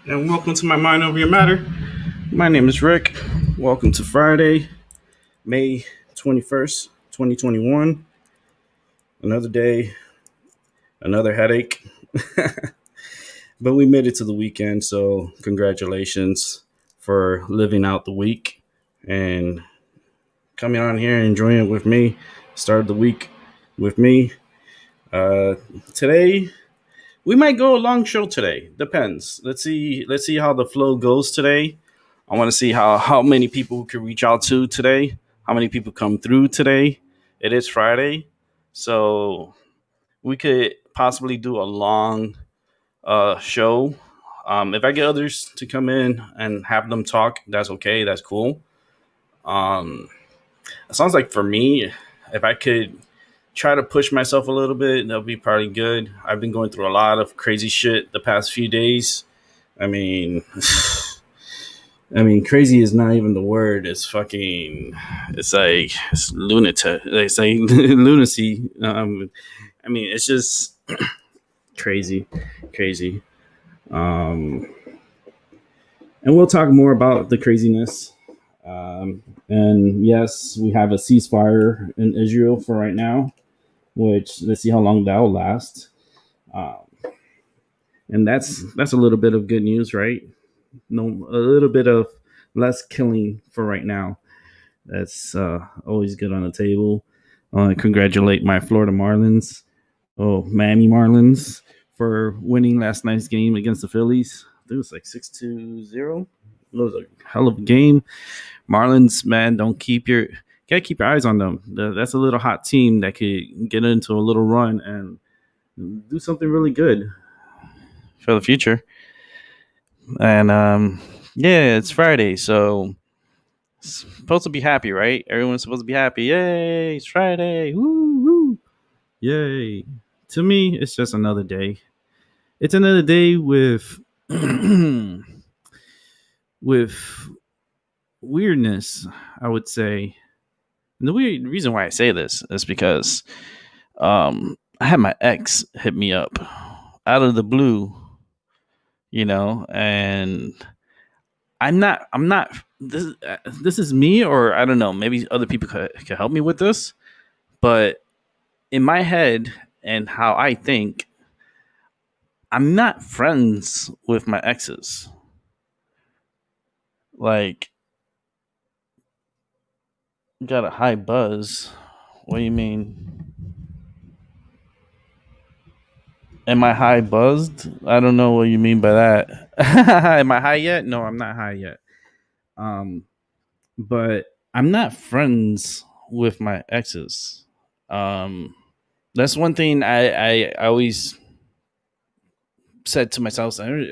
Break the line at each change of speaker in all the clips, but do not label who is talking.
And welcome to my Mind Over Your Matter. My name is Rick. Welcome to Friday, May 21st, 2021. Another day, another headache. But we made it to the weekend, so congratulations for living out the week and coming on here and enjoying it with me. Started the week with me. Uh, Today, we might go a long show today. Depends. Let's see. Let's see how the flow goes today. I want to see how many people we can reach out to today. How many people come through today. It is Friday, so we could possibly do a long show. If I get others to come in and have them talk, that's okay. That's cool. Um, it sounds like for me, if I could try to push myself a little bit, that'll be probably good. I've been going through a lot of crazy shit the past few days. I mean, crazy is not even the word. It's fucking. It's like it's lunatic. They say lunacy. It's just crazy, crazy. Um, and we'll talk more about the craziness. And yes, we have a ceasefire in Israel for right now, which let's see how long that will last. Um, and that's a little bit of good news, right? No, a little bit of less killing for right now. That's always good on the table. Congratulate my Florida Marlins, Miami Marlins, for winning last night's game against the Phillies. I think it was like 6-0. It was a hell of a game. Marlins, man, gotta keep your eyes on them. That's a little hot team that could get into a little run and do something really good for the future. And yeah, it's Friday, so supposed to be happy, right? Everyone's supposed to be happy. Yay, it's Friday. Woo, woo. Yay. To me, it's just another day. It's another day with with weirdness, I would say. And the weird reason why I say this is because I had my ex hit me up out of the blue, and I'm not this is me, or I don't know, maybe other people could help me with this, but in my head and how I think, I'm not friends with my exes. Like, got a high buzz. What do you mean? Am I high buzzed? I don't know what you mean by that. Am I high yet? No, I'm not high yet. Um, but I'm not friends with my exes. Um, That's one thing I always said to myself. I'm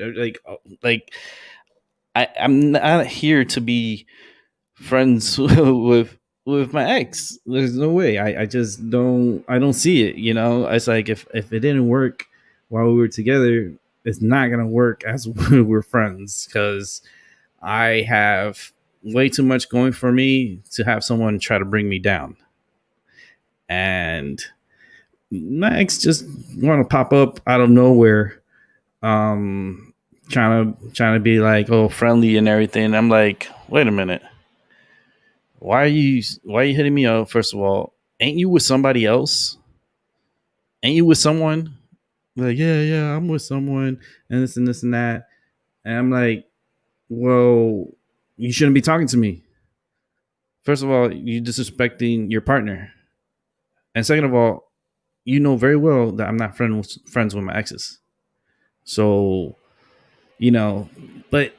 not here to be friends with my ex. There's no way. I just don't see it. You know, it's like if it didn't work while we were together, it's not gonna work as we're friends because I have way too much going for me to have someone try to bring me down. And my ex just want to pop up out of nowhere, um, trying to be like, oh, friendly and everything. I'm like, wait a minute, why are you hitting me up? First of all, ain't you with somebody else? Ain't you with someone? Like, yeah, I'm with someone, and this and that. And I'm like, well, you shouldn't be talking to me. First of all, you disrespecting your partner, and second of all, you know very well that I'm not friends with my exes. So you know, but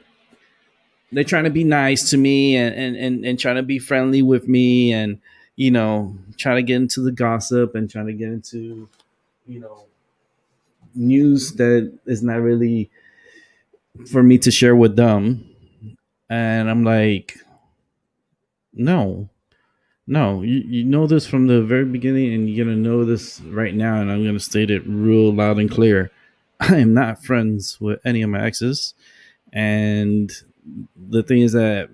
they're trying to be nice to me and trying to be friendly with me and trying to get into the gossip and trying to get into you know news that is not really for me to share with them. And I'm like, no, no, you know this from the very beginning, and you're gonna know this right now, and I'm gonna state it real loud and clear. I am not friends with any of my exes, and the thing is that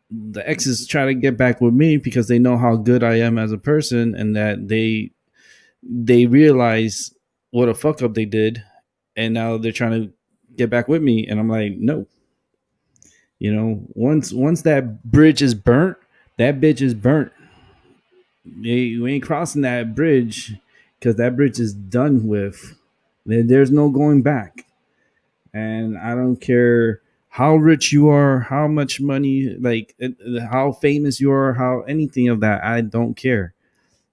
the exes try to get back with me because they know how good I am as a person, and that they realize what a fuck up they did, and now they're trying to get back with me, and I'm like, no. Once that bridge is burnt, that bitch is burnt. You ain't crossing that bridge because that bridge is done with. There's no going back. And I don't care how rich you are, how much money, like how famous you are, how anything of that. I don't care.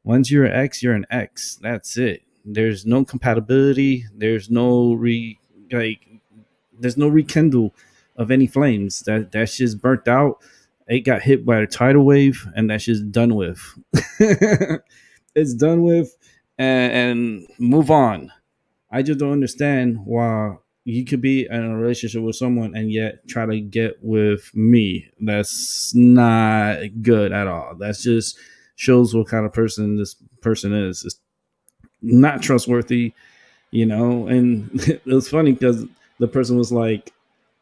Once you're an ex, you're an ex. That's it. There's no compatibility. Like there's no rekindle of any flames. That shit's burnt out. It got hit by a tidal wave, and that shit's done with. It's done with, and move on. I just don't understand why you could be in a relationship with someone and yet try to get with me. That's not good at all. That's just shows what kind of person this person is. It's not trustworthy, And it was funny because the person was like,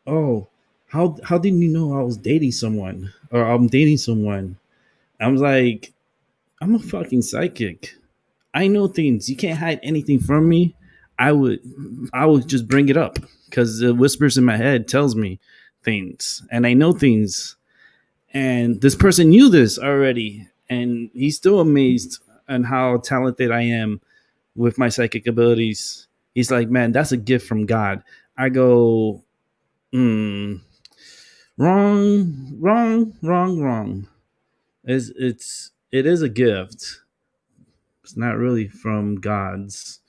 "Oh, how didn't you know I was dating someone or I'm dating someone?" I was like, "I'm a fucking psychic. I know things. You can't hide anything from me." I would I would just bring it up because the whispers in my head tells me things, and I know things. And this person knew this already, and he's still amazed on how talented I am with my psychic abilities. He's like, "Man, that's a gift from God." I go, wrong, wrong, wrong, wrong. It is a gift. It's not really from God's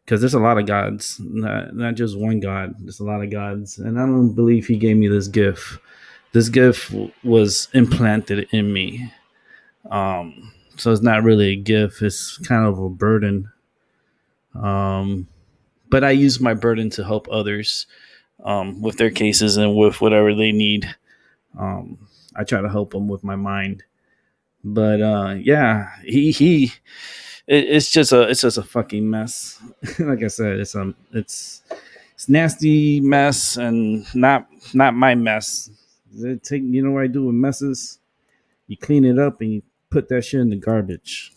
because there's a lot of gods, not just one God. There's a lot of gods, and I don't believe He gave me this gift. This gift was implanted in me, so it's not really a gift. It's kind of a burden. But I use my burden to help others with their cases and with whatever they need. I try to help them with my mind. But yeah, it's just a fucking mess. Like I said, it's nasty mess and not my mess. What I do with messes? You clean it up and you put that shit in the garbage.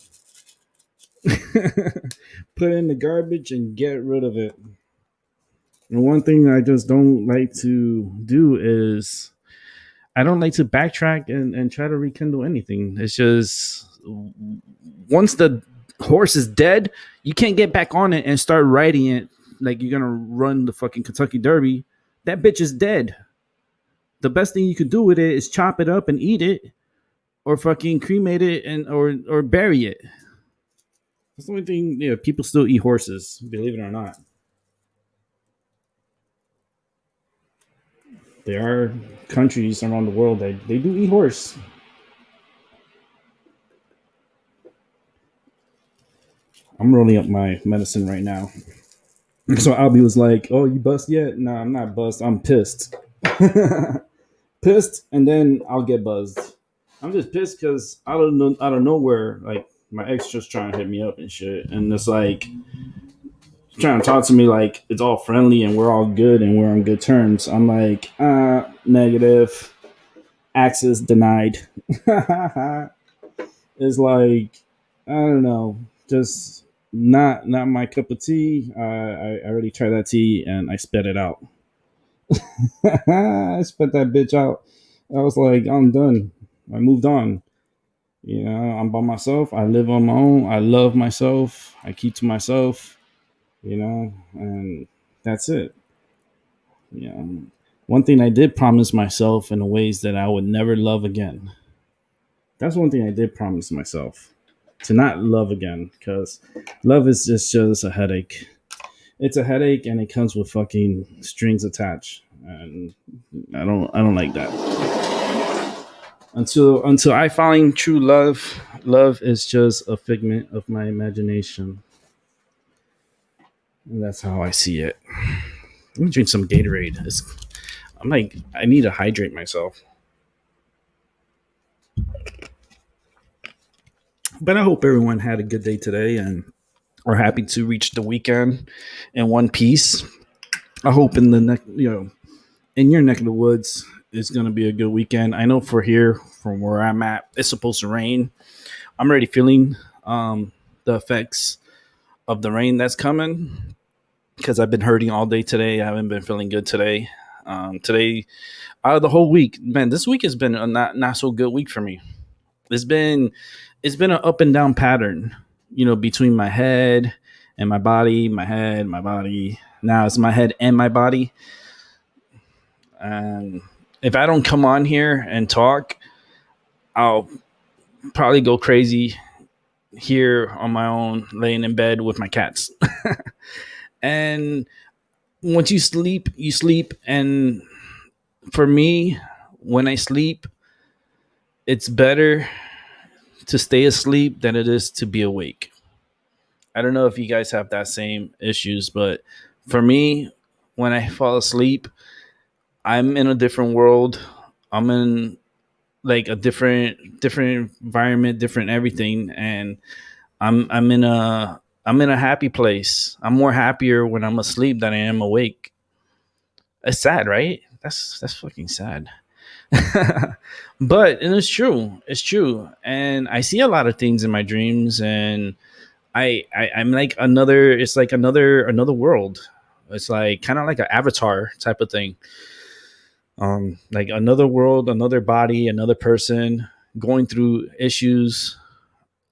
Put it in the garbage and get rid of it. And one thing I just don't like to do is I don't like to backtrack and try to rekindle anything. It's just once the horse is dead, you can't get back on it and start riding it like you're gonna run the fucking Kentucky Derby. That bitch is dead. The best thing you could do with it is chop it up and eat it, or fucking cremate it and or bury it. That's the only thing. People still eat horses, believe it or not. There are countries around the world that they do eat horse. I'm rolling up my medicine right now. So Albie was like, "Oh, you bust yet?" No, I'm not bust. I'm pissed. Pissed, and then I'll get buzzed. I'm just pissed because out of nowhere, like my ex just trying to hit me up and shit, and it's like trying to talk to me like it's all friendly and we're all good and we're on good terms. I'm like, negative, access denied. It's like I don't know, just not my cup of tea. I already tried that tea and I spit it out. I spit that bitch out. I was like, I'm done. I moved on. You know, I'm by myself. I live on my own. I love myself. I keep to myself. You know, and that's it. You know, one thing I did promise myself in ways that I would never love again. That's one thing I did promise myself to not love again because love is just a headache. It's a headache and it comes with fucking strings attached, and I don't like that. Until I find true love, love is just a figment of my imagination, and that's how I see it. Let me drink some Gatorade. I'm like I need to hydrate myself. But I hope everyone had a good day today and are happy to reach the weekend in one piece. I hope in the next, in your neck of the woods, it's going to be a good weekend. I know for here, from where I'm at, it's supposed to rain. I'm already feeling the effects of the rain that's coming because I've been hurting all day today. I haven't been feeling good today. Today, out of the whole week, man, this week has been a not so good week for me. It's been it's been an up and down pattern, between my head and my body, my head, my body. Now it's my head and my body. And if I don't come on here and talk, I'll probably go crazy here on my own, laying in bed with my cats. And once you sleep. And for me, when I sleep, it's better to stay asleep than it is to be awake. I don't know if you guys have that same issues, but for me, when I fall asleep, I'm in a different world. I'm in like a different environment, different everything, and I'm in a happy place. I'm more happier when I'm asleep than I am awake. It's sad, right? That's fucking sad. But and it's true. It's true. And I see a lot of things in my dreams, and I'm like another. It's like another world. It's like kind of like an avatar type of thing. Like another world, another body, another person going through issues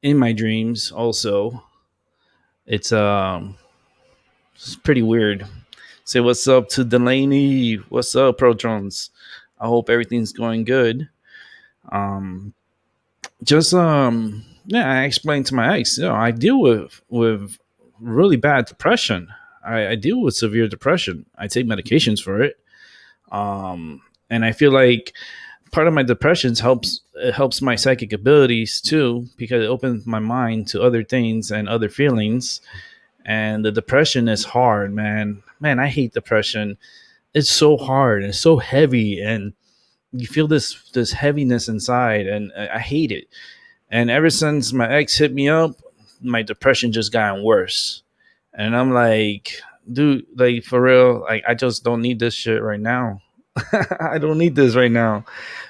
in my dreams. Also, it's it's pretty weird. Say what's up to Delaney. What's up, Protrons? I hope everything's going good. Um, just yeah, I explained to my ex. I deal with really bad depression. I deal with severe depression. I take medications for it. And I feel like part of my depressions helps it helps my psychic abilities too because it opens my mind to other things and other feelings. And the depression is hard, man. I hate depression. It's so hard and so heavy, and you feel this heaviness inside, and I hate it. And ever since my ex hit me up, my depression just gotten worse. And I'm like, dude, like for real, like I just don't need this shit right now. I don't need this right now.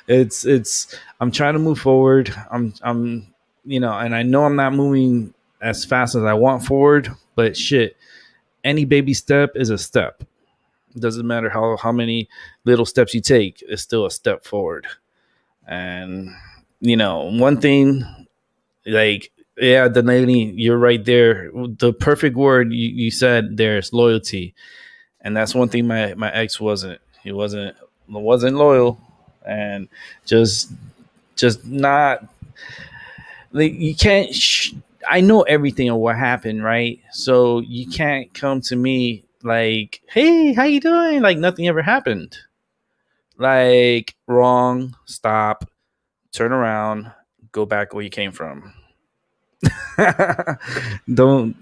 It's I'm trying to move forward. And I know I'm not moving as fast as I want forward, but shit, any baby step is a step. It doesn't matter how many little steps you take, it's still a step forward. And one thing, like, yeah, Delaney, you're right there. The perfect word you said there is loyalty. And that's one thing my ex wasn't. He wasn't loyal, and just not like you can't. I know everything of what happened, right? So you can't come to me like, "Hey, how you doing?" Like nothing ever happened. Like wrong, stop, turn around, go back where you came from.
Don't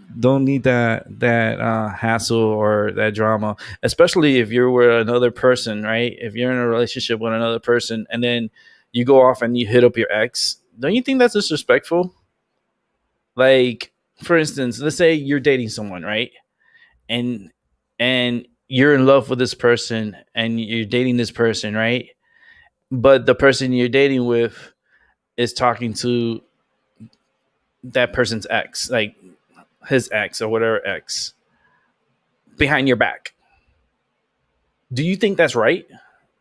need that hassle or that drama, especially if you're with another person, right? If you're in a relationship with another person and then you go off and you hit up your ex, don't you think that's disrespectful? Like, for instance, let's say you're dating someone, right? And you're in love with this person and you're dating this person, right? But the person you're dating with is talking to that person's ex, like his ex or whatever ex, behind your back. Do you think that's right?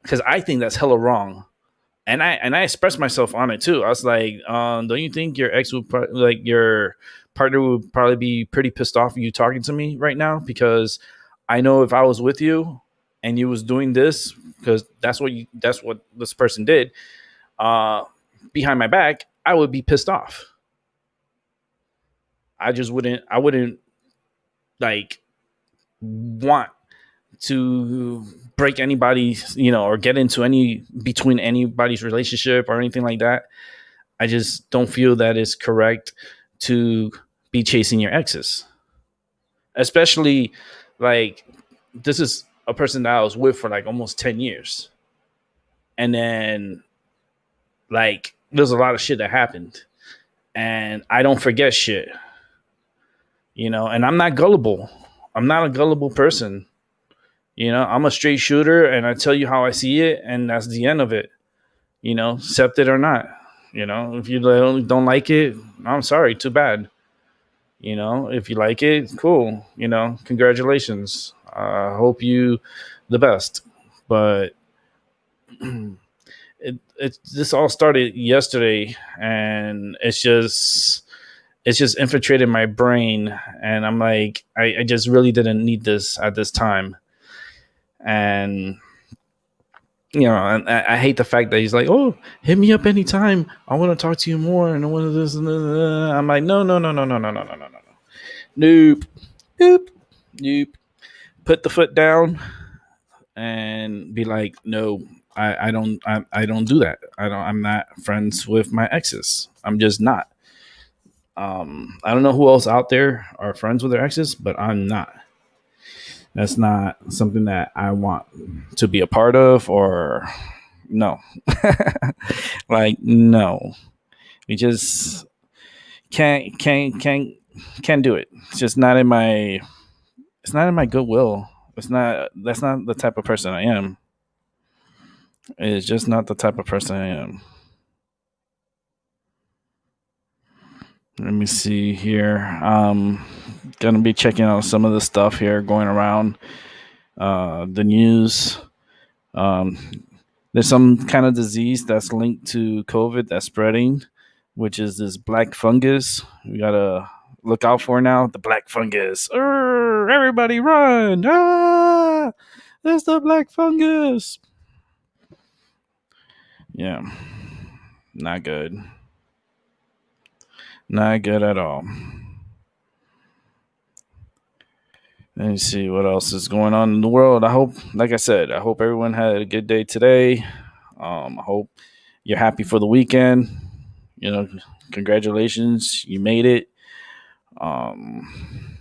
Because I think that's hella wrong. And I expressed myself on it too. I was like, don't you think your ex would like your partner would probably be pretty pissed off you talking to me right now? Because I know if I was with you and you was doing this, because that's what this person did, uh, behind my back, I would be pissed off. I wouldn't like want to break anybody's, or get into any between anybody's relationship or anything like that. I just don't feel that it's correct to be chasing your exes, especially like this is a person that I was with for like almost 10 years. And then like there's a lot of shit that happened and I don't forget shit, and I'm not gullible. I'm not a gullible person. I'm a straight shooter and I tell you how I see it and that's the end of it. Accept it or not. If you don't like it, I'm sorry, too bad. If you like it, cool. Congratulations. I hope you the best. But this all started yesterday, and it's just infiltrated my brain, and I'm like, I just really didn't need this at this time, and and I hate the fact that he's like, "Oh, hit me up anytime. I want to talk to you more." And I want to this and that. I'm like, no, no, no, no, no, no, no, no, no, no, nope, nope, nope. Put the foot down and be like, no, I don't do that. I'm not friends with my exes. I'm just not. I don't know who else out there are friends with their exes, but I'm not. That's not something that I want to be a part of, or no. Like, no. We just can't do it. It's just not in my it's not in my goodwill. That's not the type of person I am. It's just not the type of person I am. Let me see here. Gonna be checking out some of the stuff here going around the news. Um, there's some kind of disease that's linked to COVID that's spreading, which is this black fungus. We gotta look out for now. The black fungus. Everybody run! Ah, it's the black fungus. Yeah, not good. Not good at all. Let me see what else is going on in the world. I hope, like I said, I hope everyone had a good day today. I hope you're happy for the weekend. You know, congratulations, you made it. Um,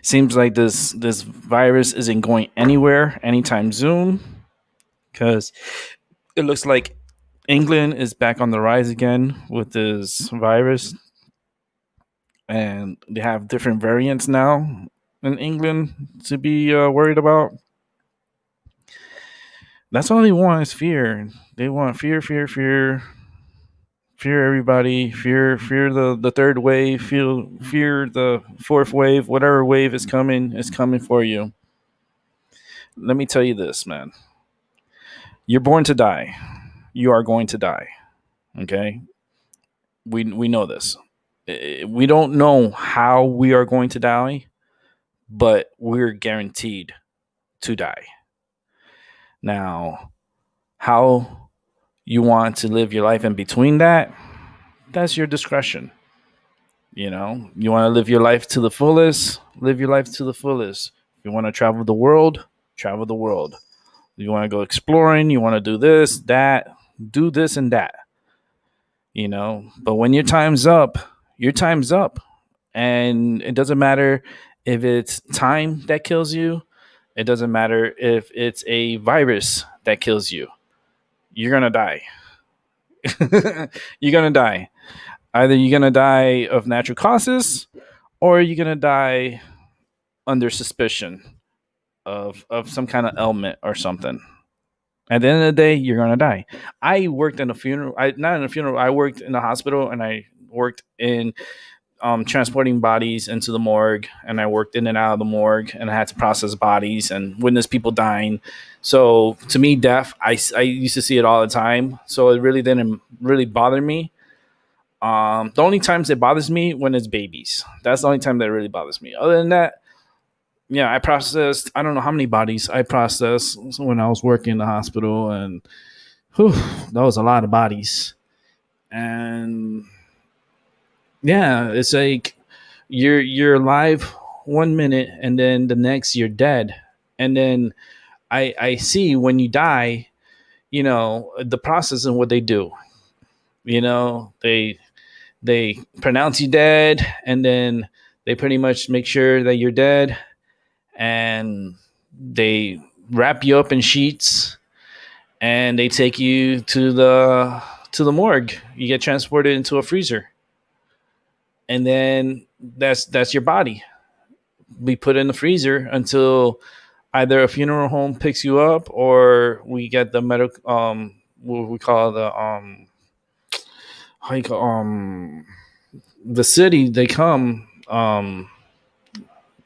Seems like this virus isn't going anywhere anytime soon because it looks like England is back on the rise again with this virus, and they have different variants now in England to be worried about. That's all they want is fear. They want fear, fear, fear, fear everybody, fear the third wave, fear the fourth wave, whatever wave is coming for you. Let me tell you this, man. You're born to die. You are going to die. Okay? We know this. We don't know how we are going to die, but we're guaranteed to die. Now, how you want to live your life in between that's your discretion. You want to live your life to the fullest, live your life to the fullest. If you want to travel the world, travel the world. If you want to go exploring, you want to do this, that, do this and that. But when your time's up. And it doesn't matter if it's time that kills you, it doesn't matter if it's a virus that kills you. You're going to die. You're going to die. Either you're going to die of natural causes or you're going to die under suspicion of some kind of ailment or something. At the end of the day, you're gonna die. I worked in a funeral. Not in a funeral. I worked in a hospital, and I worked in transporting bodies into the morgue, and I worked in and out of the morgue, and I had to process bodies and witness people dying. So to me, death, I used to see it all the time. So it really didn't really bother me. The only times it bothers me when it's babies. That's the only time that it really bothers me. Other than that, yeah, I processed. I don't know how many bodies I processed when I was working in the hospital, and whew, that was a lot of bodies. And yeah, it's like you're alive 1 minute, and then the next you're dead. And then I see when you die, the process and what they do. They pronounce you dead, and then they pretty much make sure that you're dead, and they wrap you up in sheets, and they take you to the morgue. You get transported into a freezer, and then that's your body. We put in the freezer until either a funeral home picks you up, or we get the medical what we call the how you call the city. They come.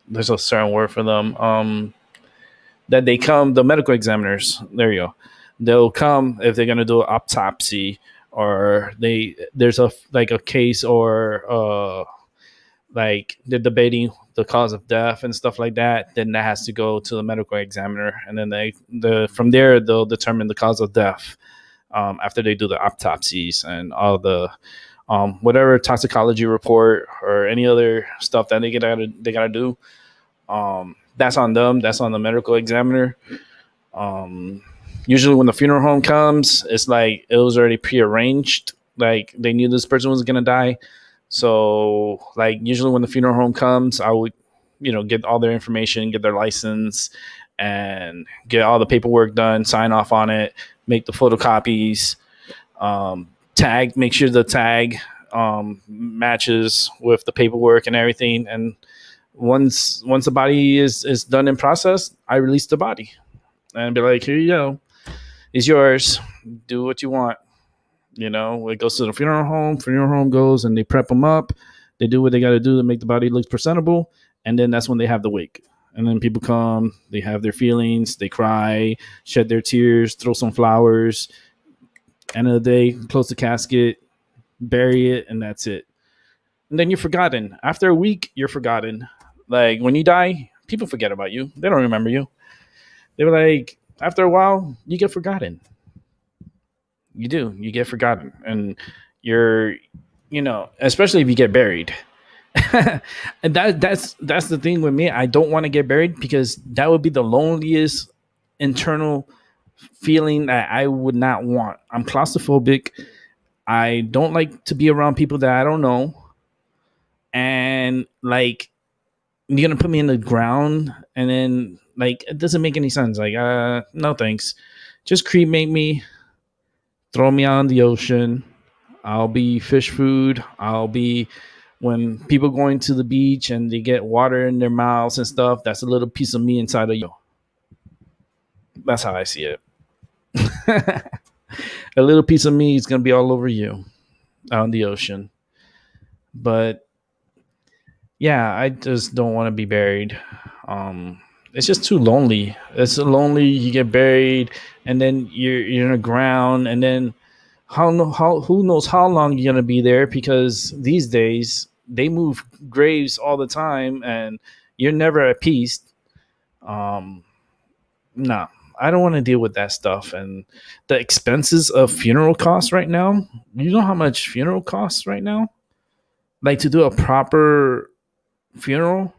There's a certain word for them. That they come, the medical examiners. There you go. They'll come if they're gonna do an autopsy, or there's a case, or like they're debating the cause of death and stuff like that. Then that has to go to the medical examiner, and then from there they'll determine the cause of death. After they do the autopsies and all the whatever toxicology report or any other stuff that they gotta do. That's on them. That's on the medical examiner. Usually, when the funeral home comes, it's like it was already prearranged. Like they knew this person was gonna die. So, like usually, when the funeral home comes, I would, get all their information, get their license, and get all the paperwork done, sign off on it, make the photocopies, make sure the tag matches with the paperwork and everything. And once the body is done in process, I release the body and be like, here you go, it's yours. Do what you want. It goes to the funeral home. Funeral home goes and they prep them up. They do what they got to do to make the body look presentable, and then that's when they have the wake. And then people come, they have their feelings, they cry, shed their tears, throw some flowers. End of the day, close the casket, bury it, and that's it. And then you're forgotten. After a week, you're forgotten. Like when you die, people forget about you. They don't remember you. They were like, after a while, you get forgotten. You do. You get forgotten. And you're, especially if you get buried. And that's the thing with me. I don't want to get buried because that would be the loneliest internal feeling that I would not want. I'm claustrophobic. I don't like to be around people that I don't know. And like you're gonna put me in the ground, and then like it doesn't make any sense. Like, no thanks. Just cremate me, throw me out in the ocean. I'll be fish food. I'll be when people going to the beach and they get water in their mouths and stuff. That's a little piece of me inside of you. That's how I see it. A little piece of me is gonna be all over you out in the ocean. But yeah, I just don't want to be buried. It's just too lonely. It's so lonely. You get buried, and then you're in the ground, and then who knows how long you're gonna be there? Because these days they move graves all the time, and you're never at peace. No, I don't want to deal with that stuff, and the expenses of funeral costs right now. You know how much funeral costs right now? Like to do a proper funeral,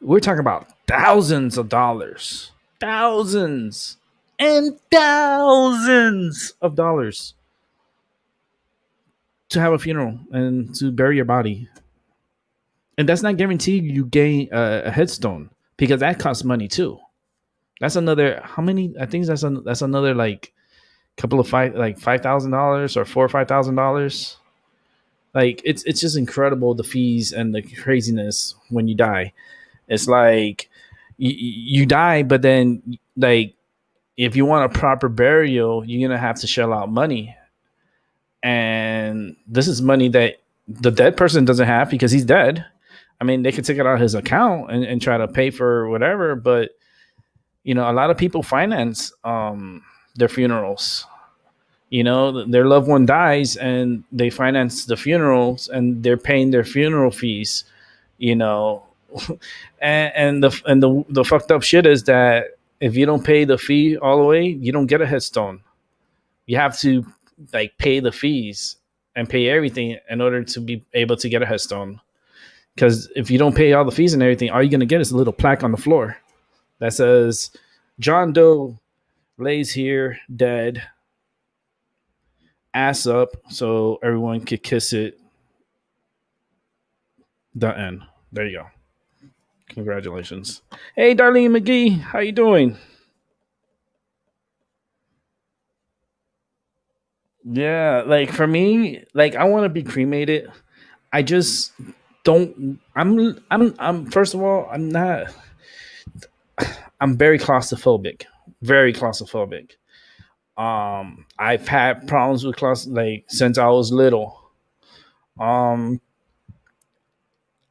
we're talking about thousands of dollars, thousands and thousands of dollars. to have a funeral and to bury your body, and that's not guaranteed you gain a headstone because that costs money too. That's another how many? I think that's another like couple of $5,000 or $4 or $5,000. Like it's just incredible the fees and the craziness when you die. It's like you die, but then like if you want a proper burial, you're gonna have to shell out money, and this is money that the dead person doesn't have because he's dead. I mean, they could take it out of his account and try to pay for whatever, but a lot of people finance their funerals. Their loved one dies and they finance the funerals and they're paying their funeral fees. You know, and the fucked up shit is that if you don't pay the fee all the way, you don't get a headstone. You have to like pay the fees and pay everything in order to be able to get a headstone. Because if you don't pay all the fees and everything, all you're gonna get is a little plaque on the floor that says John Doe lays here dead, ass up, so everyone could kiss it. The end. There you go. Congratulations. Hey, Darlene McGee, how you doing? Yeah, like for me, like I want to be cremated. I just don't. I'm. First of all, I'm not. I'm very claustrophobic. Very claustrophobic. I've had problems with like since I was little. Um,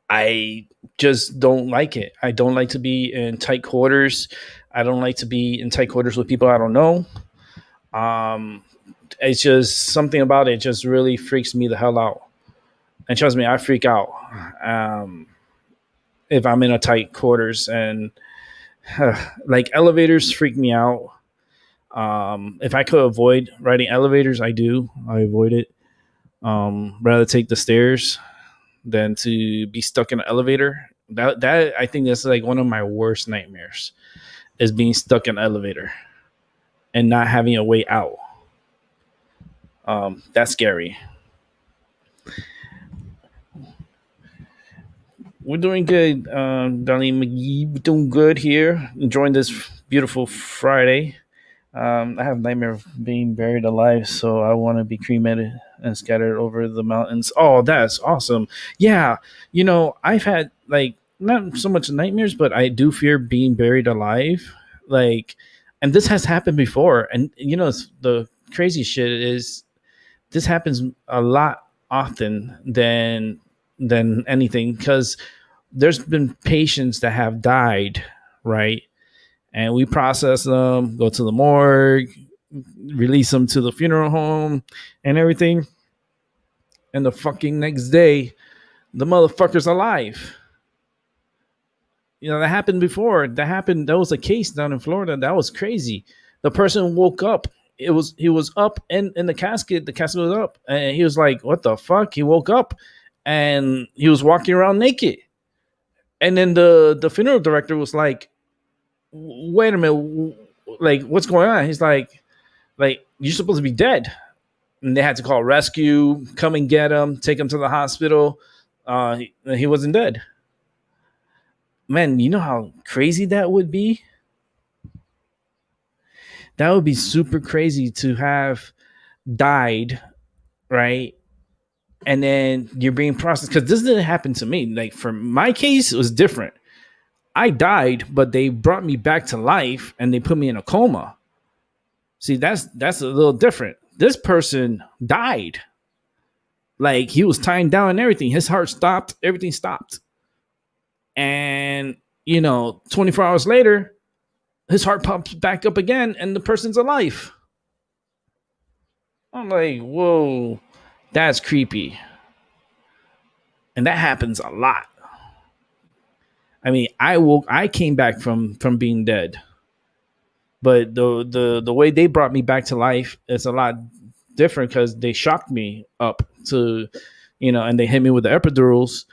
I just don't like it. I don't like to be in tight quarters. I don't like to be in tight quarters with people I don't know. Um, it's just something about it just really freaks me the hell out. And trust me, I freak out um, if I'm in a tight quarters and like elevators freak me out. If I could avoid riding elevators, I do. I avoid it. Rather take the stairs than to be stuck in an elevator. That I think that's like one of my worst nightmares is being stuck in an elevator and not having a way out. That's scary. We're doing good, Darlene McGee. We're doing good here. Enjoying this beautiful Friday. I have nightmare of being buried alive, so I want to be cremated and scattered over the mountains. Oh, that's awesome! Yeah, I've had like not so much nightmares, but I do fear being buried alive. Like, and this has happened before. And the crazy shit is this happens a lot often than anything because there's been patients that have died, right? And we process them, go to the morgue, release them to the funeral home and everything. And the fucking next day, the motherfucker's alive. That happened before. That was a case down in Florida. That was crazy. The person woke up. He was up in the casket. The casket was up. And he was like, what the fuck? He woke up and he was walking around naked. And then the funeral director was like, wait a minute, like what's going on? He's like you're supposed to be dead. And they had to call rescue, come and get him, take him to the hospital. He wasn't dead. Man, you know how crazy that would be? That would be super crazy to have died, right? And then you're being processed because this didn't happen to me. Like for my case, it was different. I died, but they brought me back to life and they put me in a coma. See, that's a little different. This person died. Like he was tying down and everything. His heart stopped. Everything stopped. And 24 hours later, his heart pops back up again, and the person's alive. I'm like, whoa, that's creepy. And that happens a lot. I mean, I came back from being dead. But the way they brought me back to life is a lot different because they shocked me up to, and they hit me with the epidurals,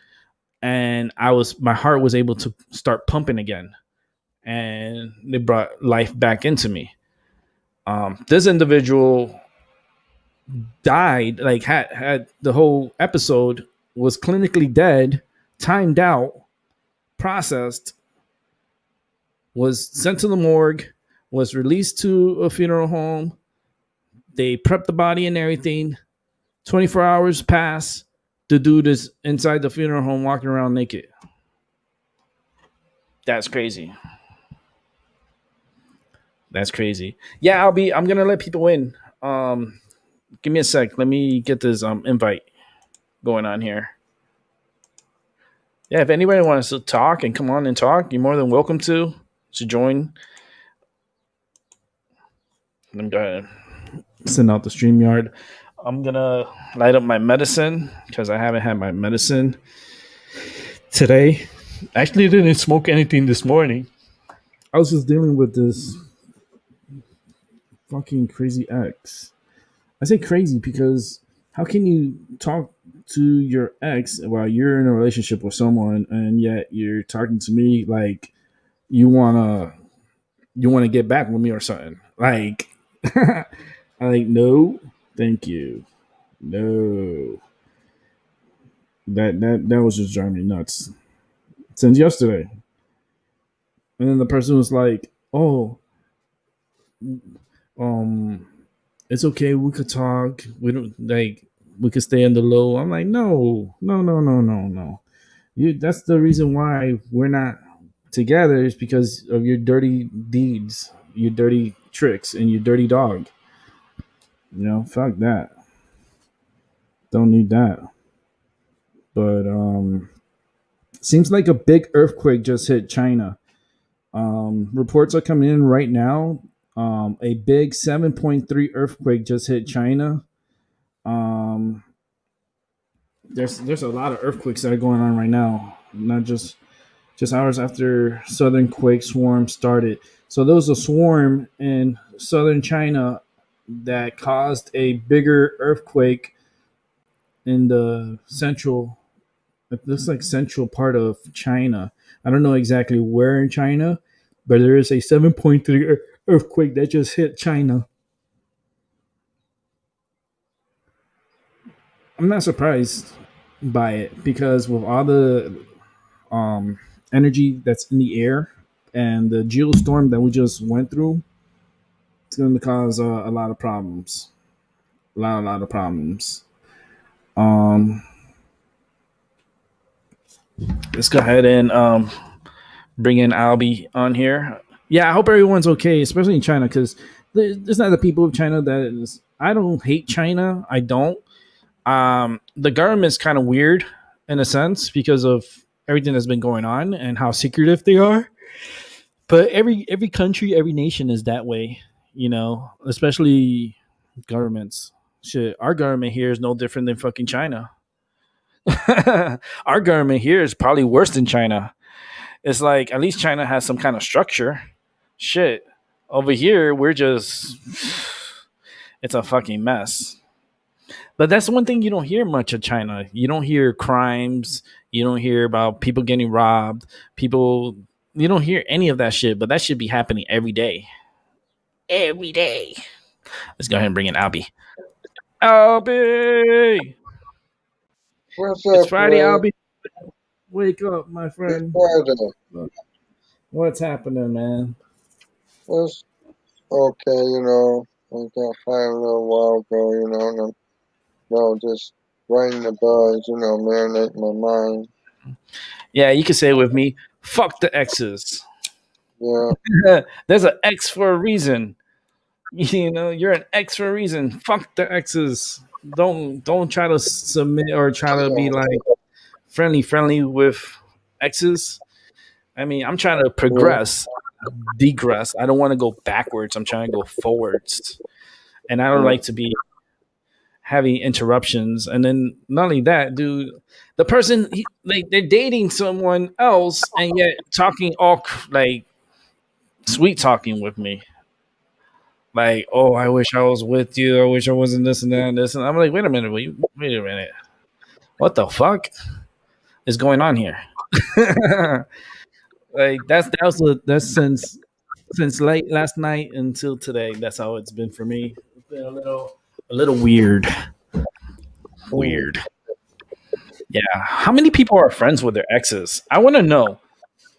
and my heart was able to start pumping again, and they brought life back into me. This individual, died, like had the whole episode was clinically dead, timed out, processed, was sent to the morgue, was released to a funeral home. They prepped the body and everything. 24 hours pass. The dude is inside the funeral home walking around naked. That's crazy. That's crazy. Yeah, I'm gonna let people in. Give me a sec. Let me get this invite going on here. Yeah, if anybody wants to talk and come on and talk, you're more than welcome to join. Let me go ahead and send out the StreamYard. I'm gonna light up my medicine because I haven't had my medicine today. Actually, I didn't smoke anything this morning. I was just dealing with this fucking crazy ex. I say crazy because how can you talk to your ex while you're in a relationship with someone and yet you're talking to me like you wanna get back with me or something? Like, I like no, thank you, no. That was just driving me nuts since yesterday. And then the person was like, "Oh, um, it's okay. We could talk. We don't like. We could stay on the low." I'm like, "No, no, no, no, no, no. You. That's the reason why we're not together is because of your dirty deeds, your dirty tricks, and your dirty dog. Fuck that. Don't need that." But seems like a big earthquake just hit China. Reports are coming in right now. A big 7.3 earthquake just hit China. Um, there's a lot of earthquakes that are going on right now, not just hours after southern quake swarm started. So there was a swarm in southern China that caused a bigger earthquake in the central. It looks like central part of China. I don't know exactly where in China, but there is a 7.3 earthquake that just hit China. I'm not surprised by it because with all the um, energy that's in the air and the geostorm that we just went through, it's going to cause a lot of problems. A lot of problems. Um, let's go ahead and bring in Albie on here. Yeah, I hope everyone's okay, especially in China, because there's not the people of China that is. I don't hate China. I don't. The government's kind of weird in a sense because of everything that's been going on and how secretive they are. But every country, every nation is that way, especially governments. Shit, our government here is no different than fucking China. Our government here is probably worse than China. It's like at least China has some kind of structure. Shit, over here we're just it's a fucking mess. But that's one thing you don't hear much of China. You don't hear crimes. You don't hear about people getting robbed. People. You don't hear any of that shit. But that should be happening every day. Every day. Let's go ahead and bring in Albie. Albie,
What's
it's
up,
Friday.
Ray?
Albie, wake up, my
It's
friend.
Friday.
What's happening, man?
It's okay, I got fired a little while ago, and I'm, just writing the buzz, marinating my mind.
Yeah, you can say it with me. Fuck the X's.
Yeah,
There's an X for a reason. You're an X for a reason. Fuck the X's. Don't try to submit or try to be like friendly with X's. I mean, I'm trying to
yeah,
progress, degress. I don't want to go backwards. I'm trying to go forwards. And I don't like to be having interruptions. And then not only that, dude, the person like they're dating someone else and yet talking all like sweet talking with me. Like, oh, I wish I was with you. I wish I wasn't this and that and this. And I'm like, wait a minute, wait a minute. What the fuck is going on here? Like that's since late last night until today. That's how it's been for me. It's been a A little weird.
Mm.
Weird. Yeah. How many people are friends with their exes? I want to know.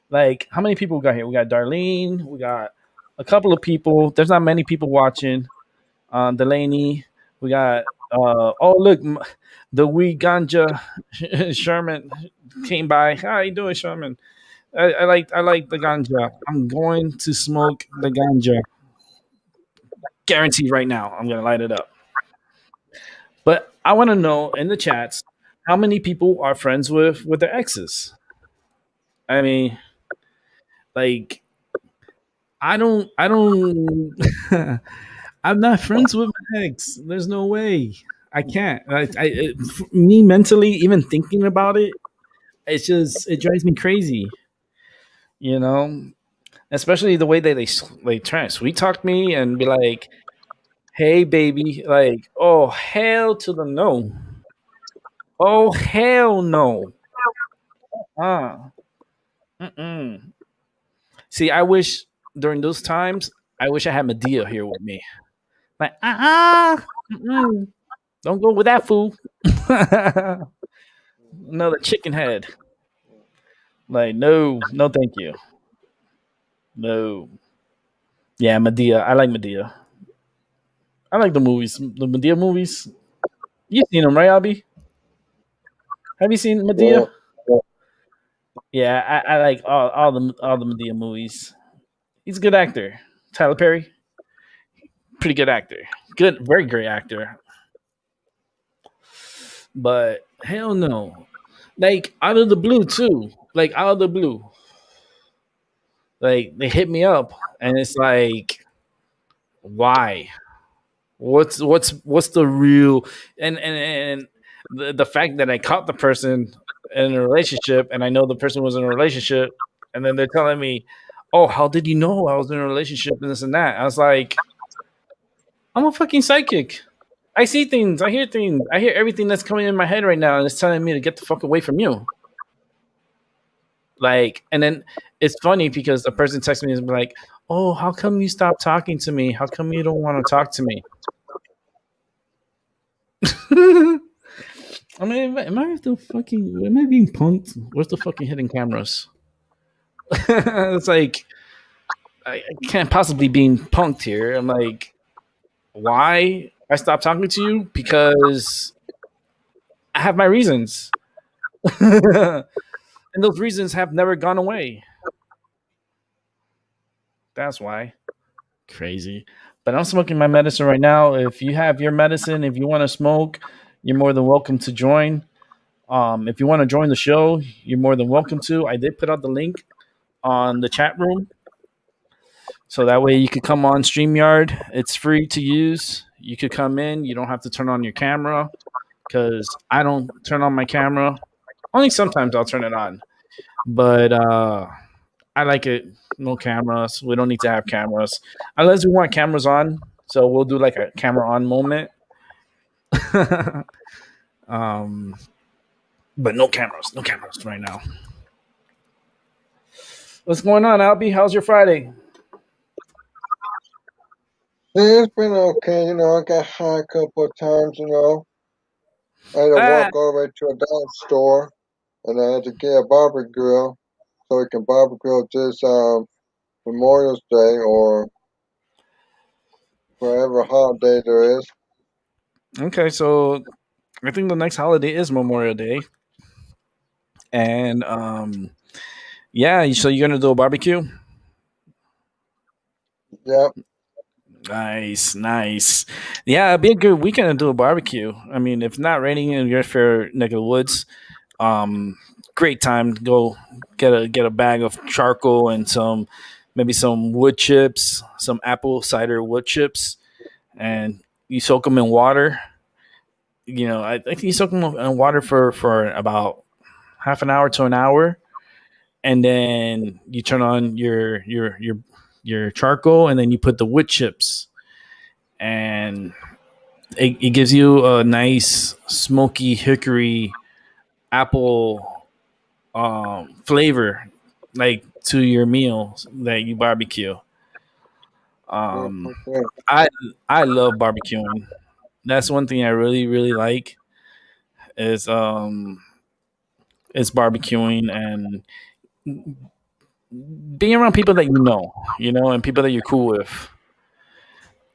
Like, how many people we got here? We got Darlene. We got a couple of people. There's not many people watching. Delaney. We got. Oh, look, the wee ganja Sherman came by. How you doing, Sherman? I like the ganja. I'm going to smoke the ganja. Guaranteed right now. I'm gonna light it up. But I want to know in the chats how many people are friends with their exes. I mean, like I don't I'm not friends with my ex. There's no way. I can't. Me mentally, even thinking about it, it drives me crazy. You know, especially the way that they try to sweet talk me and be like, "Hey, baby," like, "Oh hell to the no, oh hell no." Ah, mm-mm. See, I wish during those times, I wish I had Medea here with me. Like, mm-mm. Don't go with that fool. Another chicken head. Like, no, no, thank you. No. Yeah, Medea. I like Medea. I like the movies, the Medea movies. You've seen them, right, Abby? Have you seen
Yeah.
Medea? Yeah, I like all the Medea movies. He's a good actor. Tyler Perry, pretty good actor. Good, very great actor. But hell no. Like out of the blue too. Like out of the blue. Like they hit me up and it's like, why? What's the real and the fact that I caught the person in a relationship and I know the person was in a relationship and then they're telling me, "Oh, how did you know I was in a relationship and this and that?" I was like, "I'm a fucking psychic. I see things, I hear things, I hear everything that's coming in my head right now and it's telling me to get the fuck away from you." Like, and then it's funny because a person texts me and be like, "Oh, how come you stopped talking to me? How come you don't want to talk to me?" I mean, am I being punked? Where's the fucking hidden cameras? It's like I can't possibly being punked here. I'm like, why I stopped talking to you? Because I have my reasons, and those reasons have never gone away. That's why. Crazy. But I'm smoking my medicine right now. If you have your medicine, if you want to smoke, you're more than welcome to join. If you want to join the show, you're more than welcome to. I did put out the link on the chat room. So that way you could come on StreamYard. It's free to use. You could come in. You don't have to turn on your camera because I don't turn on my camera. Only sometimes I'll turn it on. But I like it. No cameras. We don't need to have cameras unless we want cameras on. So we'll do like a camera on moment. um, but no cameras. No cameras right now. What's going on, Albie? How's your Friday?
Yeah, it's been okay, I got high a couple of times, I had to
Ah,
walk all the way to a dollar store, and I had to get a barbecue grill so we can barbecue this Memorial Day or whatever holiday there is.
okay. So I think the next holiday is Memorial Day. And yeah, so you're gonna do a barbecue?
Yep.
Nice, nice. Yeah, it'd be a good weekend to do a barbecue. I mean, if not raining in your fair neck of the woods, um, great time to go get a bag of charcoal and maybe some wood chips, some apple cider wood chips, and you soak them in water. I think you soak them in water for about half an hour to an hour, and then you turn on your charcoal, and then you put the wood chips, and it gives you a nice smoky hickory apple flavor, like to your meal that you barbecue.
Yeah,
Um,
okay.
I I love barbecuing. That's one thing I really really like is is barbecuing and being around people that you know, and people that you're cool with.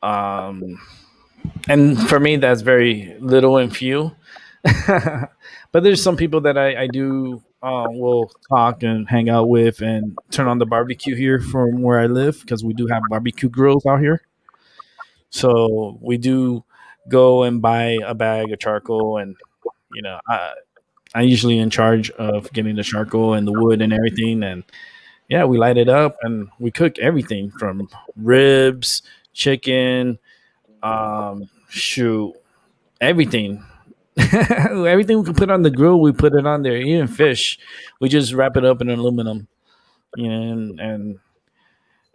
Um, and for me, that's very little and few. But there's some people that I do will talk and hang out with and turn on the barbecue here from where I live because we do have barbecue grills out here. So we do go and buy a bag of charcoal, and you know, I usually in charge of getting the charcoal and the wood and everything, and yeah, we light it up and we cook everything from ribs, chicken, shoot, everything. Everything we can put on the grill, we put it on there. Even fish, we just wrap it up in aluminum, you know, and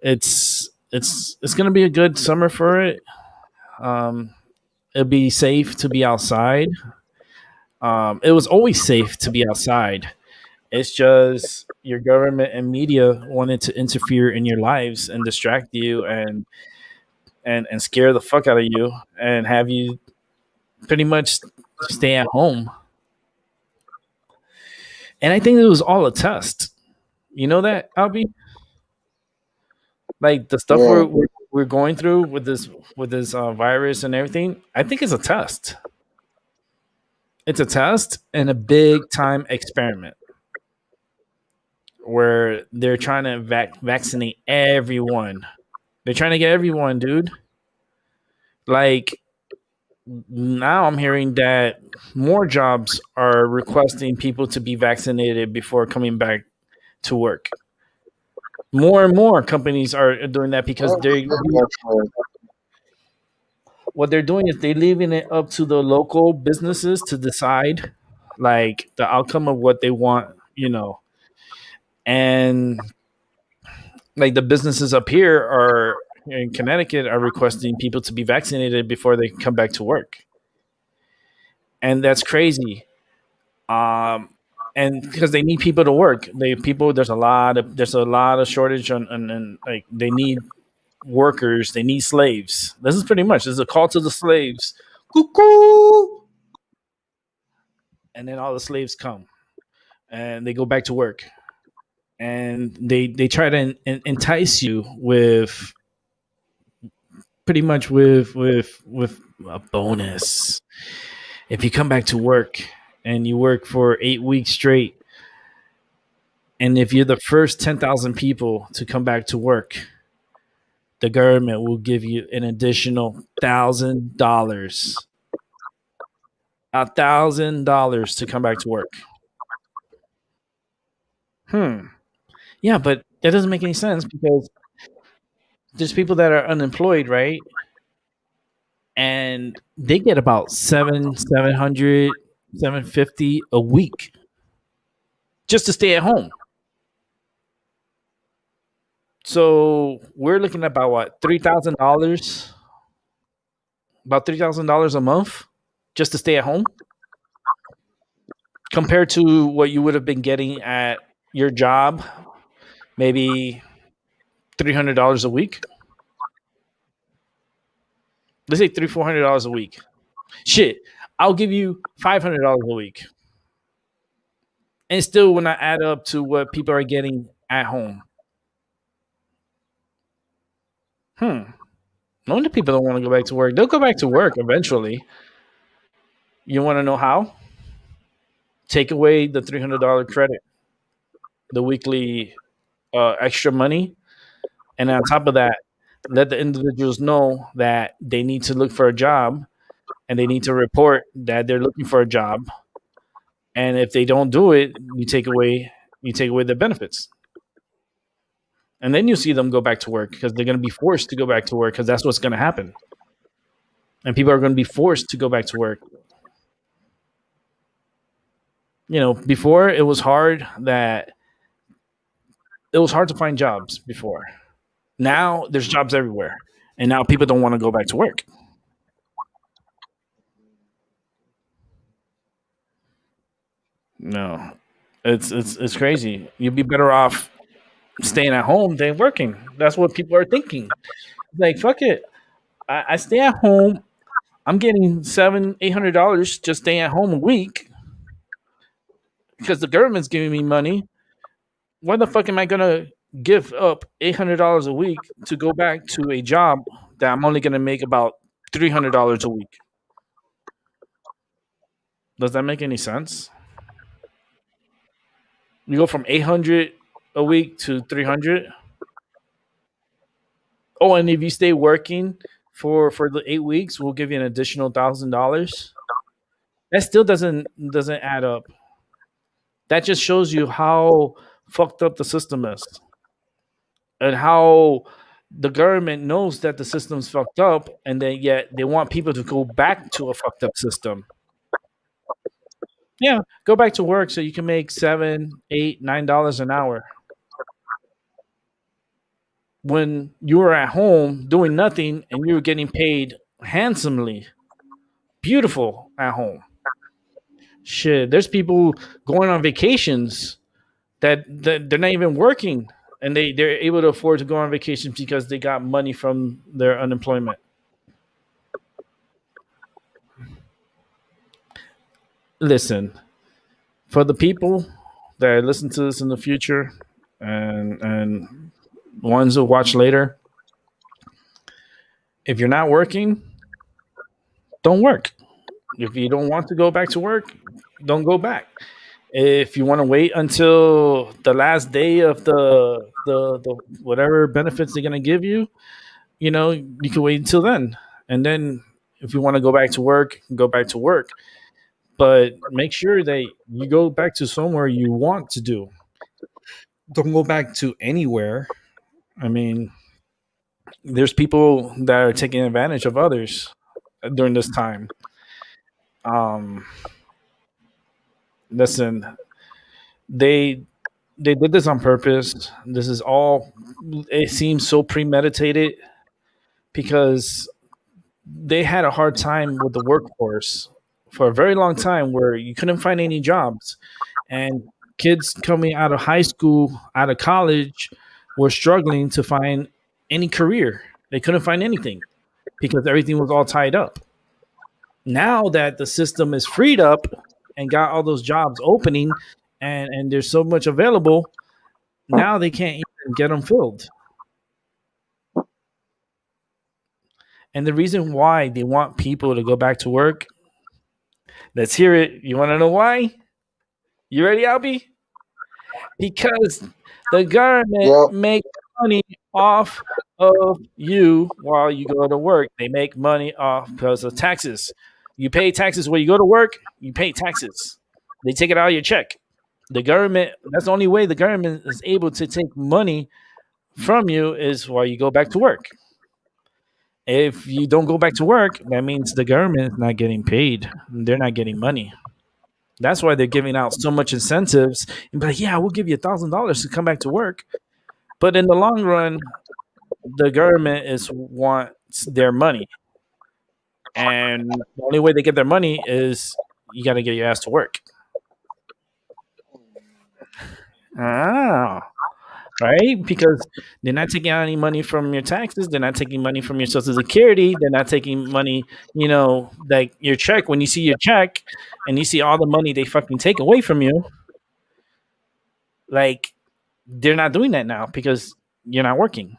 it's gonna be a good summer for it. Um, it'll be safe to be outside. It was always safe to be outside. It's just your government and media wanted to interfere in your lives and distract you and scare the fuck out of you and have you pretty much stay at home. And I think it was all a test. You know that, Albie? Like the stuff
Yeah,
we're going through with this virus and everything. I think it's a test. It's a test and a big time experiment where they're trying to vaccinate everyone. They're trying to get everyone, dude. Like now I'm hearing that more jobs are requesting people to be vaccinated before coming back to work. More and more companies are doing that
I
because
understand that part.
what they're doing is they're leaving it up to the local businesses to decide like the outcome of what they want, you know. And like the businesses up here are in Connecticut are requesting people to be vaccinated before they come back to work. And that's crazy. Um, and because they need people to work, there's a lot of shortage on like they need workers, they need slaves. This is a call to the slaves. Cuckoo! And then all the slaves come and they go back to work and they try to entice you with pretty much with a bonus. If you come back to work and you work for 8 weeks straight, and if you're the first 10,000 people to come back to work, the government will give you an additional $1,000, $1,000 to come back to work. Yeah, but that doesn't make any sense because there's people that are unemployed, right? And they get about 700, 750 a week just to stay at home. So we're looking at about what, $3,000, about $3,000 a month just to stay at home compared to what you would have been getting at your job, maybe $300 a week. Let's say $400 a week. Shit, I'll give you $500 a week, and still will not add up to what people are getting at home. No wonder people don't want to go back to work. They'll go back to work eventually. You want to know how? Take away the $300 credit, the weekly extra money, and on top of that, let the individuals know that they need to look for a job and they need to report that they're looking for a job. And if they don't do it, you take away the benefits. And then you see them go back to work because they're going to be forced to go back to work because that's what's going to happen. And people are going to be forced to go back to work. You know, before it was hard to find jobs before. Now there's jobs everywhere. And now people don't want to go back to work. No. It's crazy. You'd be better off staying at home than working. That's what people are thinking. Like, fuck it. I stay at home. I'm getting $700-800 just staying at home a week because the government's giving me money. Why the fuck am I gonna give up $800 a week to go back to a job that I'm only gonna make about $300 a week? Does that make any sense? You go from 800 a week to 300. Oh, and if you stay working for the 8 weeks, we'll give you an additional $1,000. That still doesn't add up. That just shows you how fucked up the system is, and how the government knows that the system's fucked up, and then yet they want people to go back to a fucked up system. Yeah, go back to work so you can make $7, $8, $9 an hour. When you were at home doing nothing and you were getting paid handsomely, beautiful at home. Shit, there's people going on vacations that they're not even working, and they're able to afford to go on vacations because they got money from their unemployment. Listen, for the people that listen to this in the future, and ones who watch later, if you're not working, don't work. If you don't want to go back to work, don't go back. If you want to wait until the last day of the whatever benefits they're gonna give you, you can wait until then. And then if you want to go back to work, go back to work. But make sure that you go back to somewhere you want to do. Don't go back to anywhere. I mean, there's people that are taking advantage of others during this time. Um, Listen, they they did this on purpose. This is all. It seems so premeditated because they had a hard time with the workforce for a very long time, where you couldn't find any jobs, and kids coming out of high school, out of college, were struggling to find any career. They couldn't find anything because everything was all tied up. Now that the system is freed up and got all those jobs opening, and there's so much available, now they can't even get them filled. And the reason why they want people to go back to work, let's hear it. You want to know why? You ready, Albie? Because the government
Yep.
makes money off of you while you go to work. They make money off because of taxes. You pay taxes when you go to work, you pay taxes. They take it out of your check. The government, that's the only way the government is able to take money from you is while you go back to work. If you don't go back to work, that means the government is not getting paid. They're not getting money. That's why they're giving out so much incentives and be like, yeah, we'll give you $1,000 to come back to work. But in the long run, the government is wants their money. And the only way they get their money is you got to get your ass to work. Ah, right? Because they're not taking out any money from your taxes. They're not taking money from your Social Security. They're not taking money, like your check. When you see your check and you see all the money they fucking take away from you, like they're not doing that now because you're not working.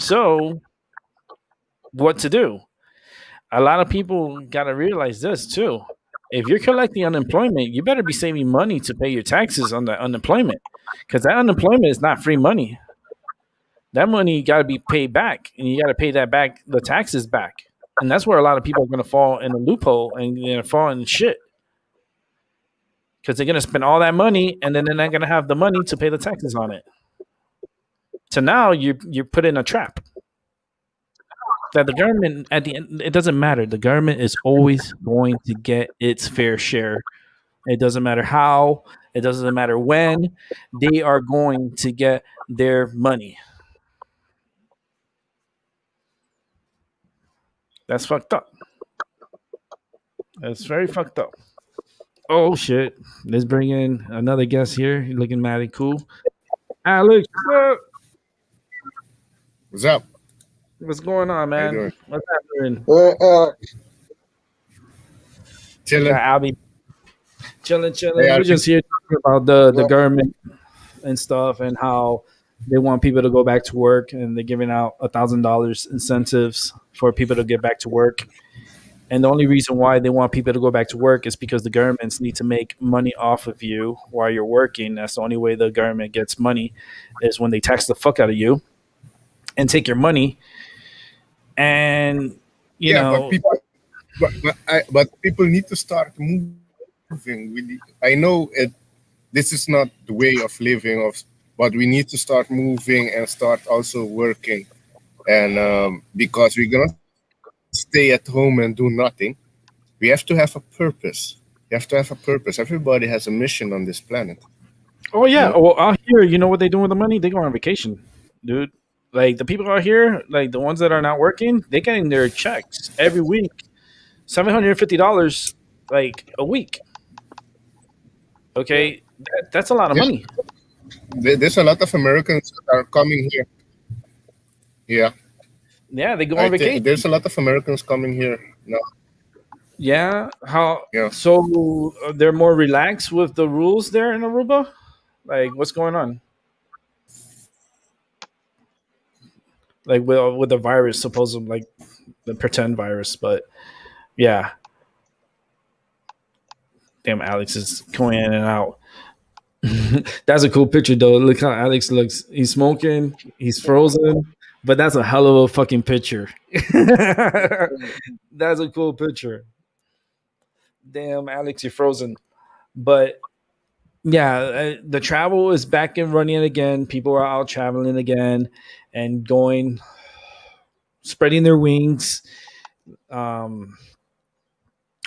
So, what to do? A lot of people got to realize this too. If you're collecting unemployment, you better be saving money to pay your taxes on the unemployment, because that unemployment is not free money. That money got to be paid back, and you got to pay that back, the taxes back. And that's where a lot of people are going to fall in a loophole and fall in shit, because they're going to spend all that money and then they're not going to have the money to pay the taxes on it. So now you're put in a trap that the government, at the end, it doesn't matter. The government is always going to get its fair share. It doesn't matter how, it doesn't matter when, they are going to get their money. That's fucked up. That's very fucked up. Oh shit. Let's bring in another guest here. You're looking mighty cool. Alex,
What's up?
what's going on,
How you
man?
doing?
What's happening?
Hey, Alex.
Got
chilling.
Albie chilling,
Hey,
chilling. We're
Alvin.
just here talking about the
Well,
government and stuff and how they want people to go back to work and they're giving out $1,000 incentives for people to get back to work. And the only reason why they want people to go back to work is because the governments need to make money off of you while you're working. That's the only way the government gets money is when they tax the fuck out of you and take your money. And you
Yeah, but
know,
people, but people need to start moving. I know it. This is not the way of living of, but we need to start moving and start also working. And because we're gonna stay at home and do nothing, we have to have a purpose. You have to have a purpose. Everybody has a mission on this planet.
oh
You
yeah,
know.
well out here, you know what they do with the money? They go on vacation, dude. Like the people out here, like the ones that are not working, they getting their checks every week, $750, like a week.
yeah,
Okay, that's a lot of
Yeah,
money.
there's a lot of Americans that are coming here. Yeah,
Yeah, they go
I
on
think
vacation.
there's a lot of Americans coming here now.
Yeah, how
Yeah.
so they're more relaxed with the rules there in Aruba? Like what's going on? Like with the virus, supposed like the pretend virus, but yeah, damn, Alex is going in and out. That's a cool picture though. Look how Alex looks. He's smoking. He's frozen. But that's a hell of a fucking picture. That's a cool picture. Damn, Alex, you're frozen. But yeah, the travel is back and running again. People are out traveling again and going, spreading their wings. Um,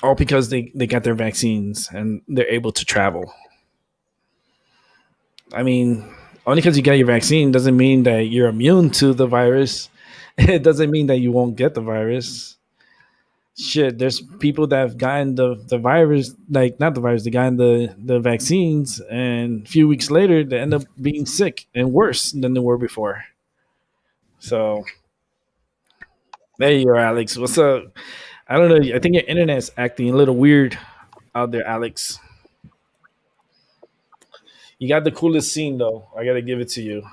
all because they got their vaccines and they're able to travel. I mean, only because you got your vaccine doesn't mean that you're immune to the virus. It doesn't mean that you won't get the virus. Shit, there's people that have gotten the virus, like not the virus, they gotten the vaccines, and a few weeks later they end up being sick and worse than they were before. So there you are, Alex. What's up? I don't know. I think your internet's acting a little weird out there, Alex. You got the coolest scene though. I gotta give it to you.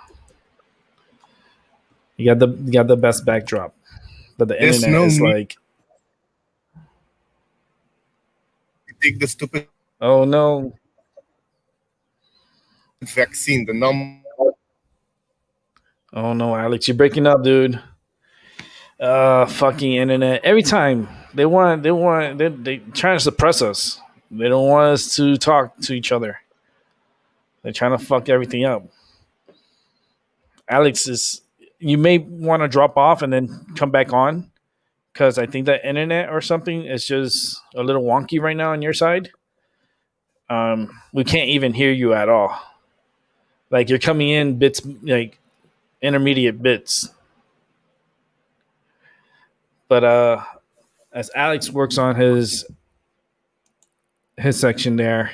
You got the best backdrop, but the
There's
internet
no
is
need
like,
to take the stupid
oh no,
vaccine. The number
oh no, Alex, you're breaking up, dude. Fucking internet. Every time they trying to suppress us. They don't want us to talk to each other. They're trying to fuck everything up. Alex is. You may want to drop off and then come back on because I think that internet or something is just a little wonky right now on your side. We can't even hear you at all. Like you're coming in bits, like intermediate bits. But as Alex works on his section there,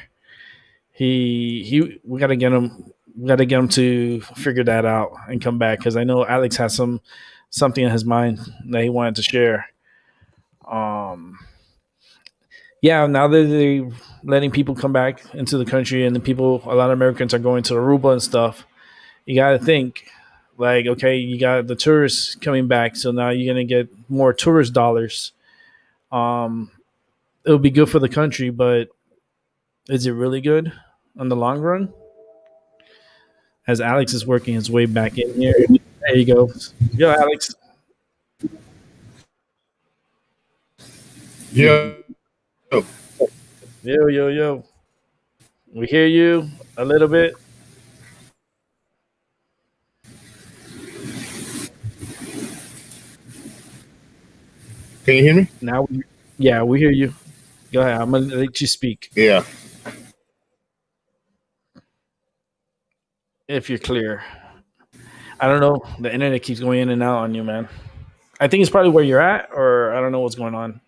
he we gotta get him to figure that out and come back because I know Alex has something in his mind that he wanted to share. Um, yeah, now that they're letting people come back into the country and a lot of Americans are going to Aruba and stuff, you got to think like, okay, you got the tourists coming back, so now you're gonna get more tourist dollars. Um, it'll be good for the country, but is it really good on the long run? As Alex is working his way back in here, there you go. Yo, Alex.
yeah.
Yo, yo, yo. We hear you a little bit.
Can you hear me?
Now, yeah, we hear you. Go ahead. I'm gonna let you speak
Yeah.
if you're clear. I don't know. The internet keeps going in and out on you, man. I think it's probably where you're at, or I don't know what's going on.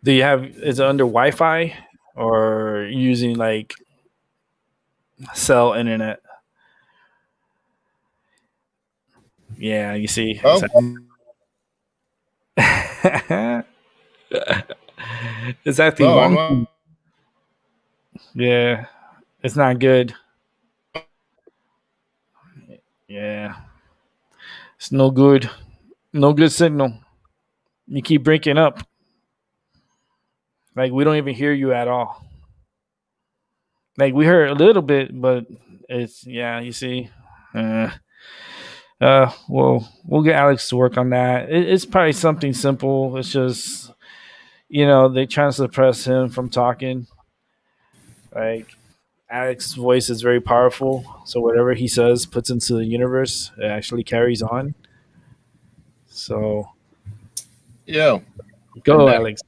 Do you have is it under Wi-Fi or using like cell internet? Yeah, you see,
Oh,
It's actually
No,
wonky. Yeah, it's not good. Yeah, it's no good. No good signal. You keep breaking up. Like we don't even hear you at all. Like we heard a little bit, but it's yeah. You see, uh, well, we'll get Alex to work on that. It's probably something simple. It's just they trying to suppress him from talking. Like Alex's voice is very powerful, so whatever he says puts into the universe. It actually carries on. So
yeah, and
go,
that
Alex.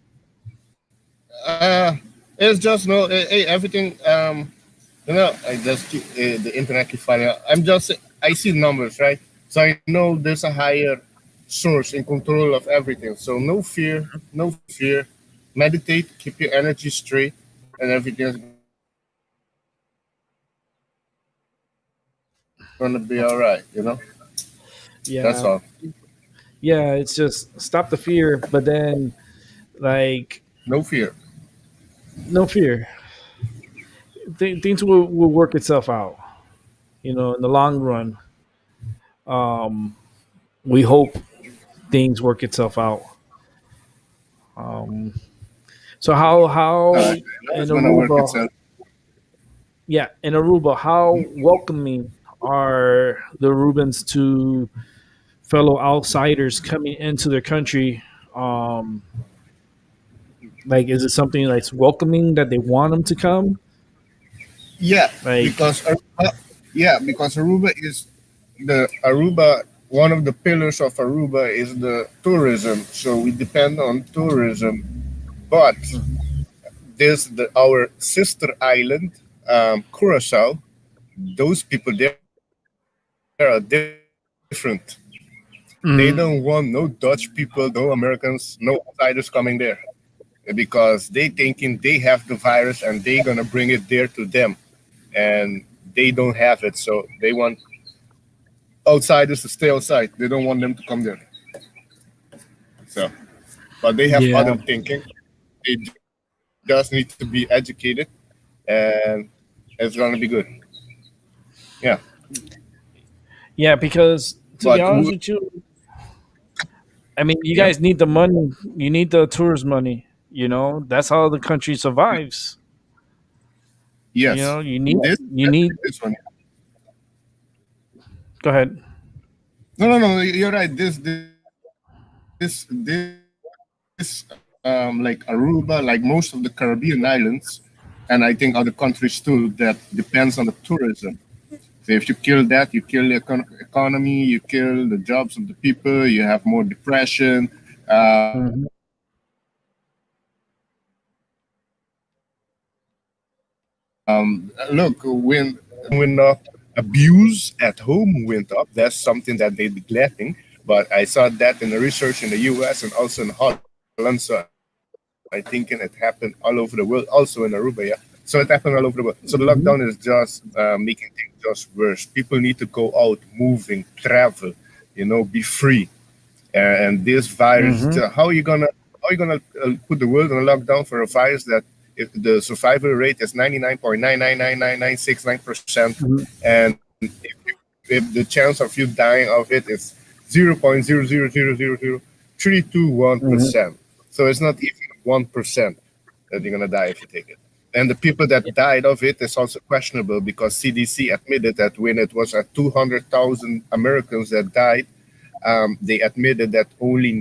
uh, it's just no, everything. I just keep the internet keep finding out. I see numbers, right? So I know there's a higher source in control of everything. So no fear, no fear. Meditate, keep your energy straight, and everything's gonna be all right. That's
Yeah,
all.
yeah. It's just stop the fear, but then like
No fear.
no fear. Things will work itself out. In the long run, um, we hope things work itself out. Um, so how in
It's gonna work
Aruba,
itself.
yeah, in Aruba, how welcoming are the Arubans to fellow outsiders coming into their country? Um, like, is it something that's welcoming that they want them to come?
Yeah,
Like,
because Aruba is the Aruba. One of the pillars of Aruba is the tourism. So we depend on tourism. But our sister island, Curacao. Those people there are different. They
mhm.
don't want no Dutch people, no Americans, no outsiders coming there because they thinking they have the virus and they gonna bring it there to them, and they don't have it, so they want outsiders to stay outside. They don't want them to come there. So, but they have
Yeah,
other thinking. They just need to be educated, and it's gonna be good. Yeah,
yeah. Because to be
but
honest with you, I mean, you
yeah,
guys need the money. You need the tourist money. That's how the country survives.
yes.
You need
This
you need.
this one.
Go ahead.
No, no, no. You're right. Like Aruba, like most of the Caribbean islands, and I think other countries too, that depends on the tourism. So if you kill that, you kill the economy, you kill the jobs of the people, you have more depression.
Mhm.
Look, when abuse at home went up, that's something that they're neglecting. But I saw that in the research in the U.S. and also in Holland. So I think it happened all over the world, also in Aruba. Yeah, so it happened all over the world. So the
Mhm.
lockdown is just making things just worse. People need to go out, moving, travel, be free. And this virus,
Mhm.
how are you gonna put the world on a lockdown for a virus that if the survival rate is 99.9999969%,
Mhm.
and if the chance of you dying of it is 0.0000321
Mhm.
percent, so it's not even 1% that you're gonna die if you take it. And the people that died of it is also questionable because CDC admitted that when it was at 200,000 Americans that died, they admitted that only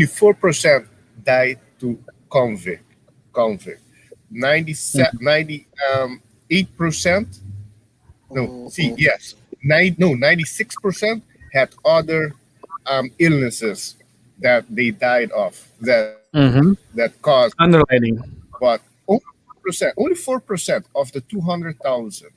4% died to COVID. COVID. 98%. No, see,
Mm-hmm.
yes, 96% had other illnesses that they died of
Mhm.
that caused.
Underlining.
But only 4% of the 200,000.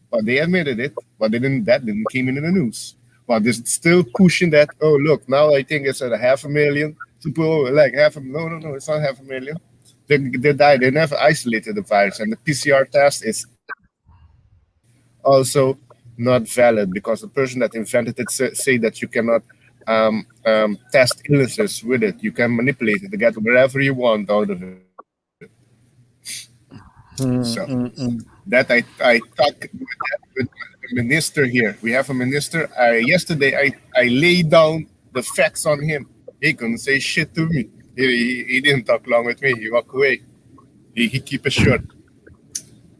But they admitted it, but they didn't. That didn't came in the news. But they're still pushing that. Oh, look, now I think it's at a half a million. People like half a no, no, no, it's not half a million. They died. They never isolated the virus, and the PCR test is also not valid because the person that invented it say that you cannot test illnesses with it. You can manipulate it to get whatever you want out of it. So
Mm, mm, mm.
that I talk with the minister here. We have a minister. Yesterday I laid down the facts on him. He couldn't say shit to me. He didn't talk long with me. He walked away. He keep it short.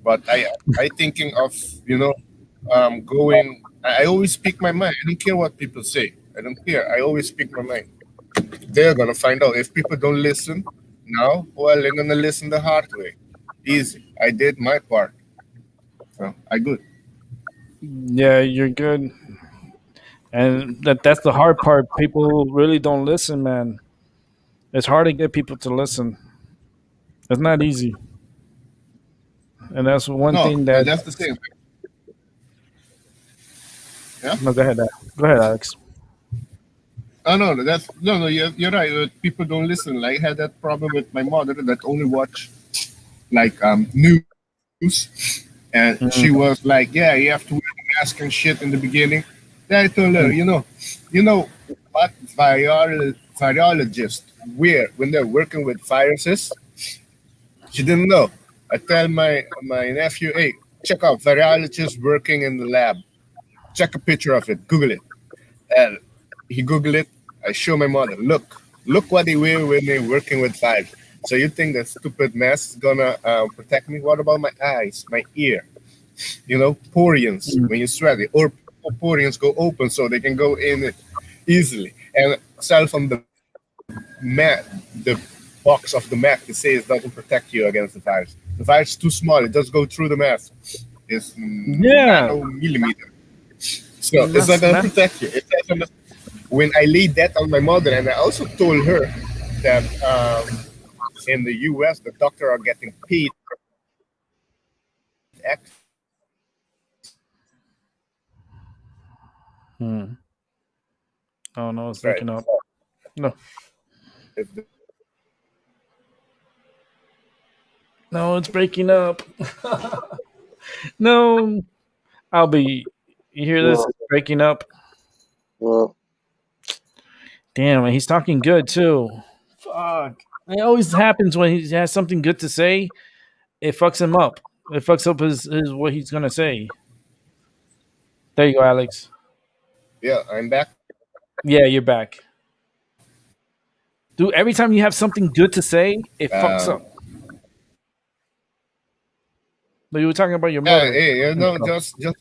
But I thinking of going. I always speak my mind. I don't care what people say. I don't care. I always speak my mind. They're gonna find out if people don't listen now. Well, they're gonna listen the hard way. Easy. I did my part. So I good.
Yeah, you're good. And that's the hard part. People really don't listen, man. It's hard to get people to listen. It's not easy. And that's one
No,
thing that
that's the thing. Yeah.
no, go ahead. Go ahead, Alex.
Oh no, that's no. You're right. People don't listen. Like I had that problem with my mother that only watch like news, and she
Mm,
was like, "Yeah, you have to wear a mask and shit in the beginning." Then I told her,
mm,
you know what virologists wear when they're working with viruses. She didn't know. I tell my nephew, "Hey, check out virologist working in the lab. Check a picture of it. Google it." And he Googled it. I show my mother, look what they wear when they're working with virus. So you think that stupid mask is gonna protect me? What about my eyes, my ear? Porions
mm.
when you sweat it, or porions go open so they can go in it easily. And sell from the mat, the box of the mask, it says it doesn't protect you against the virus. The virus is too small; it just go through the mask. It's
Yeah,
nanomillimeter, so
and
it's not gonna
that's
protect you. It says on the when I laid that on my mother, and I also told her that in the U.S. the doctor are getting paid X.
hmm. Oh no, it's
Right.
breaking up. No,
If the-
no, it's breaking up. No, I'll be. You hear this?
No,
It's breaking up.
no.
Damn, and he's talking good too. Fuck. It always happens when he has something good to say. It fucks him up. It fucks up his what he's gonna say. There you go, Alex.
yeah, I'm back.
Yeah, you're back. Dude, every time you have something good to say, it fucks
Um,
up. But you were talking about your
yeah,
mother
hey,
and stuff.
just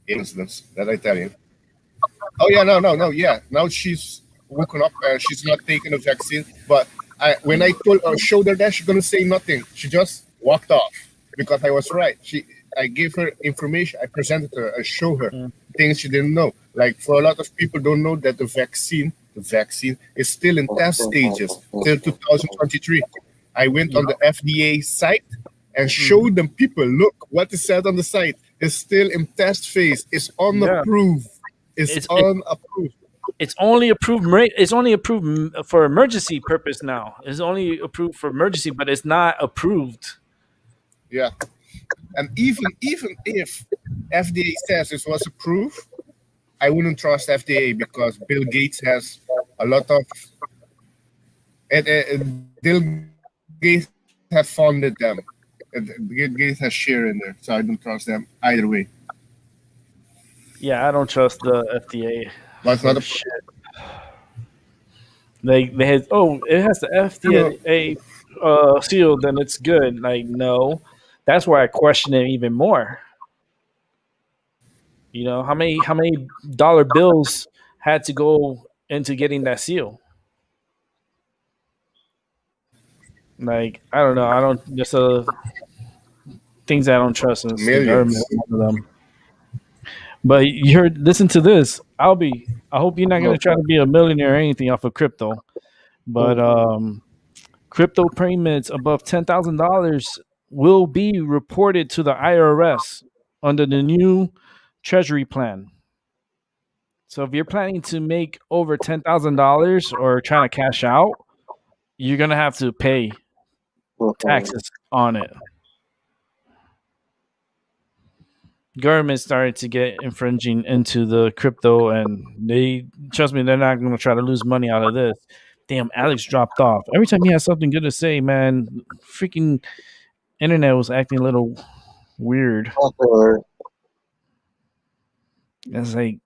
instance that I tell you. Oh yeah, no, yeah. Now she's woken up and she's not taking the vaccine. But when I showed her that, she's gonna say nothing. She just walked off because I was right. I gave her information. I presented her. I showed her
Mm,
things she didn't know. Like for a lot of people, don't know that the vaccine is still in test stages till 2023. I went on the FDA site and
mm.
showed them people, look what is said on the site. It's still in test phase. It's
Yeah,
unapproved. It's
it's it,
unapproved.
it's only approved. It's only approved for emergency purpose now. It's only approved for emergency, but it's not approved.
Yeah. And even if FDA says it was approved, I wouldn't trust FDA because Bill Gates has a lot of Bill Gates have funded them. Bill Gates has share in there, so I don't trust them either way.
Yeah, I don't trust the FDA
But it's not
for
a
shit. They had it has the
no,
FDA seal, then it's good. Like no, that's where I question it even more. You know how many dollar bills had to go into getting that seal? Like I don't know. I don't just things I don't trust is the government.
millions.
One of them. But you heard. Listen to this. I hope you're not
No.
gonna try to be a millionaire or anything off of crypto. But crypto payments above $10,000 will be reported to the IRS under the new Treasury plan. So if you're planning to make over $10,000 or trying to cash out, you're gonna have to pay taxes on it. government started to get infringing into the crypto, and they trust me, they're not going to try to lose money out of this. Damn, Alex dropped off. Every time he has something good to say, man, freaking internet was acting a little weird.
Okay.
It's like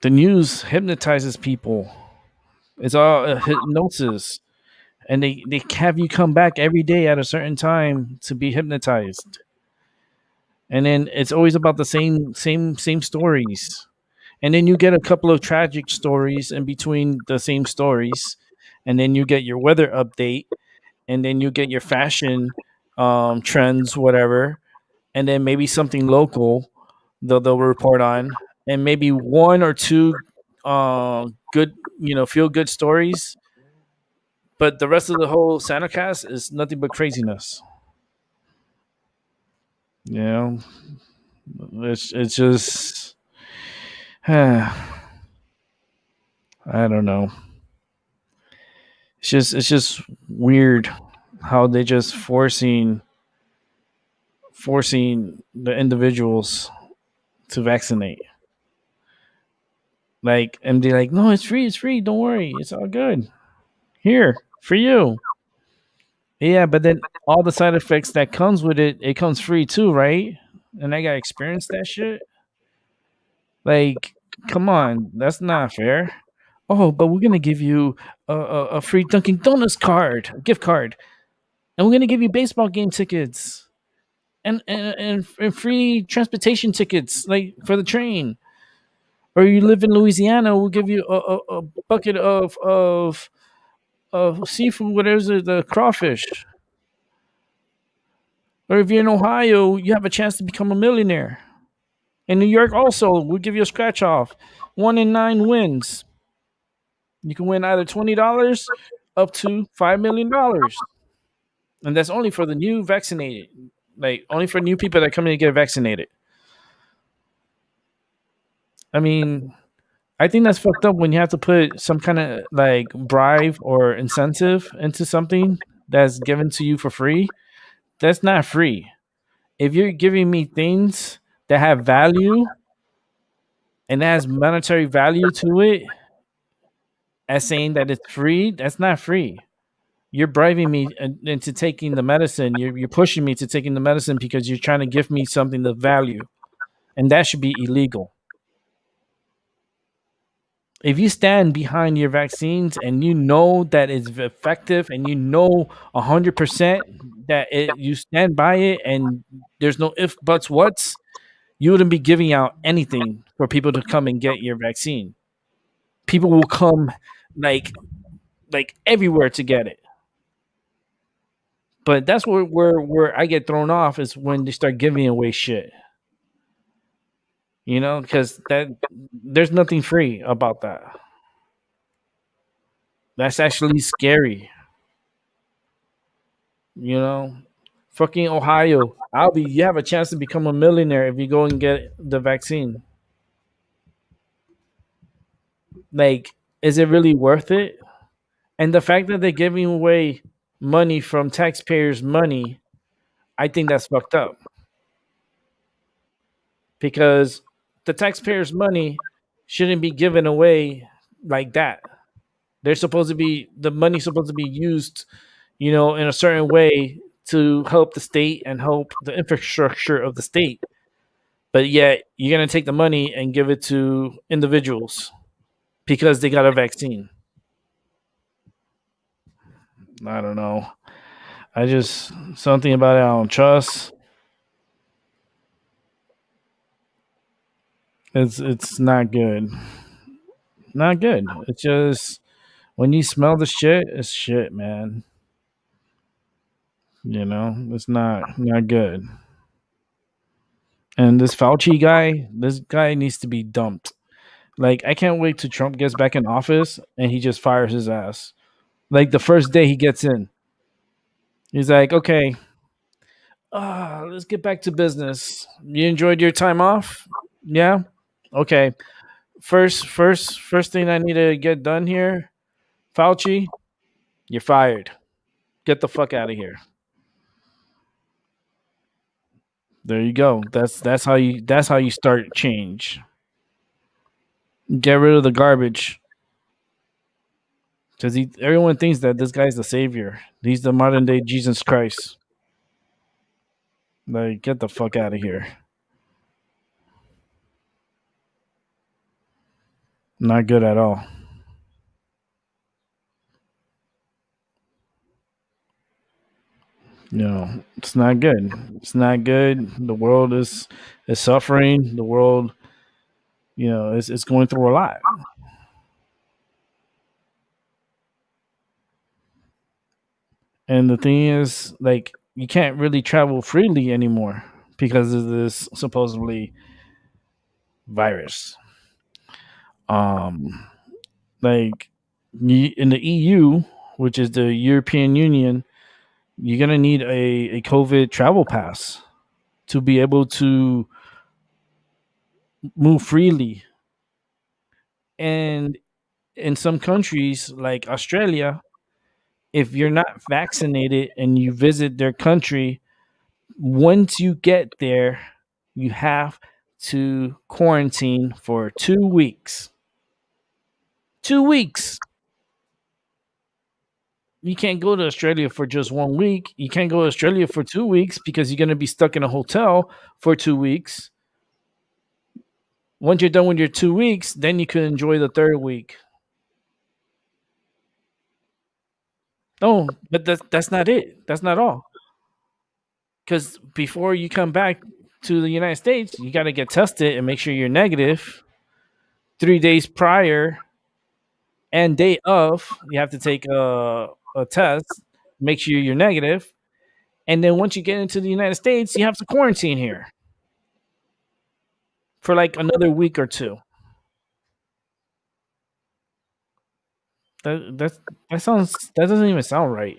the news hypnotizes people. It's all a hypnosis, and they have you come back every day at a certain time to be hypnotized, and then it's always about the same stories, and then you get a couple of tragic stories in between the same stories, and then you get your weather update, and then you get your fashion trends, whatever, and then maybe something local they'll report on, and maybe one or two good, feel good stories, but the rest of the whole Santa cast is nothing but craziness. You know, it's just I don't know. It's just weird how they just forcing the individuals to vaccinate. Like, and they're like, no, it's free, don't worry, it's all good. Here for you. Yeah, but then all the side effects that comes with it, it comes free too, right? And I got to experience that shit. Like, come on, that's not fair. Oh, but we're gonna give you a free Dunkin' Donuts card, a gift card, and we're gonna give you baseball game tickets and free transportation tickets, like for the train. Or you live in Louisiana, we'll give you a bucket of seafood, whatever the crawfish. Or if you're in Ohio, you have a chance to become a millionaire. In New York, also, we'll give you a scratch off. 1 in 9 wins. You can win either $20 up to $5 million, and that's only for the new vaccinated. Like only for new people that come in to get vaccinated. I mean, I think that's fucked up when you have to put some kind of like bribe or incentive into something that's given to you for free. That's not free. If you're giving me things that have value and that has monetary value to it, as saying that it's free, that's not free. You're bribing me into taking the medicine. You're pushing me to taking the medicine because you're trying to give me something of value, and that should be illegal. If you stand behind your vaccines and you know that it's effective and you know 100% that you stand by it and there's no if buts whats, you wouldn't be giving out anything for people to come and get your vaccine. People will come like everywhere to get it. But that's where I get thrown off is when they start giving away shit. Because that there's nothing free about that. That's actually scary. You know, fucking Ohio, you have a chance to become a millionaire if you go and get the vaccine. Like, is it really worth it? And the fact that they're giving away money from taxpayers' money, I think that's fucked up. Because the taxpayers' money shouldn't be given away like that. They're supposed to be the money's supposed to be used, in a certain way to help the state and help the infrastructure of the state. But yet you're gonna take the money and give it to individuals because they got a vaccine. I don't know. I just something about it I don't trust. It's not good. Not good. It's just when you smell the shit, it's shit, man. It's not good. And this guy needs to be dumped. Like, I can't wait till Trump gets back in office and he just fires his ass. Like the first day he gets in, he's like, "Okay, let's get back to business. You enjoyed your time off? Yeah, okay. First thing I need to get done here, Fauci, you're fired. Get the fuck out of here." There you go. That's how you start change. Get rid of the garbage because everyone thinks that this guy's the savior. He's the modern day Jesus Christ. Like, get the fuck out of here. Not good at all. It's not good. It's not good. The world is suffering. The world, is going through a lot. And the thing is, like, you can't really travel freely anymore because of this supposedly virus. Um, like in the EU, which is the European Union, you're gonna need a COVID travel pass to be able to move freely. And in some countries like Australia, if you're not vaccinated and you visit their country, once you get there, you have to quarantine for 2 weeks. 2 weeks. You can't go to Australia for just 1 week. You can't go to Australia for 2 weeks because you're going to be stuck in a hotel for 2 weeks. Once you're done with your 2 weeks, then you can enjoy the third week. Oh, but that's not it. That's not all. Because before you come back to the United States, you got to get tested and make sure you're negative 3 days prior and day of. You have to take a test, make sure you're negative, and then once you get into the United States, you have to quarantine here for like another week or two. That doesn't even sound right.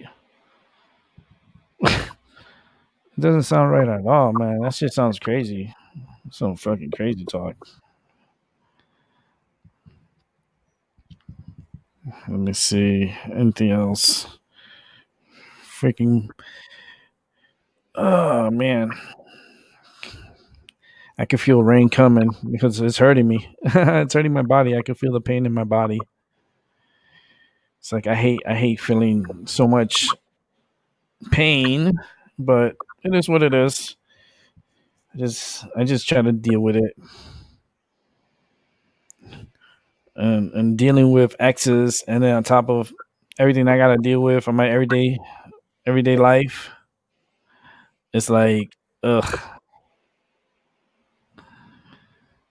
It doesn't sound right at all, man. That shit sounds crazy. Some fucking crazy talk. Let me see. Anything else? Freaking. Oh, man. I can feel rain coming because it's hurting me. It's hurting my body. I can feel the pain in my body. It's like I hate feeling so much pain, but it is what it is. I just try to deal with it. And dealing with exes, and then on top of everything I gotta deal with on my everyday life, it's like, ugh,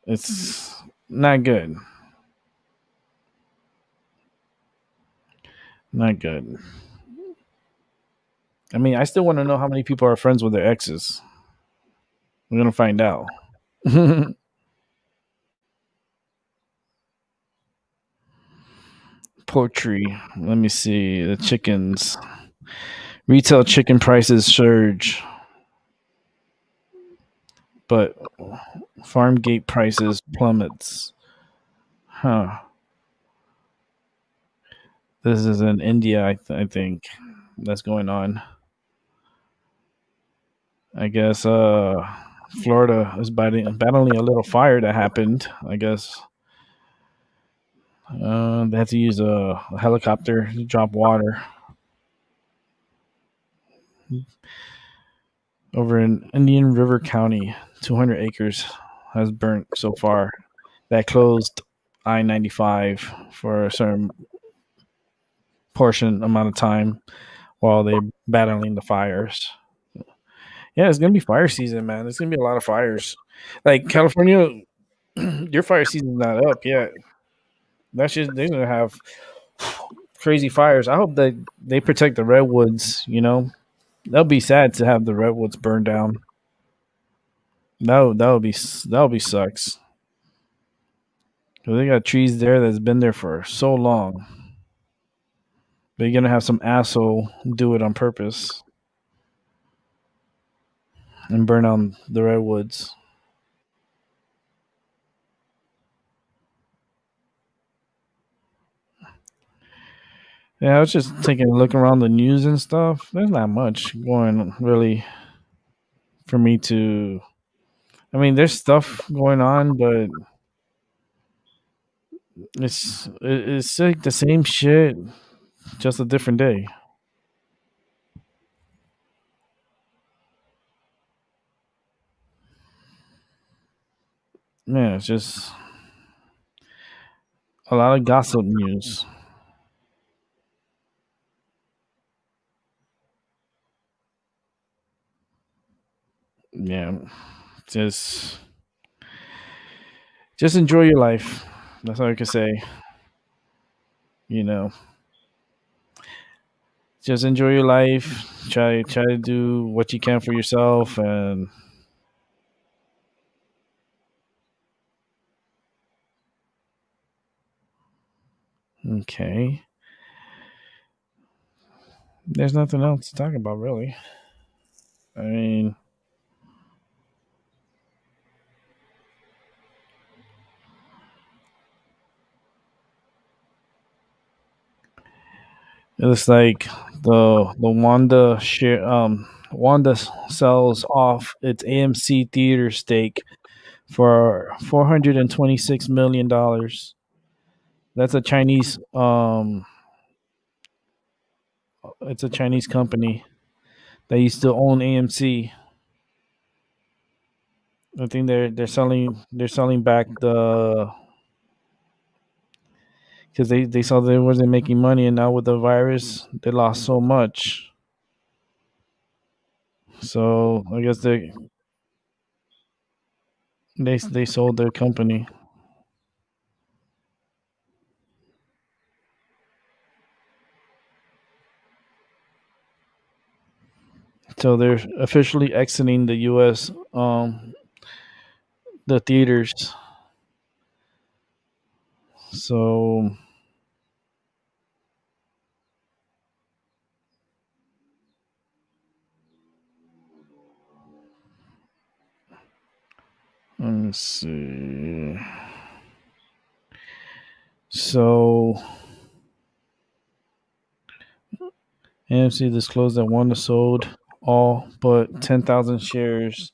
it's not good. Not good. I mean, I still want to know how many people are friends with their exes. We're gonna find out. Poultry. Let me see the chickens. Retail chicken prices surge, but farm gate prices plummets. Huh. This is in India, I think that's going on. I guess Florida is battling a little fire that happened. I guess they had to use a helicopter to drop water over in Indian River County. 200 acres has burnt so far. That closed I-95 for a certain portion amount of time while they're battling the fires. Yeah, it's gonna be fire season, man. There's gonna be a lot of fires. Like California, your fire season's not up yet. That's just they're gonna have crazy fires. I hope that they protect the redwoods. That'll be sad to have the redwoods burned down. That would be sucks. 'Cause they got trees there that's been there for so long. But you're gonna have some asshole do it on purpose and burn down the redwoods. Yeah, I was just taking a look around the news and stuff. There's not much going really for me to. I mean, there's stuff going on, but it's like the same shit, just a different day. Man, it's just a lot of gossip news. Yeah, just just enjoy your life. That's all I can say. You know, just enjoy your life. Try to do what you can for yourself, and okay. There's nothing else to talk about, really. I mean, it's like the Wanda sells off its AMC theater stake for $426 million. That's a Chinese it's a Chinese company that used to own AMC. I think they're selling back the because they saw they wasn't making money, and now with the virus they lost so much. So I guess they sold their company. So they're officially exiting the U.S. The theaters. So let's see. So AMC disclosed that Wanda sold all but 10,000 shares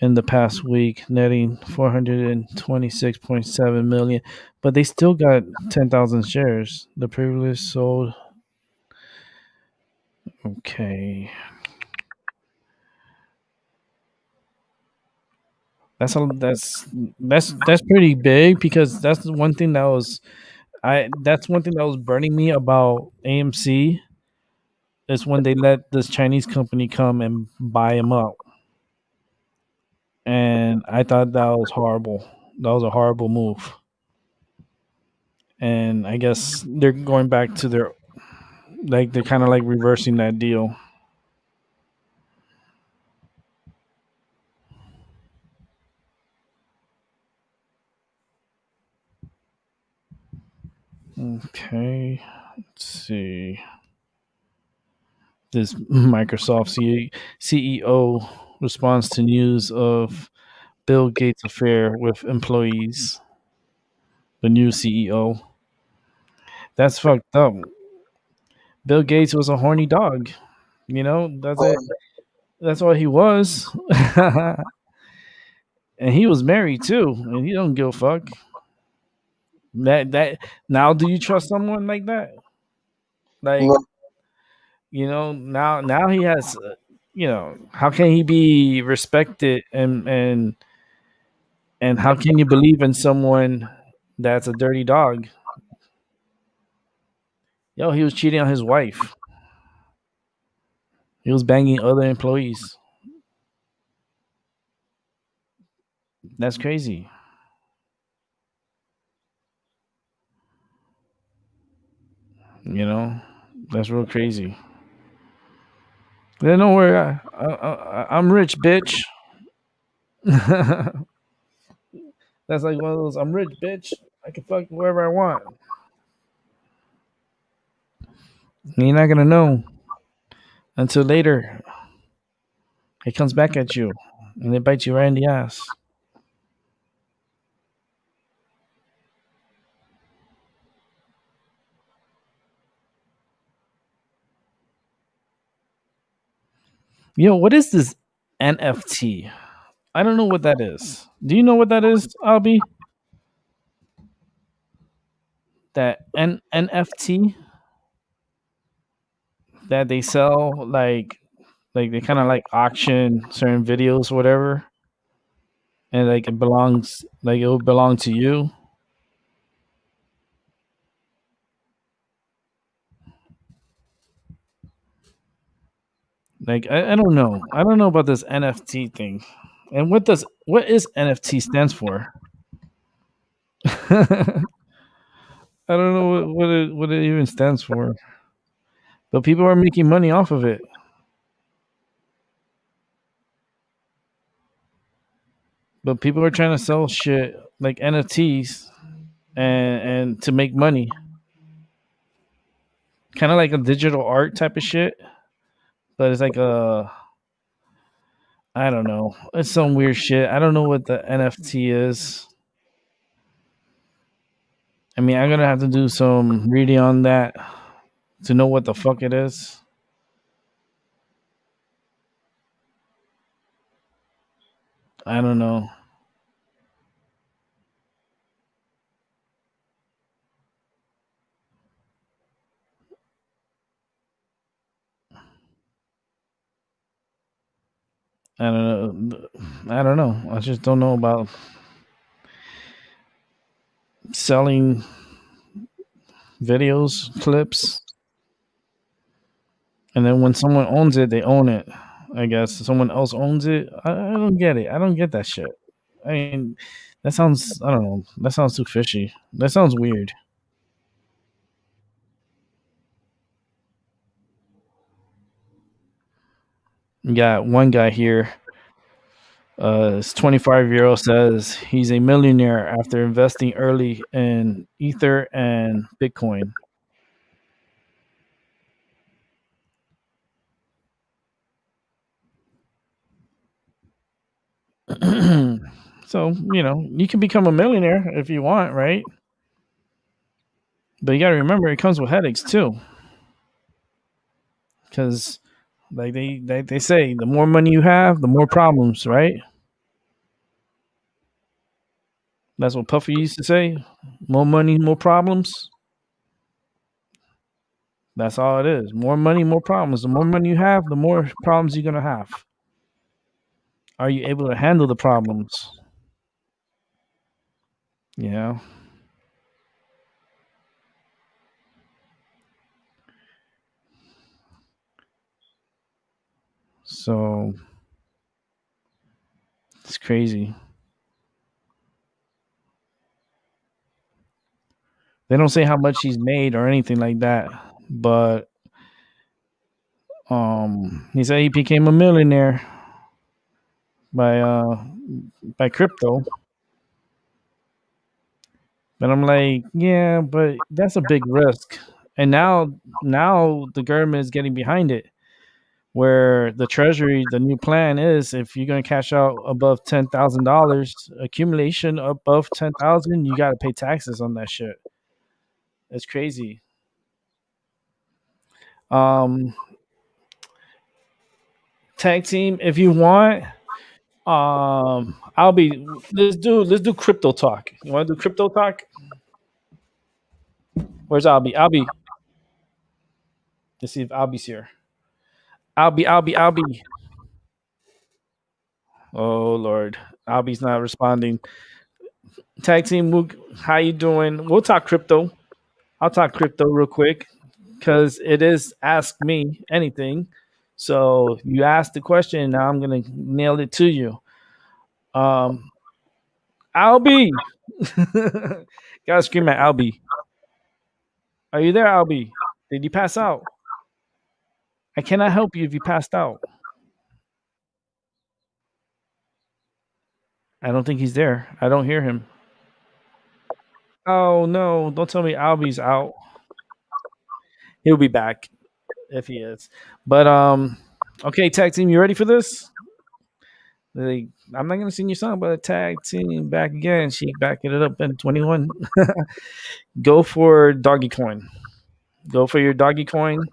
in the past week, netting 426.7 million. But they still got 10,000 shares. The previous sold. Okay, that's pretty big because that's the one thing that was I that's one thing that was burning me about AMC is when they let this Chinese company come and buy them up, and I thought that was horrible. That was a horrible move, and I guess they're going back to their like they're kind of like reversing that deal. Okay, let's see. This Microsoft CEO responds to news of Bill Gates affair with employees. The new CEO. That's fucked up. Bill Gates was a horny dog. You know, that's it. That's what he was. And he was married too, and he don't give a fuck. That now, do you trust someone like that? Like,
No,
now he has, how can he be respected, and how can you believe in someone that's a dirty dog? Yo, he was cheating on his wife. He was banging other employees. That's crazy. You know, that's real crazy. They know where I'm rich, bitch. That's like one of those. I'm rich, bitch. I can fuck whoever I want. You're not gonna know until later. It comes back at you, and it bites you right in the ass. Yo, what is this? NFT. I don't know what that is. Do you know what that is, Albie? That NFT that they sell, like they kind of like auction certain videos, whatever, and like it belongs, like it will belong to you. Like I don't know. I don't know about this NFT thing. And what is NFT stands for? I don't know what it even stands for. But people are making money off of it. But people are trying to sell shit like NFTs and to make money. Kind of like a digital art type of shit, but it's like a I don't know. It's some weird shit. I don't know what the NFT is. I mean, I'm gonna have to do some reading on that to know what the fuck it is. I don't know. I don't know. I don't know. I just don't know about selling videos, clips, and then when someone owns it, they own it. I guess someone else owns it. I don't get it. I don't get that shit. I mean, that sounds. I don't know. That sounds too fishy. That sounds weird. You got one guy here. This 25-year-old says he's a millionaire after investing early in Ether and Bitcoin. So, you can become a millionaire if you want, right? But you got to remember it comes with headaches too. Because, like they say, the more money you have, the more problems, right? That's what Puffy used to say. More money, more problems. That's all it is. More money, more problems. The more money you have, the more problems you're going to have. Are you able to handle the problems? Yeah. So it's crazy. They don't say how much he's made or anything like that, but he said he became a millionaire by crypto. But I'm like, yeah, but that's a big risk. And now the government is getting behind it. Where the treasury, the new plan is, if you're gonna cash out above $10,000, accumulation above 10,000, you got to pay taxes on that shit. It's crazy. Um, Tag team, if you want. I'll be. Let's do crypto talk. You want to do crypto talk? Where's Albie? Albie. Let's see if Albie's here. Albie. Oh Lord, Albie's not responding. Tag team, how you doing? We'll talk crypto. I'll talk crypto real quick because it is ask me anything. So you asked the question, now I'm gonna nail it to you. Um, Albie, gotta scream at Albie. Are you there, Albie? Did you pass out? I cannot help you if you passed out. I don't think he's there. I don't hear him. Oh no! Don't tell me Albie's out. He'll be back if he is. But okay, tag team, you ready for this? Like, I'm not gonna sing your song, but a tag team back again. She backing it up in 21. Go for doggy coin. Go for your doggy coin.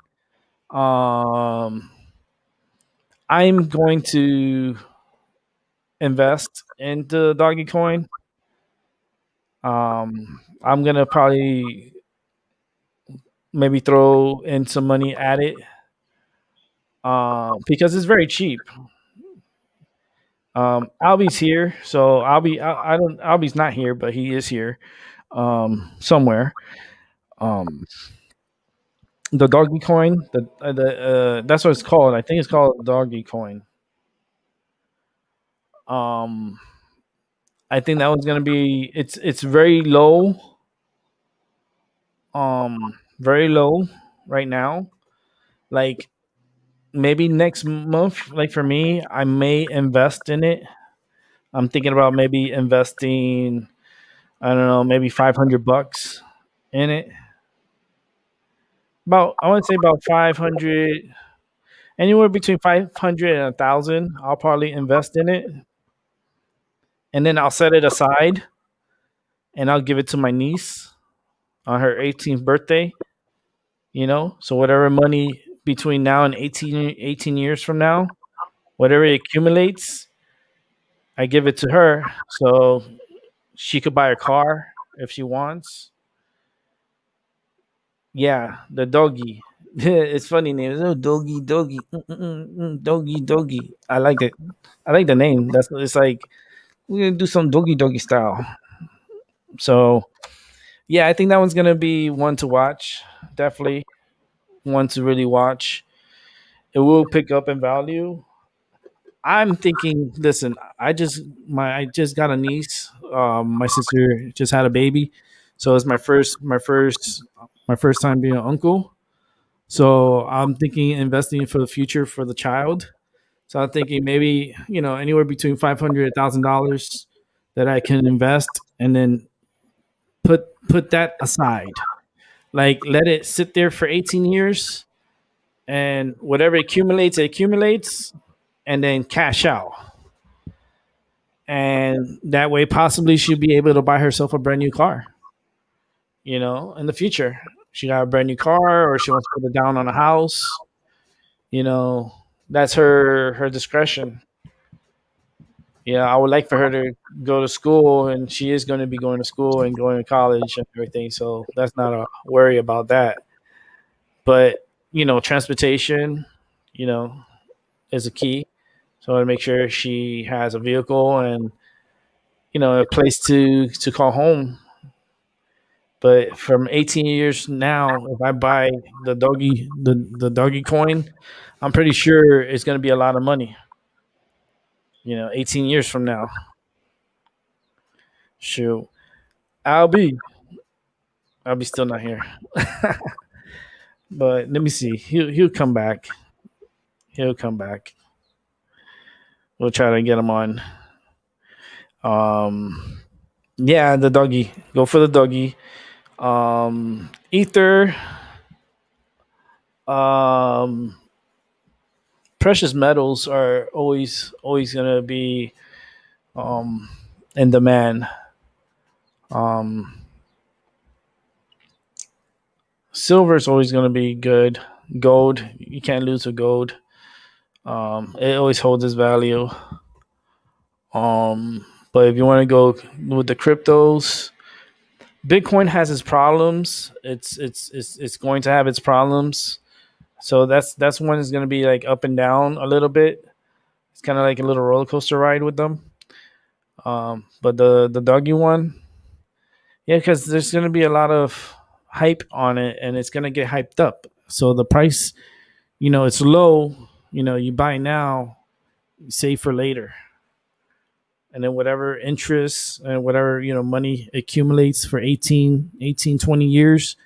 Um, I'm going to invest into Doggy Coin. I'm gonna probably maybe throw in some money at it because it's very cheap. Albie's here, so I don't Albie's not here, but he is here somewhere. Um, the Doggy Coin, the that's what it's called. I think it's called Doggy Coin. Um, I think that one's gonna be it's very low, very low right now. Like maybe next month, like for me, I may invest in it. I'm thinking about maybe investing, I don't know, maybe $500 in it. About I want to say about 500, anywhere between 500 and 1,000. I'll probably invest in it, and then I'll set it aside, and I'll give it to my niece on her 18th birthday. So whatever money between now and 18 years from now, whatever it accumulates, I give it to her so she could buy a car if she wants. Yeah, the doggy. It's funny name. Oh, doggy, doggy, doggy, doggy. I like it. I like the name. That's it's like we're gonna do some doggy, doggy style. So yeah, I think that one's gonna be one to watch. Definitely one to really watch. It will pick up in value. I'm thinking. Listen, I just got a niece. My sister just had a baby, so it's my first time being an uncle. So I'm thinking investing for the future for the child. So I'm thinking maybe anywhere between $500 $1,000 that I can invest, and then put that aside. Like let it sit there for 18 years, and whatever accumulates, it accumulates, and then cash out. And that way, possibly she'll be able to buy herself a brand new car. In the future, she got a brand new car, or she wants to put it down on a house. You know, that's her discretion. Yeah, I would like for her to go to school, and she is going to be going to school and going to college and everything. So that's not a worry about that. But transportation, you know, is a key. So to make sure she has a vehicle and a place to call home. But from 18 years now, if I buy the doggy coin, I'm pretty sure it's going to be a lot of money. 18 years from now. Shoot, I'll be I'll be still not here. But let me see. He'll come back. He'll come back. We'll try to get him on. Um, yeah, the doggy. Go for the doggy. Ether. Um, precious metals are always gonna be um in demand. Um, silver is always gonna be good. Gold, you can't lose with gold. It always holds its value. But if you want to go with the cryptos, Bitcoin has its problems. It's going to have its problems. So that's one is going to be like up and down a little bit. It's kind of like a little roller coaster ride with them. But the doggy one, yeah, because there's going to be a lot of hype on it, and it's going to get hyped up. So the price, it's low. You buy now, you save for later, and then whatever interest and whatever money accumulates for 20 years.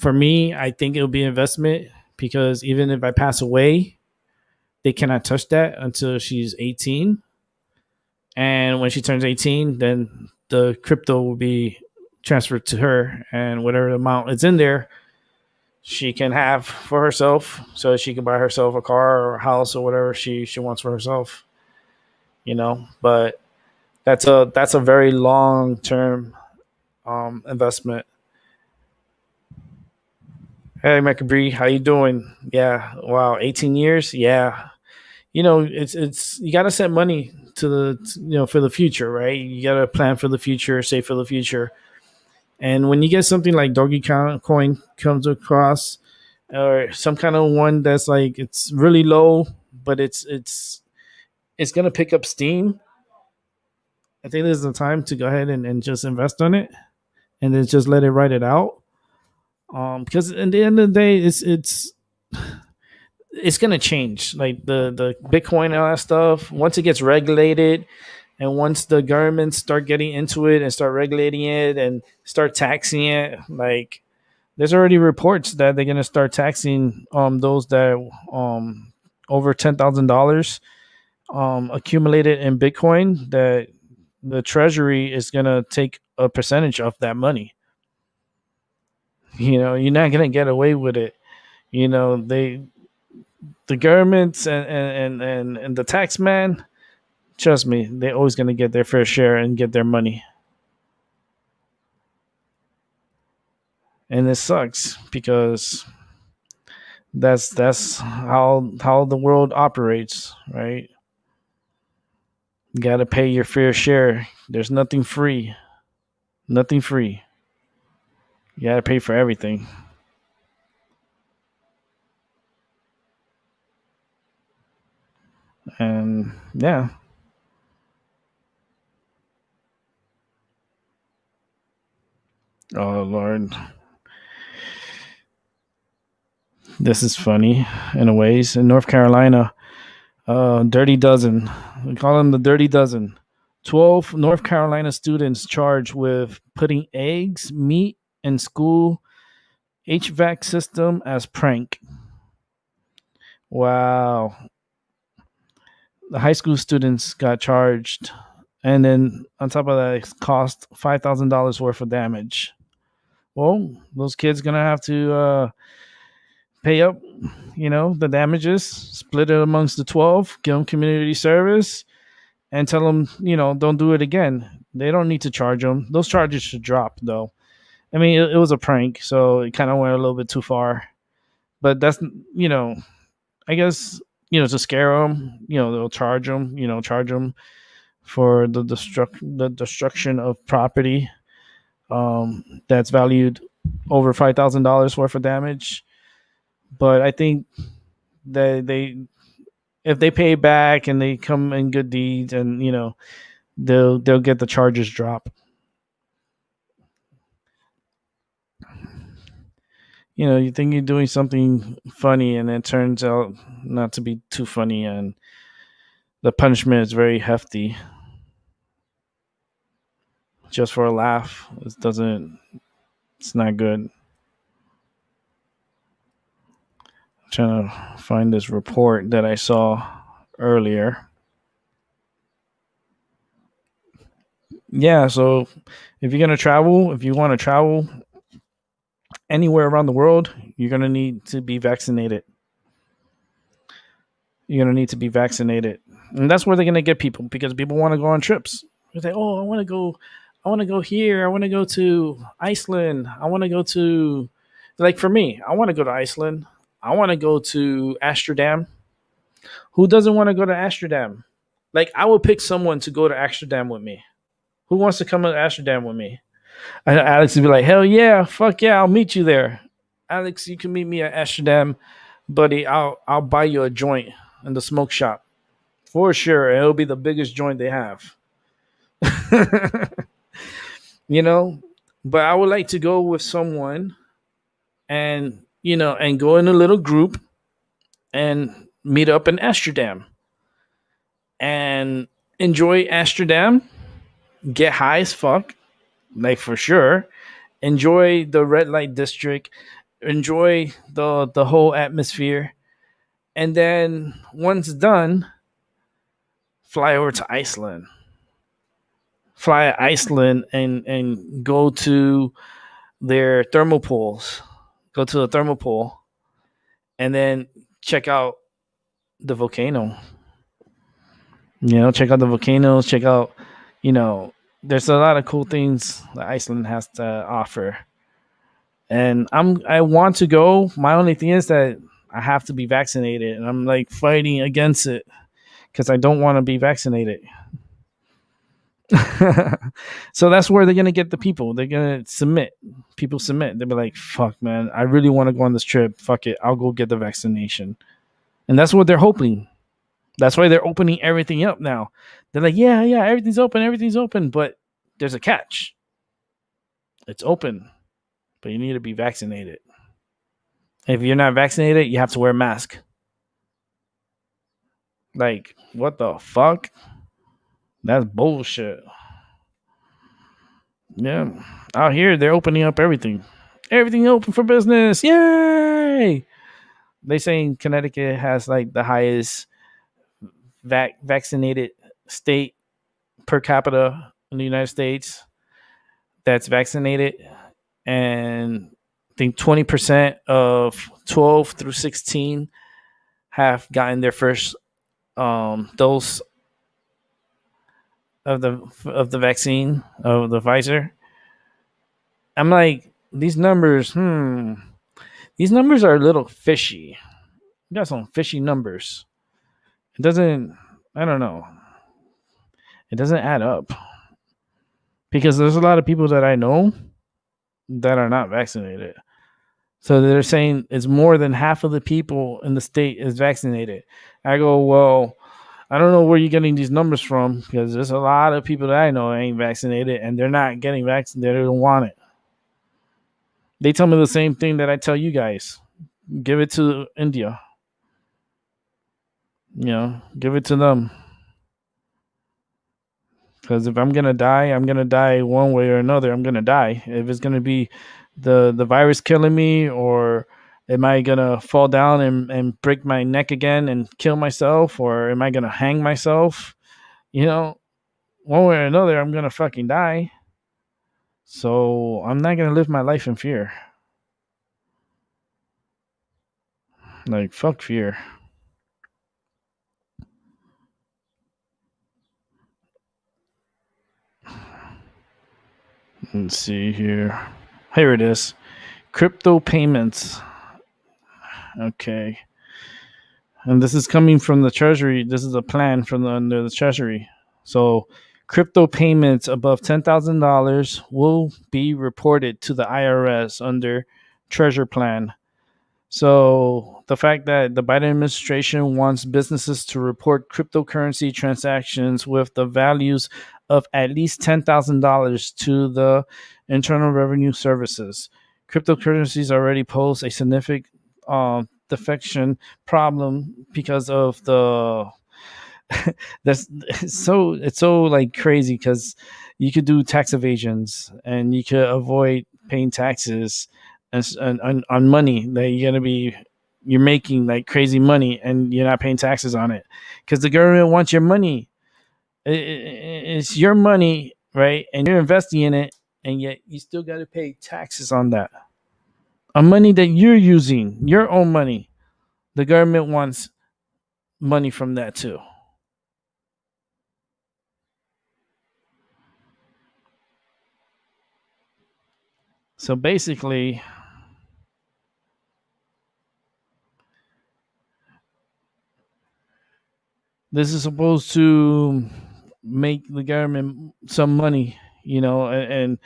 For me, I think it'll be investment, because even if I pass away, they cannot touch that until she's 18. And when she turns 18, then the crypto will be transferred to her, and whatever amount is in there, she can have for herself, so she can buy herself a car or a house or whatever she wants for herself. But that's a very long term investment. Hey, Macabre, how you doing? Yeah, wow, 18 years. Yeah, it's you got to set money to for the future, right? You got to plan for the future, save for the future. And when you get something like Coin comes across, or some kind of one that's like it's really low, but it's gonna pick up steam. I think this is the time to go ahead and just invest on it, and then just let it ride it out. Because at the end of the day, it's gonna change. Like the Bitcoin and all that stuff. Once it gets regulated, and once the governments start getting into it and start regulating it and start taxing it, like there's already reports that they're gonna start taxing those that over $10,000 accumulated in Bitcoin. That the Treasury is gonna take a percentage of that money. You're not gonna get away with it. They the governments and the tax man, trust me, they're always going to get their fair share and get their money. And it sucks because that's how the world operates, right? You got to pay your fair share. There's nothing free. Nothing free. You got to pay for everything. And yeah. Oh Lord. This is funny in a ways. In North Carolina, Dirty Dozen. We call them the Dirty Dozen. 12 North Carolina students charged with putting eggs, meat, and school HVAC system as prank. Wow. The high school students got charged. And then on top of that, it cost $5,000 worth of damage. Well, those kids going to have to pay up, the damages, split it amongst the 12, give them community service, and tell them, don't do it again. They don't need to charge them. Those charges should drop, though. I mean, it was a prank, so it kind of went a little bit too far. But that's, I guess, to scare them, they'll charge them for the destruction of property that's valued over $5,000 worth of damage. But I think that if they pay back and they come in good deeds, and they'll get the charges dropped. You think you're doing something funny, and it turns out not to be too funny, and the punishment is very hefty. Just for a laugh, it's not good. I'm trying to find this report that I saw earlier. Yeah, so if you're going to travel, if you want to travel anywhere around the world, you're going to need to be vaccinated. You're going to need to be vaccinated. And that's where they're going to get people, because people want to go on trips. They say, "Oh, I want to go here. I want to go to Iceland. I want to go to," like for me, I want to go to Iceland. I want to go to Amsterdam. Who doesn't want to go to Amsterdam? Like, I would pick someone to go to Amsterdam with me. Who wants to come to Amsterdam with me? And Alex would be like, "Hell yeah, fuck yeah, I'll meet you there. Alex, you can meet me at Amsterdam, buddy. I'll buy you a joint in the smoke shop for sure. It'll be the biggest joint they have." But I would like to go with someone, and and go in a little group and meet up in Amsterdam and enjoy Amsterdam, get high as fuck, like for sure, enjoy the red light district, enjoy the whole atmosphere, and then once done, fly over to Iceland. Fly to Iceland and go to their thermal pools. Go to the thermal pool, and then check out the volcano. Check out the volcanoes. Check out, there's a lot of cool things that Iceland has to offer. And I want to go. My only thing is that I have to be vaccinated, and I'm like fighting against it because I don't want to be vaccinated. So that's where they're gonna get the people. They're gonna submit. People submit. They'll be like, "Fuck, man, I really want to go on this trip. Fuck it, I'll go get the vaccination." And that's what they're hoping. That's why they're opening everything up now. They're like, "Yeah, yeah, everything's open," but there's a catch. It's open, but you need to be vaccinated. If you're not vaccinated, you have to wear a mask. Like, what the fuck? That's bullshit. Yeah. Out here, they're opening up everything. Everything open for business. Yay! They saying Connecticut has like the highest vaccinated state per capita in the United States that's vaccinated. And I think 20% of 12 through 16 have gotten their first dose of the vaccine of the Pfizer. I'm like, these numbers are a little fishy. You got some fishy numbers. It doesn't, I don't know. It doesn't add up. Because there's a lot of people that I know that are not vaccinated. So they're saying it's more than half of the people in the state is vaccinated. I go, well, I don't know where you're getting these numbers from because there's a lot of people that I know ain't vaccinated and they're not getting vaccinated. They don't want it. They tell me the same thing that I tell you guys. Give it to India. Give it to them. Because if I'm gonna die one way or another. I'm gonna die. If it's gonna be the virus killing me, or am I gonna fall down and break my neck again and kill myself, or am I gonna hang myself? One way or another, I'm gonna fucking die. So I'm not gonna live my life in fear. Like, fuck fear. Let's see here. Here it is. Crypto payments. Okay. And this is coming from the Treasury. This is a plan from under the Treasury. So crypto payments above $10,000 will be reported to the IRS under Treasure Plan. So the fact that the Biden administration wants businesses to report cryptocurrency transactions with the values of at least $10,000 to the Internal Revenue Services. Cryptocurrencies already pose a significant defection problem because of the it's so like crazy because you could do tax evasions and you could avoid paying taxes and on money that you're making like crazy money and you're not paying taxes on it because the government wants your money. It's your money, right? And you're investing in it, and yet you still got to pay taxes on that. On money that you're using, your own money. The government wants money from that too. So basically, this is supposed to make the government some money, and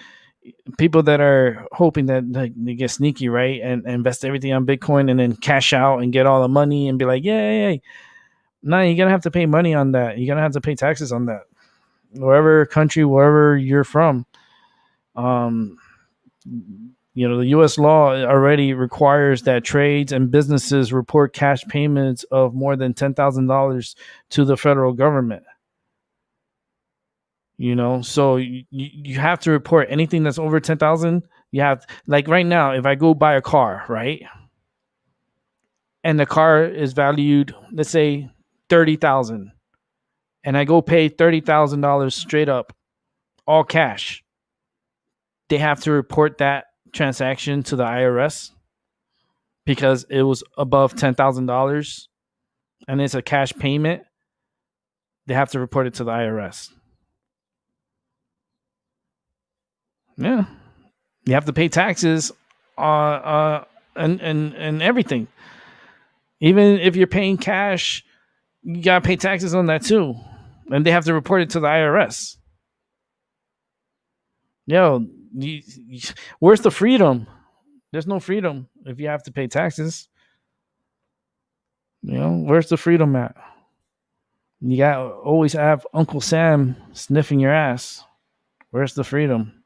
people that are hoping that like, they get sneaky, right, and invest everything on Bitcoin and then cash out and get all the money and be like, yay. No, you're going to have to pay money on that. You're going to have to pay taxes on that. Wherever you're from. The U.S. law already requires that trades and businesses report cash payments of more than $10,000 to the federal government. So you have to report anything that's over 10,000. You have, like right now, if I go buy a car, right, and the car is valued, let's say 30,000, and I go pay $30,000 straight up, all cash, they have to report that transaction to the IRS because it was above $10,000 and it's a cash payment. They have to report it to the IRS. Yeah. You have to pay taxes and everything. Even if you're paying cash, you gotta pay taxes on that too, and they have to report it to the IRS. Yo, where's the freedom? There's no freedom if you have to pay taxes. Where's the freedom at? You got to always have Uncle Sam sniffing your ass. Where's the freedom?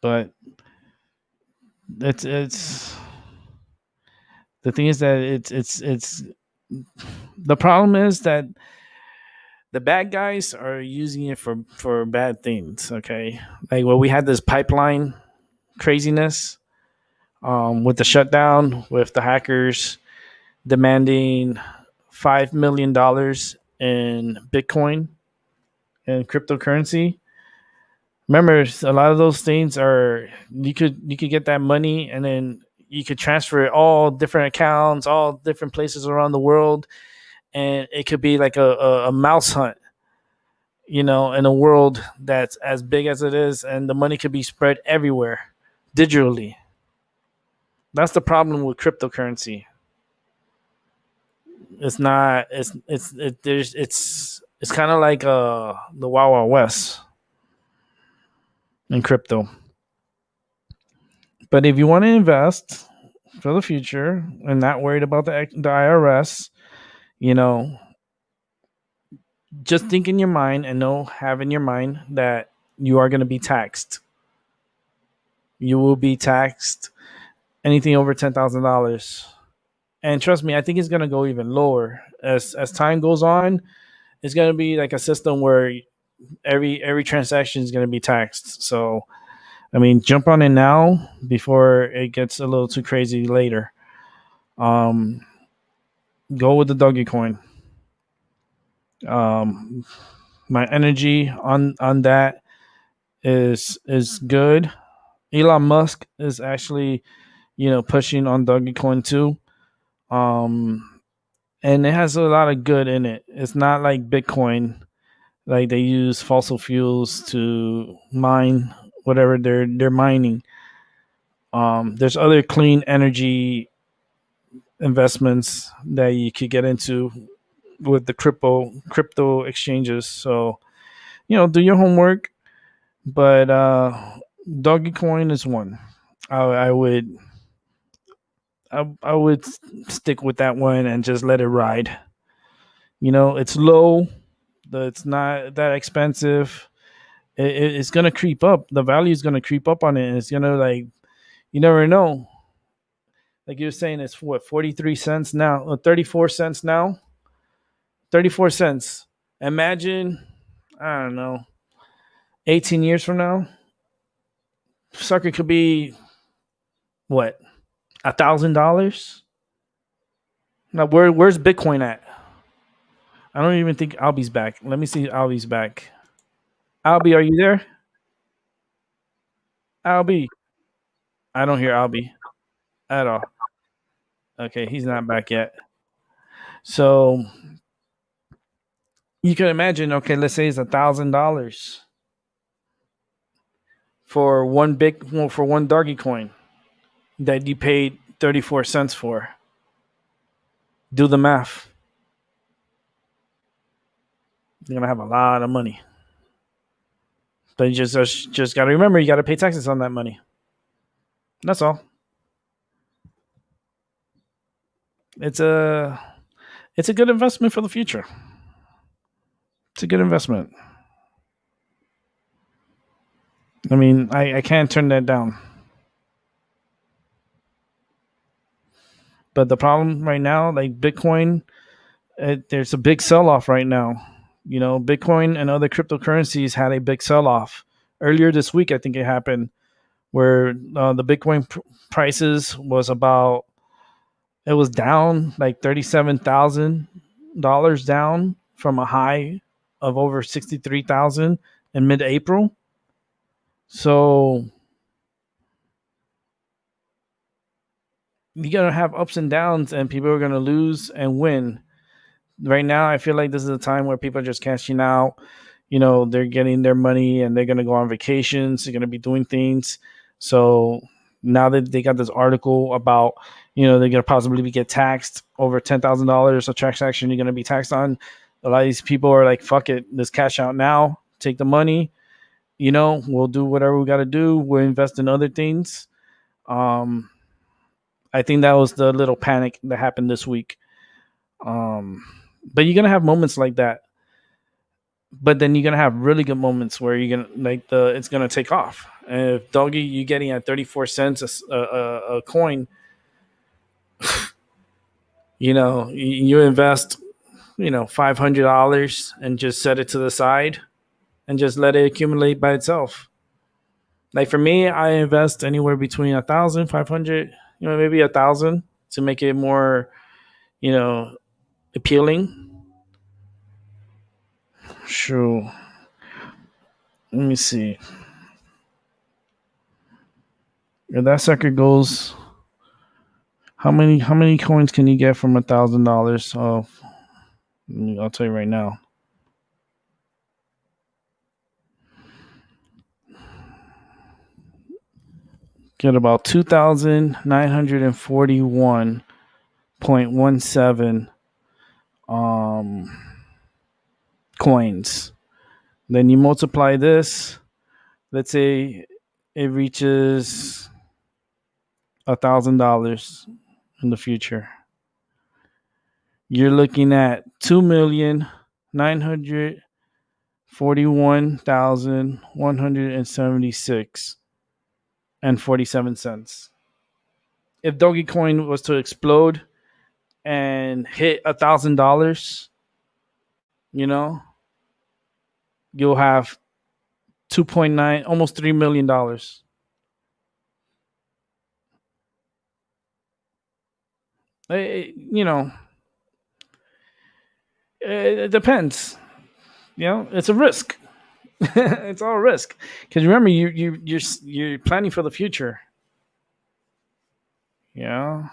But it's the thing is that it's the problem is that the bad guys are using it for bad things. Okay, like we had this pipeline craziness with the shutdown, with the hackers demanding $5 million in Bitcoin and cryptocurrency. Remember, a lot of those things are you could get that money and then you could transfer it all different accounts, all different places around the world, and it could be like a mouse hunt, in a world that's as big as it is, and the money could be spread everywhere digitally. That's the problem with cryptocurrency. It's not. It's kind of like the Wild Wild West in crypto. But if you want to invest for the future and not worried about the IRS, you know, just think in your mind and have in your mind that you are going to be taxed. You will be taxed anything over $10,000. And trust me, I think it's going to go even lower as time goes on. It's going to be like a system where every transaction is going to be taxed. So, I mean, jump on it now before it gets a little too crazy later. Go with the Dogecoin. My energy on that is good. Elon Musk is actually, pushing on Dogecoin too. And it has a lot of good in it. It's not like Bitcoin, like they use fossil fuels to mine whatever they're mining. There's other clean energy investments that you could get into with the crypto exchanges. So, do your homework. But Dogecoin is one. I would I would stick with that one and just let it ride. It's low. It's not that expensive. It's gonna creep up. The value is gonna creep up on it, and it's gonna you never know. Like you're saying, it's what 43 cents now, 34 cents now. 34 cents. Imagine, I don't know, 18 years from now, sucker could be what $1,000. Now where's Bitcoin at? I don't even think Albie's back. Let me see if Albie's back. Albie, are you there? Albie. I don't hear Albie at all. Okay, he's not back yet. So you can imagine, okay, let's say it's $1,000 for one Dogecoin that you paid 34 cents for. Do the math. You're gonna have a lot of money. But you just gotta remember you gotta pay taxes on that money. That's all. It's a good investment for the future. It's a good investment. I mean, I can't turn that down. But the problem right now, like Bitcoin, there's a big sell off right now. Bitcoin and other cryptocurrencies had a big sell off earlier this week. I think it happened where the Bitcoin prices it was down like $37,000 down from a high of over 63,000 in mid-April. So you're going to have ups and downs, and people are going to lose and win. Right now, I feel like this is a time where people are just cashing out. they're getting their money and they're going to go on vacations. They're going to be doing things. So now that they got this article about, they're going to possibly get taxed over $10,000 a transaction you're going to be taxed on. A lot of these people are like, fuck it, let's cash out now, take the money. We'll do whatever we got to do. We'll invest in other things. I think that was the little panic that happened this week. But you're going to have moments like that. But then you're going to have really good moments where you're going to, it's going to take off. And if Doggy, you're getting at 34 cents a coin, you invest, $500 and just set it to the side and just let it accumulate by itself. Like for me, I invest anywhere between 1,000, 500, maybe 1,000 to make it more, appealing. Sure. Let me see. If that sucker goes, how many coins can you get from $1,000? Oh, I'll tell you right now. Get about 2,941.17 coins. Then you multiply this. Let's say it reaches $1,000 in the future. You're looking at 2,941,176 and 47 cents. If Dogecoin was to explode and hit $1,000, you'll have 2.9, almost $3 million. It depends. It's a risk. It's all risk. Because remember, you're planning for the future. Yeah.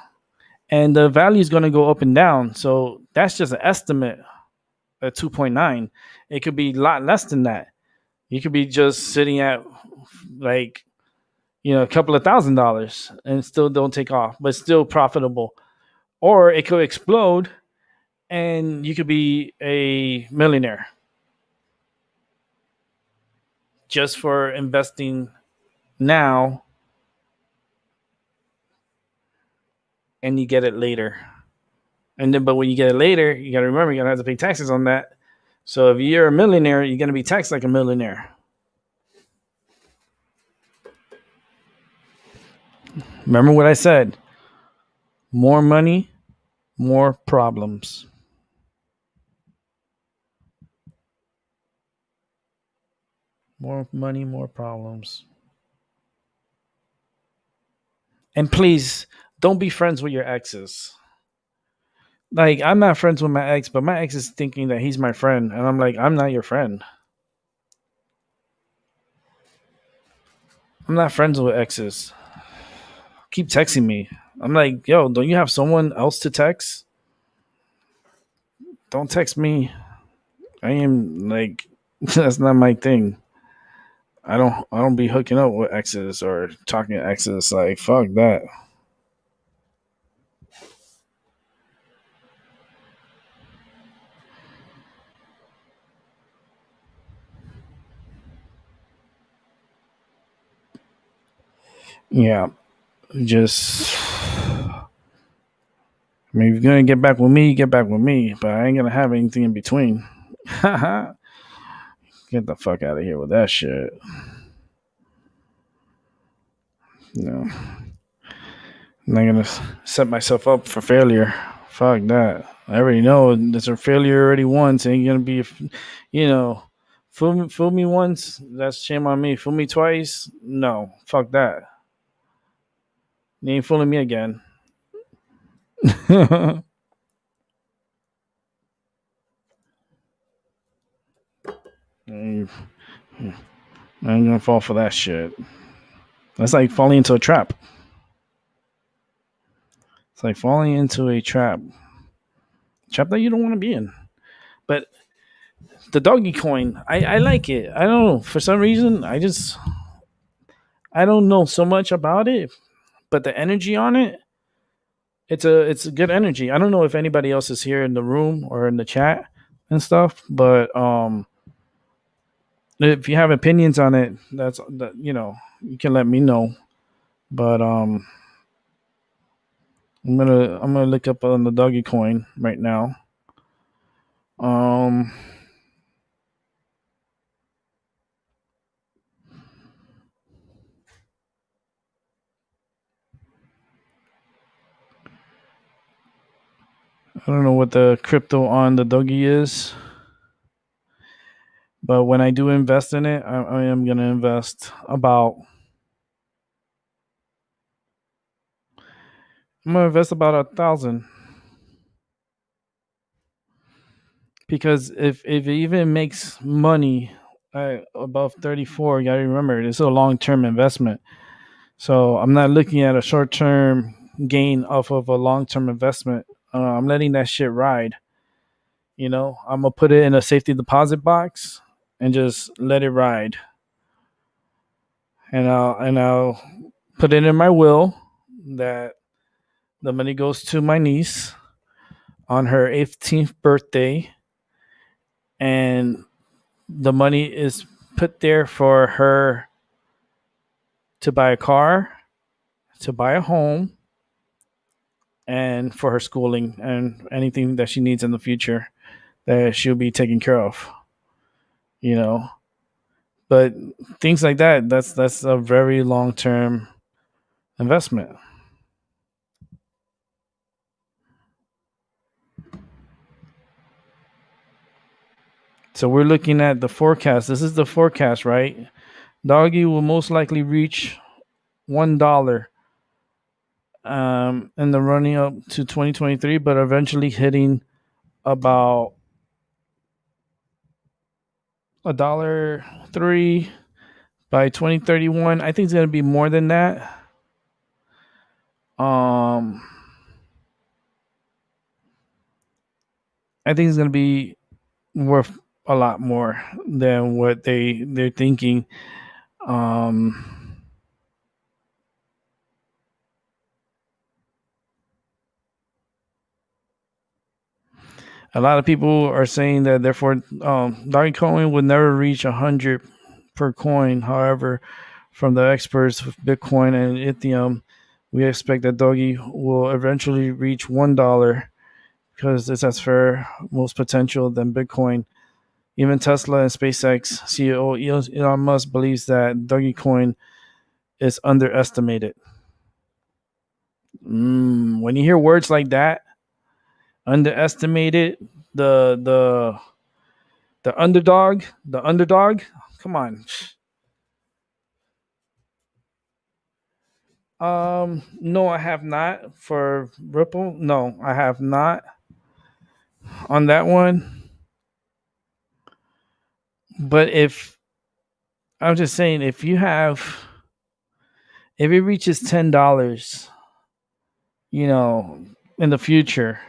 And the value is going to go up and down. So that's just an estimate at 2.9. It could be a lot less than that. You could be just sitting at like, a couple of $1,000s and still don't take off, but still profitable. Or it could explode and you could be a millionaire just for investing now and you get it later. But when you get it later, you got to remember, you're going to have to pay taxes on that. So if you're a millionaire, you're going to be taxed like a millionaire. Remember what I said. More money, more problems. More money, more problems. And please, don't be friends with your exes. Like, I'm not friends with my ex, but my ex is thinking that he's my friend. And I'm like, I'm not your friend. I'm not friends with exes. Keep texting me. I'm like, yo, don't you have someone else to text? Don't text me. I am like, that's not my thing. I don't be hooking up with exes or talking to exes. Like, fuck that. Yeah. Just, I mean, if you're gonna get back with me, get back with me. But I ain't gonna have anything in between. Get the fuck out of here with that shit. No. I'm not gonna set myself up for failure. Fuck that. I already know there's a failure already once. Ain't gonna be, fool me once. That's shame on me. Fool me twice. No, fuck that. You ain't fooling me again. I ain't gonna fall for that shit. That's like falling into a trap. It's like falling into a trap that you don't want to be in. But The doggy coin, I like it. I don't know. For some reason, I don't know so much about it, but the energy on it, it's a good energy. I don't know if anybody else is here in the room or in the chat and stuff, but if you have opinions on it, that's that you can let me know. But I'm gonna look up on the doggy coin right now. Um, I don't know what the crypto on the doggy is, but when I do invest in it, I am gonna invest about. I'm gonna invest about 1,000 because if it even makes money above 34, you gotta remember it's a long term investment. So I'm not looking at a short term gain off of a long term investment. I'm letting that shit ride. I'm gonna put it in a safety deposit box and just let it ride. And I'll put it in my will that the money goes to my niece on her 18th birthday, and the money is put there for her to buy a car, to buy a home, and for her schooling and anything that she needs in the future that she'll be taken care of. You know, but things like that's a very long term investment. So we're looking at the forecast. This is the forecast, right? Doggy will most likely reach $1 in the running up to 2023, but eventually hitting about $1.03 by 2031. I think it's gonna be more than that. Um, I think it's gonna be worth a lot more than what they're thinking. Um, a lot of people are saying that therefore Dogecoin would never reach 100 per coin. However, from the experts of Bitcoin and Ethereum, we expect that Doge will eventually reach $1 because this has fair most potential than Bitcoin. Even Tesla and SpaceX CEO Elon Musk believes that Dogecoin is underestimated. When you hear words like that, underestimated, the the underdog. Come on. No, I have not for Ripple. No, I have not on that one. But if I'm just saying, if it reaches $10, you know, in the future,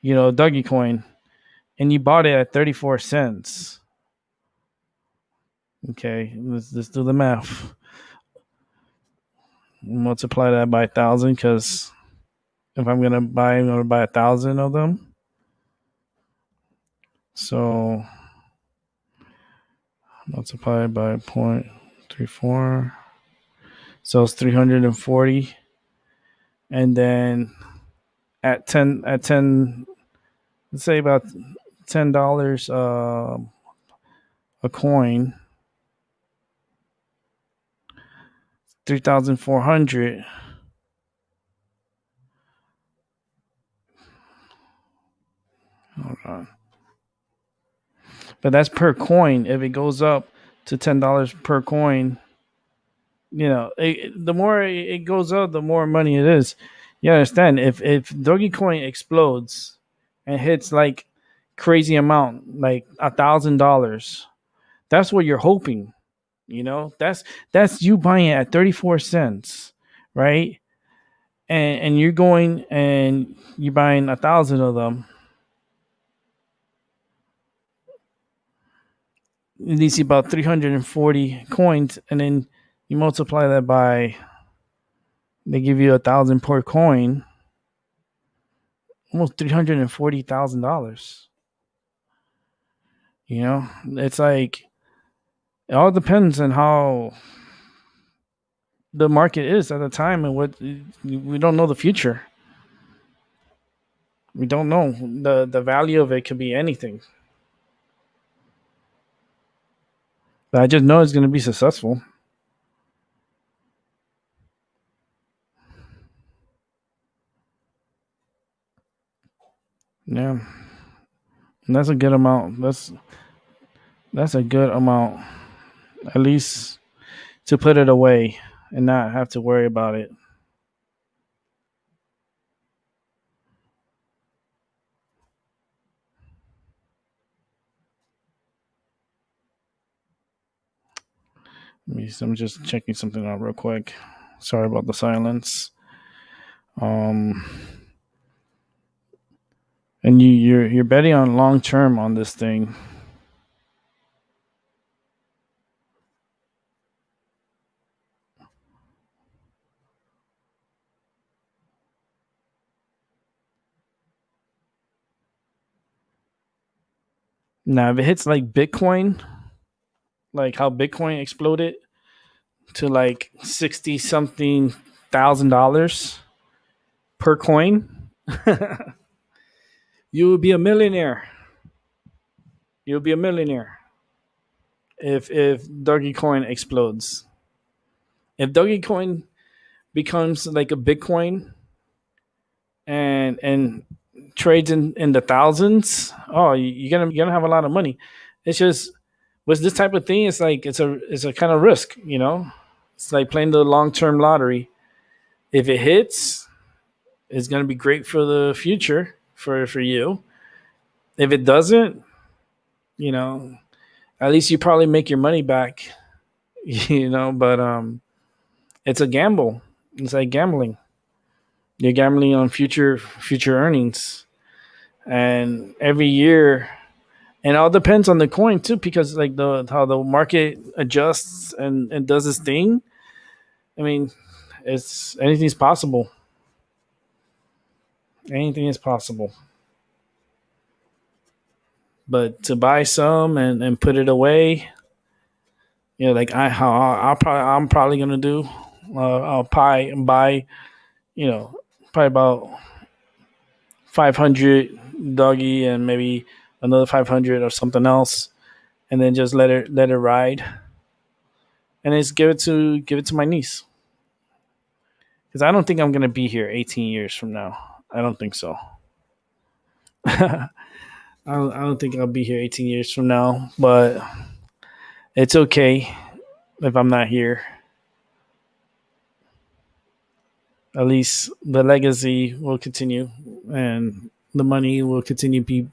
Dogecoin, and you bought it at 34 cents. Okay, let's do the math. Multiply that by 1,000 because if I'm gonna buy, I'm gonna buy 1,000 of them. So multiply by 0.34. So it's 340. And then at 10, let's say about $10 a coin, 3,400. Hold on. But that's per coin. If it goes up to $10 per coin, the more it goes up, the more money it is. You understand? If Dogecoin explodes and hits like crazy amount, like $1,000, that's what you're hoping. That's you buying it at 34 cents, right? And you're going and you're buying 1,000 of them. you see about 340 coins, and then you multiply that by, they give you 1,000 per coin, almost $340,000. You know, it's like it all depends on how the market is at the time and what we don't know the future. We don't know the value of it could be anything. But I just know it's going to be successful. Yeah, and that's a good amount. That's a good amount, at least to put it away and not have to worry about it. I'm just checking something out real quick. Sorry about the silence. Um, and you're betting on long term on this thing. Now, if it hits like Bitcoin, like how Bitcoin exploded to like 60 something $1,000 per coin, you will be a millionaire. You'll be a millionaire if Dogecoin explodes. If Dogecoin becomes like a Bitcoin and trades in the thousands, oh, you're gonna have a lot of money. It's just with this type of thing, it's a kind of risk, you know. It's like playing the long term lottery. If it hits, it's gonna be great for the future for you. If it doesn't, you know, at least you probably make your money back, you know. But it's a gamble. It's like gambling. You're gambling on future earnings, and every year, and it all depends on the coin too, because like the how the market adjusts and does its thing. I mean, it's anything's possible. Anything is possible. But to buy some and put it away, you know, like I'm probably gonna do. I'll probably buy, you know, probably about 500 doggy and maybe another 500 or something else, and then just let it ride, and just give it to my niece, because I don't think I'm gonna be here 18 years from now. I don't think so. I don't think I'll be here 18 years from now, but it's okay if I'm not here. At least the legacy will continue, and the money will continue to be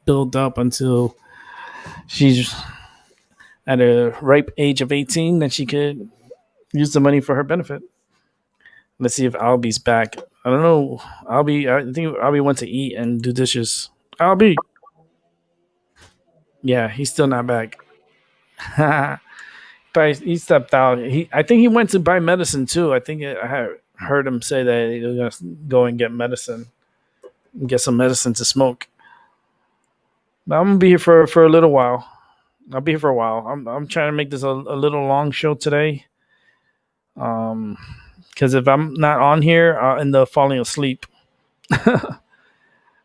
built up until she's at a ripe age of 18 that she could use the money for her benefit. Let's see if Albie's back. I don't know. I think Albie went to eat and do dishes. Albie. Yeah, he's still not back. But he stepped out. I think he went to buy medicine too. I think I had heard him say that he was gonna go and get medicine, and get some medicine to smoke. But I'm gonna be here for a little while. I'll be here for a while. I'm trying to make this a little long show today. Um, because if I'm not on here, I'll end up falling asleep. I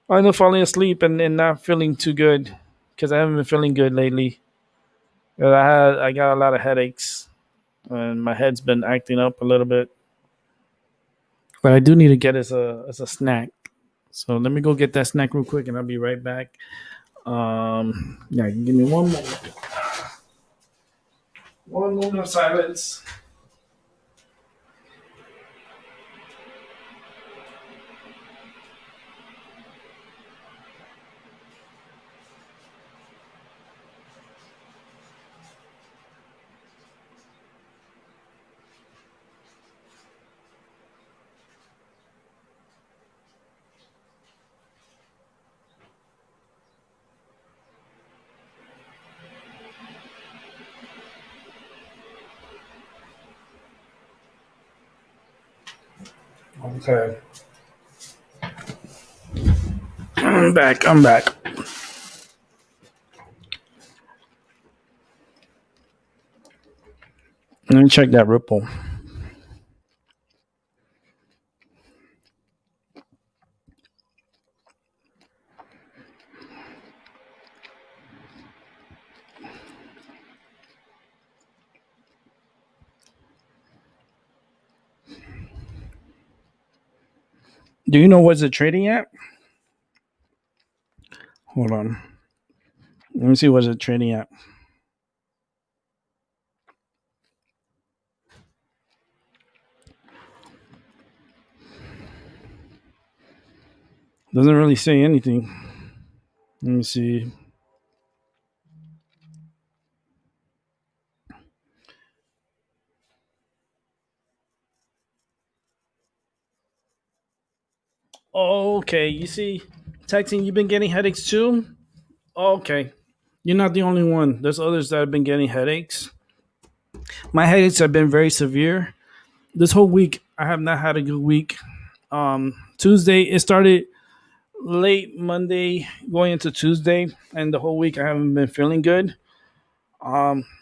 end up falling asleep and not feeling too good, because I haven't been feeling good lately. I got a lot of headaches, and my head's been acting up a little bit. But I do need to get as a snack. So let me go get that snack real quick, and I'll be right back. Yeah, give me one moment. One moment of silence. Okay. I'm back. I'm back. Let me check that Ripple. Do you know what's it trading at? Hold on. Let me see what's it trading at. Doesn't really say anything. Let me see. Okay, you see, texting, you've been getting headaches too? Okay. You're not the only one. There's others that have been getting headaches. My headaches have been very severe. This whole week, I have not had a good week. Tuesday, it started late Monday going into Tuesday, and the whole week I haven't been feeling good.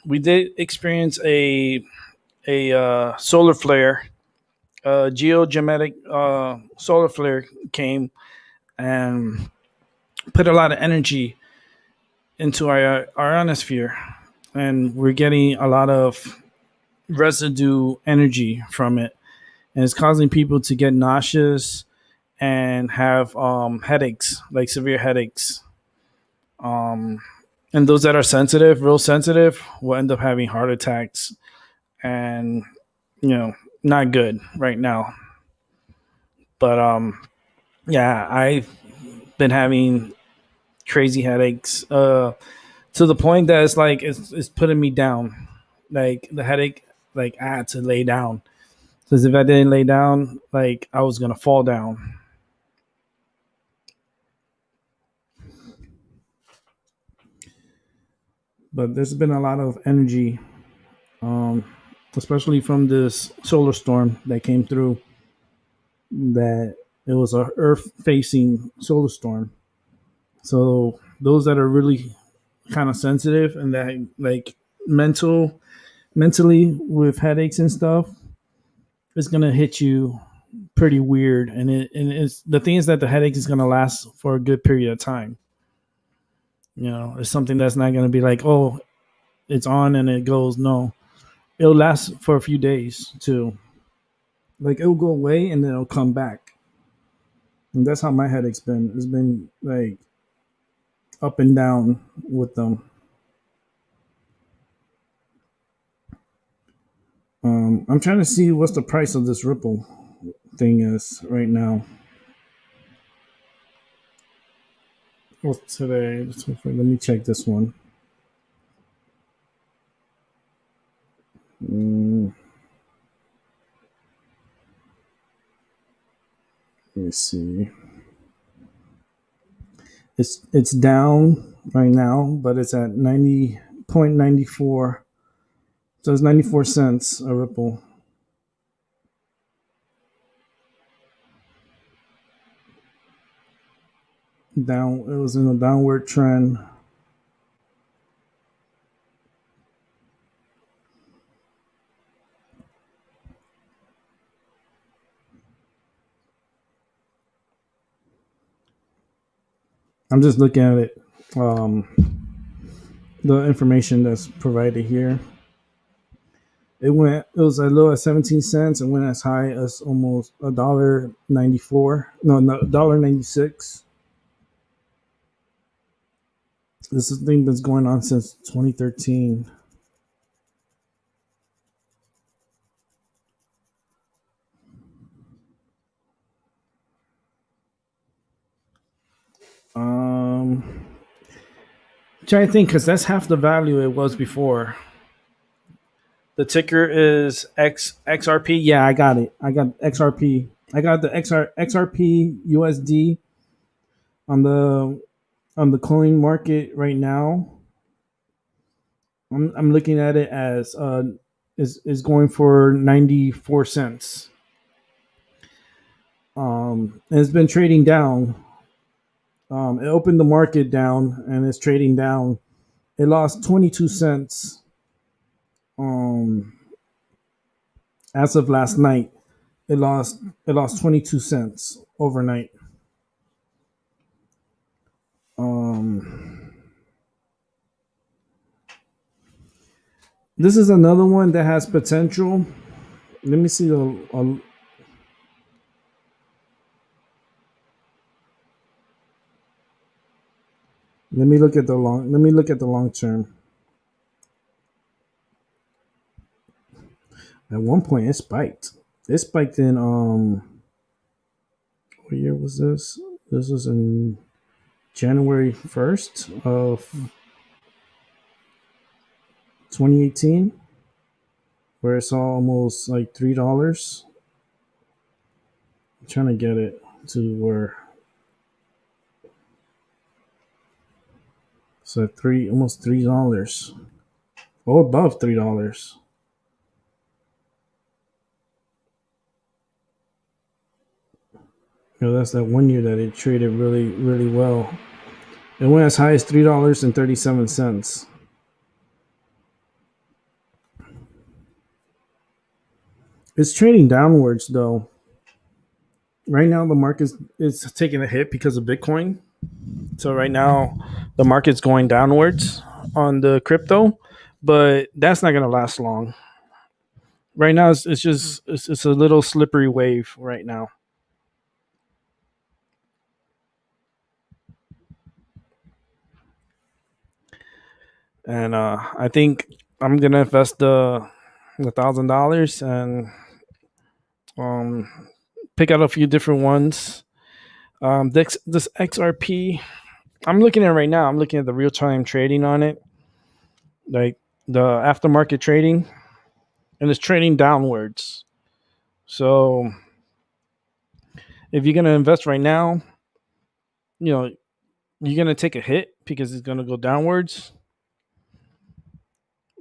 We did experience a solar flare, a geogenetic solar flare came and put a lot of energy into our ionosphere, and we're getting a lot of residue energy from it, and it's causing people to get nauseous and have headaches, like severe headaches. And those that are sensitive, real sensitive, will end up having heart attacks, and you know, not good right now. But yeah, I've been having crazy headaches to the point that it's putting me down. Like the headache, like I had to lay down because if I didn't lay down, like I was gonna fall down. But there's been a lot of energy, um, especially from this solar storm that came through. That it was a Earth facing solar storm. So those that are really kind of sensitive and that like mentally with headaches and stuff, it's gonna hit you pretty weird. And it's the thing is that the headache is gonna last for a good period of time. You know, it's something that's not gonna be like, oh, it's on and it goes. No, it'll last for a few days too. Like it'll go away and then it'll come back. And that's how my headache's been. It's been like up and down with them. I'm trying to see what's the price of this Ripple thing is right now. What's today? Let me check this one. Mm, let me see. It's down right now, but it's at 90.94. So it's 94 cents a Ripple. Down. It was in a downward trend. I'm just looking at it. Um, the information that's provided here. It went. It was as low as 17 cents and went as high as almost $1.94. No, $1.96. This is a thing that's going on since 2013. Um, trying to think because that's half the value it was before. The ticker is XRP. Yeah, I got it. I got XRP. I got the XRP USD on the coin market right now. I'm looking at it as is going for 94 cents.
And it's been trading down. It opened the market down and it's trading down. It lost 22 cents um, as of last night. It lost 22 cents overnight. Um, this is another one that has potential. Let me see let me look at the long. Let me look at the long term. At one point, it spiked. It spiked in what year was this? This was in January 1st of 2018, where it's almost like $3. I'm trying to get it to where it's at almost $3. Oh, above $3. That's that one year that it traded really, really well. It went as high as $3.37. It's trading downwards though. Right now, the market is taking a hit because of Bitcoin. So right now, the market's going downwards on the crypto, but that's not going to last long. Right now, it's just it's a little slippery wave right now. And I think I'm gonna invest the $1,000 and um, pick out a few different ones. This XRP, I'm looking at it right now. I'm looking at the real time trading on it, like the aftermarket trading, and it's trading downwards. So if you're gonna invest right now, you know you're gonna take a hit because it's gonna go downwards,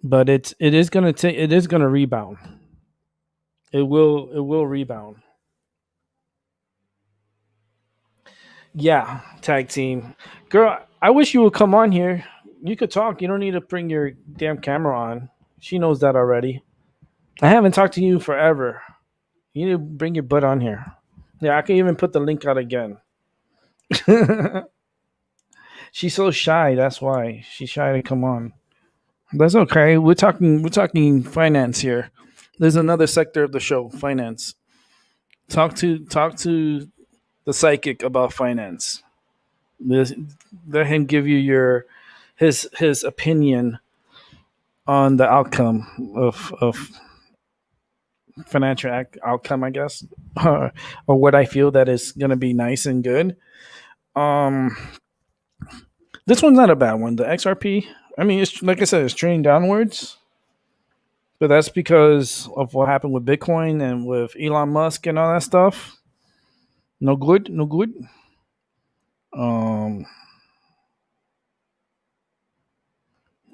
but it is gonna rebound. It will rebound. Yeah, tag team. Girl, I wish you would come on here. You could talk. You don't need to bring your damn camera on. She knows that already. I haven't talked to you forever. You need to bring your butt on here. Yeah, I can even put the link out again. She's so shy, that's why. She's shy to come on. That's okay. We're talking finance here. There's another sector of the show, finance. Talk to the psychic about finance. This, let him give you his opinion on the outcome of financial outcome, I guess, or what I feel that is going to be nice and good. Um, this one's not a bad one. The XRP. I mean, it's like I said, it's trending downwards, but that's because of what happened with Bitcoin and with Elon Musk and all that stuff. No good, no good. Um,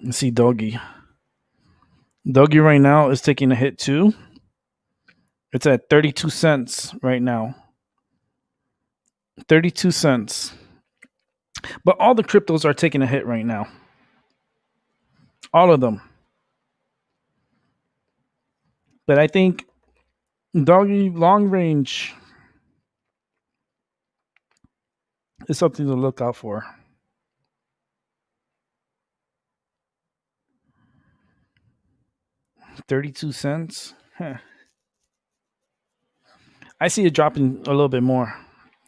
let's see, Doggy. Doggy right now is taking a hit too. It's at 32 cents right now. 32 cents. But all the cryptos are taking a hit right now. All of them. But I think Doggy long range is something to look out for. $0.32. Huh. I see it dropping a little bit more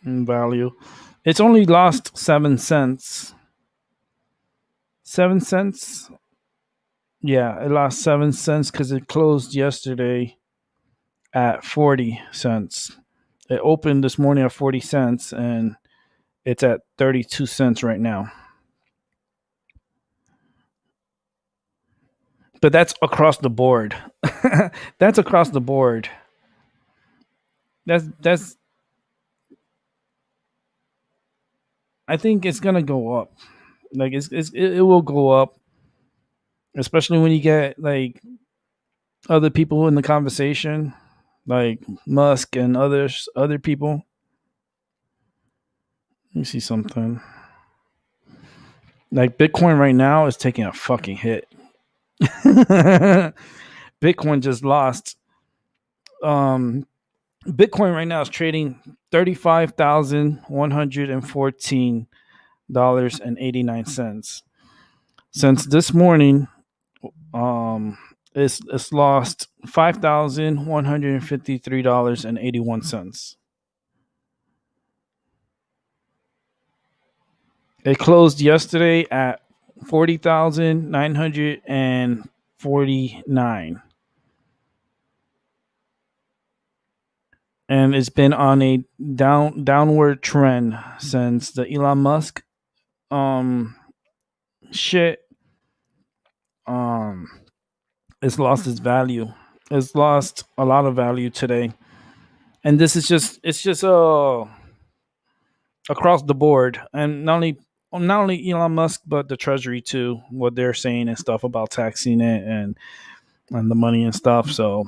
in value. It's only lost 7 cents. 7 cents? Yeah, it lost 7 cents because it closed yesterday at 40 cents. It opened this morning at 40 cents and it's at 32 cents right now. But that's across the board. That's across the board. That's I think it's gonna go up. Like it will go up, especially when you get like other people in the conversation, like Musk and other people. Let me see something. Like Bitcoin right now is taking a fucking hit. Bitcoin just lost. Bitcoin right now is trading $35,114.89. Since this morning, it's lost $5,153.81. It closed yesterday at 40,949. And it's been on a downward trend since the Elon Musk shit. It's lost its value. It's lost a lot of value today. And this is just across the board, and not only Elon Musk but the Treasury too. What they're saying and stuff about taxing it and the money and stuff. So,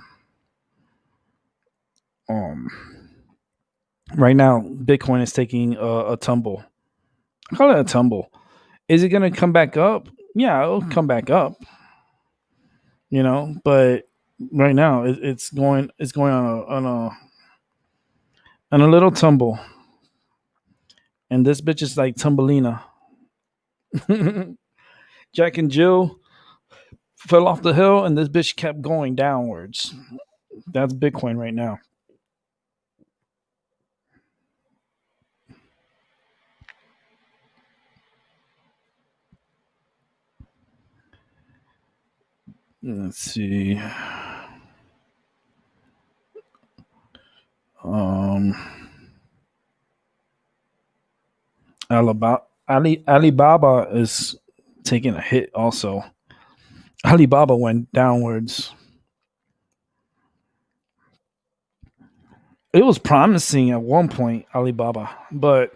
right now Bitcoin is taking a tumble. I call it a tumble. Is it going to come back up? Yeah, it'll come back up. But right now it's going on a little tumble, and this bitch is like Tumbelina. Jack and Jill fell off the hill, and this bitch kept going downwards. That's Bitcoin right now. Let's see. Alibaba is taking a hit also. Alibaba went downwards. It was promising at one point, Alibaba, but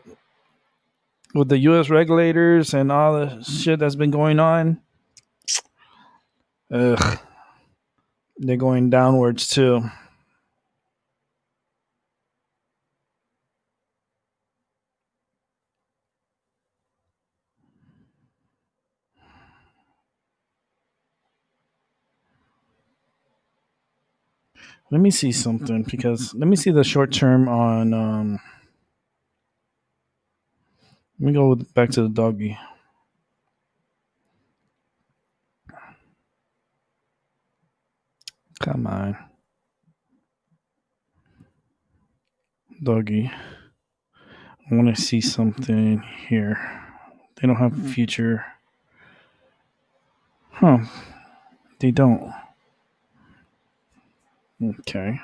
with the U.S. regulators and all the shit that's been going on, they're going downwards too. Let me see something, because let me see the short term on. Let me go back to the doggy. Come on, doggy. I want to see something here. They don't have future. Huh. They don't. Okay.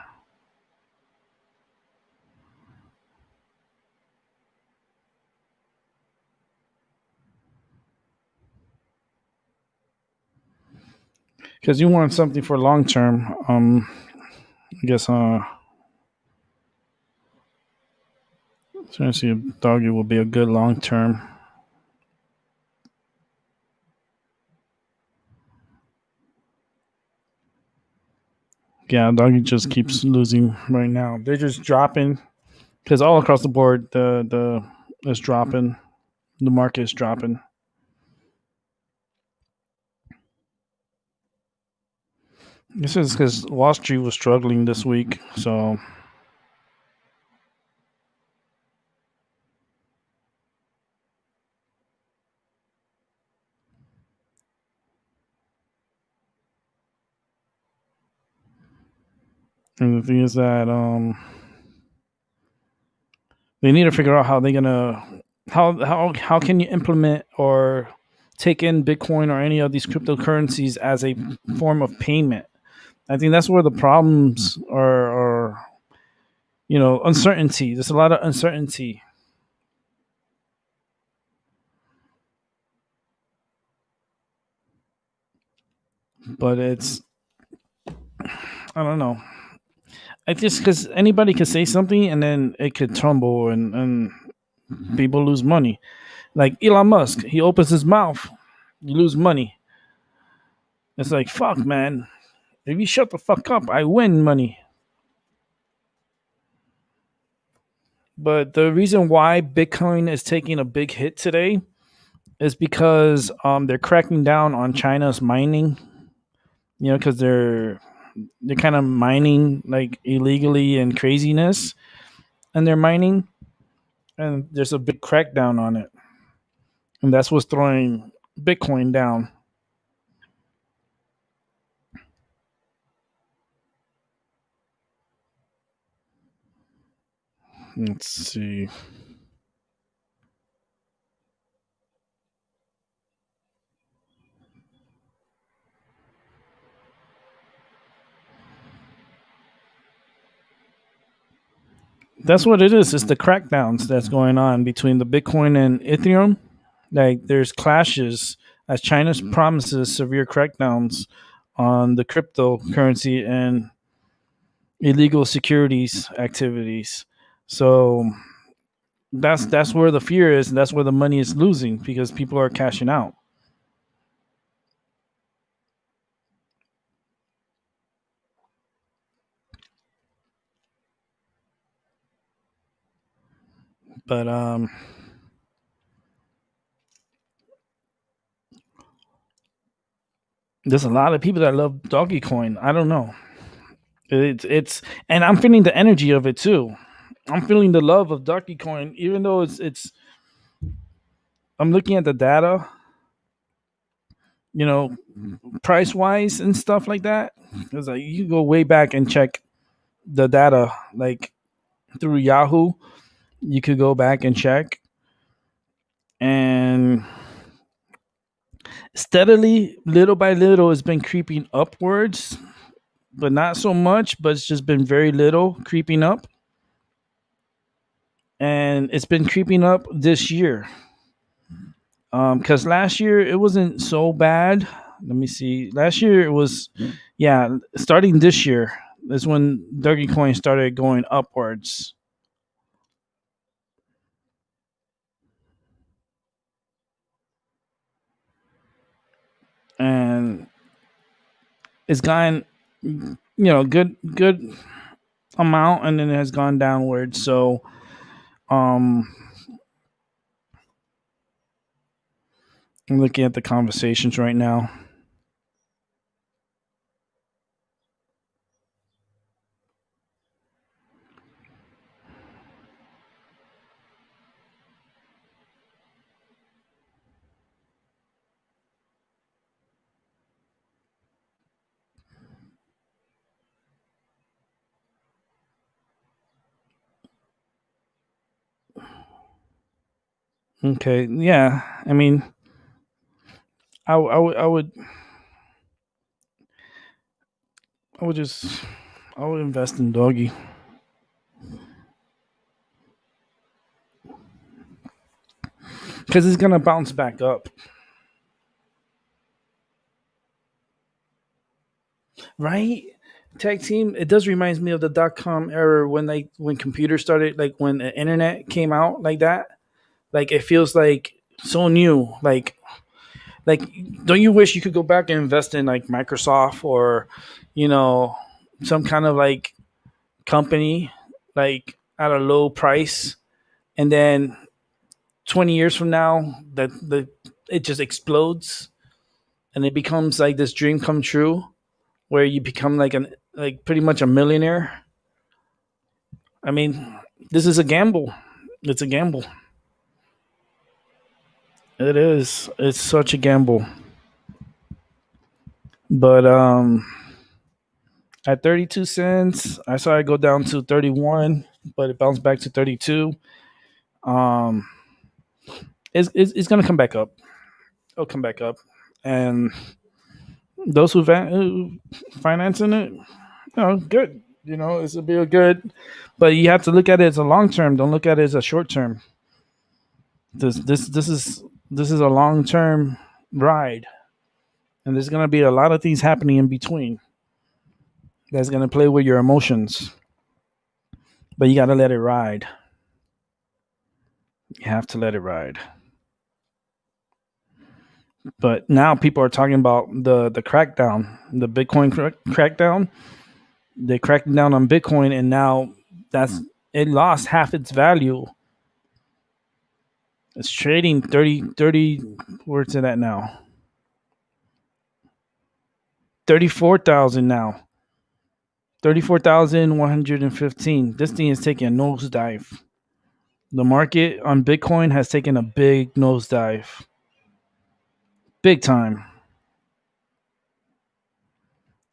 Because you want something for long term. I guess trying to see if doggy will be a good long term. Yeah, doggy just keeps losing right now. They're just dropping, because all across the board the is dropping. The market is dropping. This is because Wall Street was struggling this week, so. And the thing is that they need to figure out how they're gonna how can you implement or take in Bitcoin or any of these cryptocurrencies as a form of payment. I think that's where the problems are. Uncertainty. There's a lot of uncertainty. But it's, I don't know. I just, because anybody could say something and then it could tumble, and people lose money. Like Elon Musk, he opens his mouth, you lose money. It's like, fuck, man. If you shut the fuck up, I win money. But the reason why Bitcoin is taking a big hit today is because they're cracking down on China's mining. Because they're kind of mining like illegally and craziness, and they're mining, and there's a big crackdown on it, and that's what's throwing Bitcoin down. Let's see. That's what it is. It's the crackdowns that's going on between the Bitcoin and Ethereum. Like there's clashes as China promises severe crackdowns on the cryptocurrency and illegal securities activities. So that's where the fear is, and that's where the money is losing because people are cashing out. But there's a lot of people that love Doggy Coin. I don't know. It's and I'm feeling the energy of it too. I'm feeling the love of Doggy Coin, even though it's. I'm looking at the data, you know, price wise and stuff like that. Because like you go way back and check the data, like through Yahoo. You could go back and check, and steadily, little by little, it's been creeping upwards, but not so much. But it's just been very little creeping up, and it's been creeping up this year. Because last year it wasn't so bad. Let me see. Last year it was, yeah. Starting this year is when Dogecoin started going upwards, and it's gone, good amount, and then it has gone downwards. So, um, I'm looking at the conversations right now. Okay, yeah. I mean, I would just, I would invest in Doggy because it's gonna bounce back up, right? Tag team. It does reminds me of the .com era when computers started, like when the internet came out, like that. Like it feels like so new. Like don't you wish you could go back and invest in like Microsoft or, you know, some kind of like company like at a low price, and then 20 years from now that the it just explodes and it becomes like this dream come true where you become like pretty much a millionaire. I mean, this is a gamble. It's a gamble. It is. It's such a gamble. But at 32 cents, I saw it go down to 31, but it bounced back to 32. Um it's going to come back up. It'll come back up. And those who financing it, good. It's a be a good, but you have to look at it as a long term. Don't look at it as a short term. This is a long term ride, and there's gonna be a lot of things happening in between. That's gonna play with your emotions, but you gotta let it ride. You have to let it ride. But now people are talking about the crackdown, the Bitcoin crackdown. They cracked down on Bitcoin, and now that's it lost half its value. It's trading 30. Where's it at now? 34,000 now. 34,115. This thing is taking a nosedive. The market on Bitcoin has taken a big nosedive. Big time.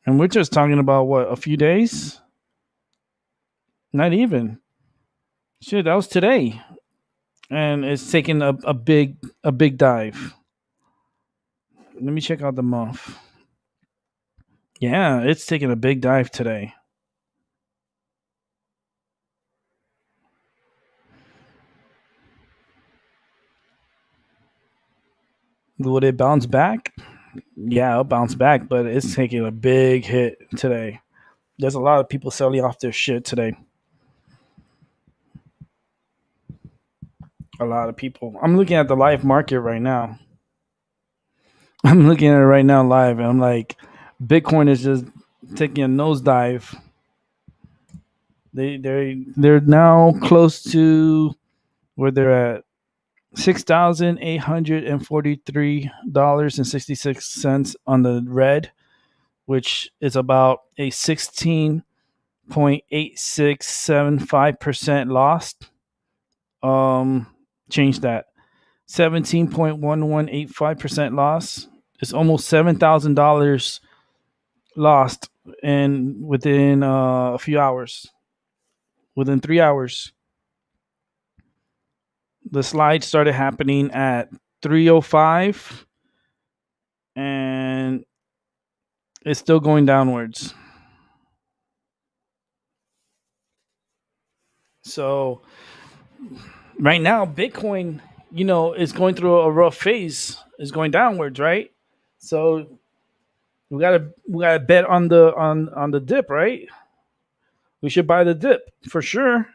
And we're just talking about what, a few days? Not even. Shit, that was today. And it's taking a big dive. Let me check out the month. Yeah, it's taking a big dive today. Would it bounce back? Yeah, it'll bounce back, but it's taking a big hit today. There's a lot of people selling off their shit today. A lot of people. I'm looking at the live market right now. I'm looking at it right now live, and I'm like, Bitcoin is just taking a nosedive. They're now close to where they're at, $6,843.66 on the red, which is about a 16.8675% loss. Change that. 17.1185% loss. It's almost $7,000 lost within a few hours. Within 3 hours. The slide started happening at 3:05, and it's still going downwards. So right now, Bitcoin, is going through a rough phase. Is going downwards, right? So we gotta bet on the dip, right? We should buy the dip for sure.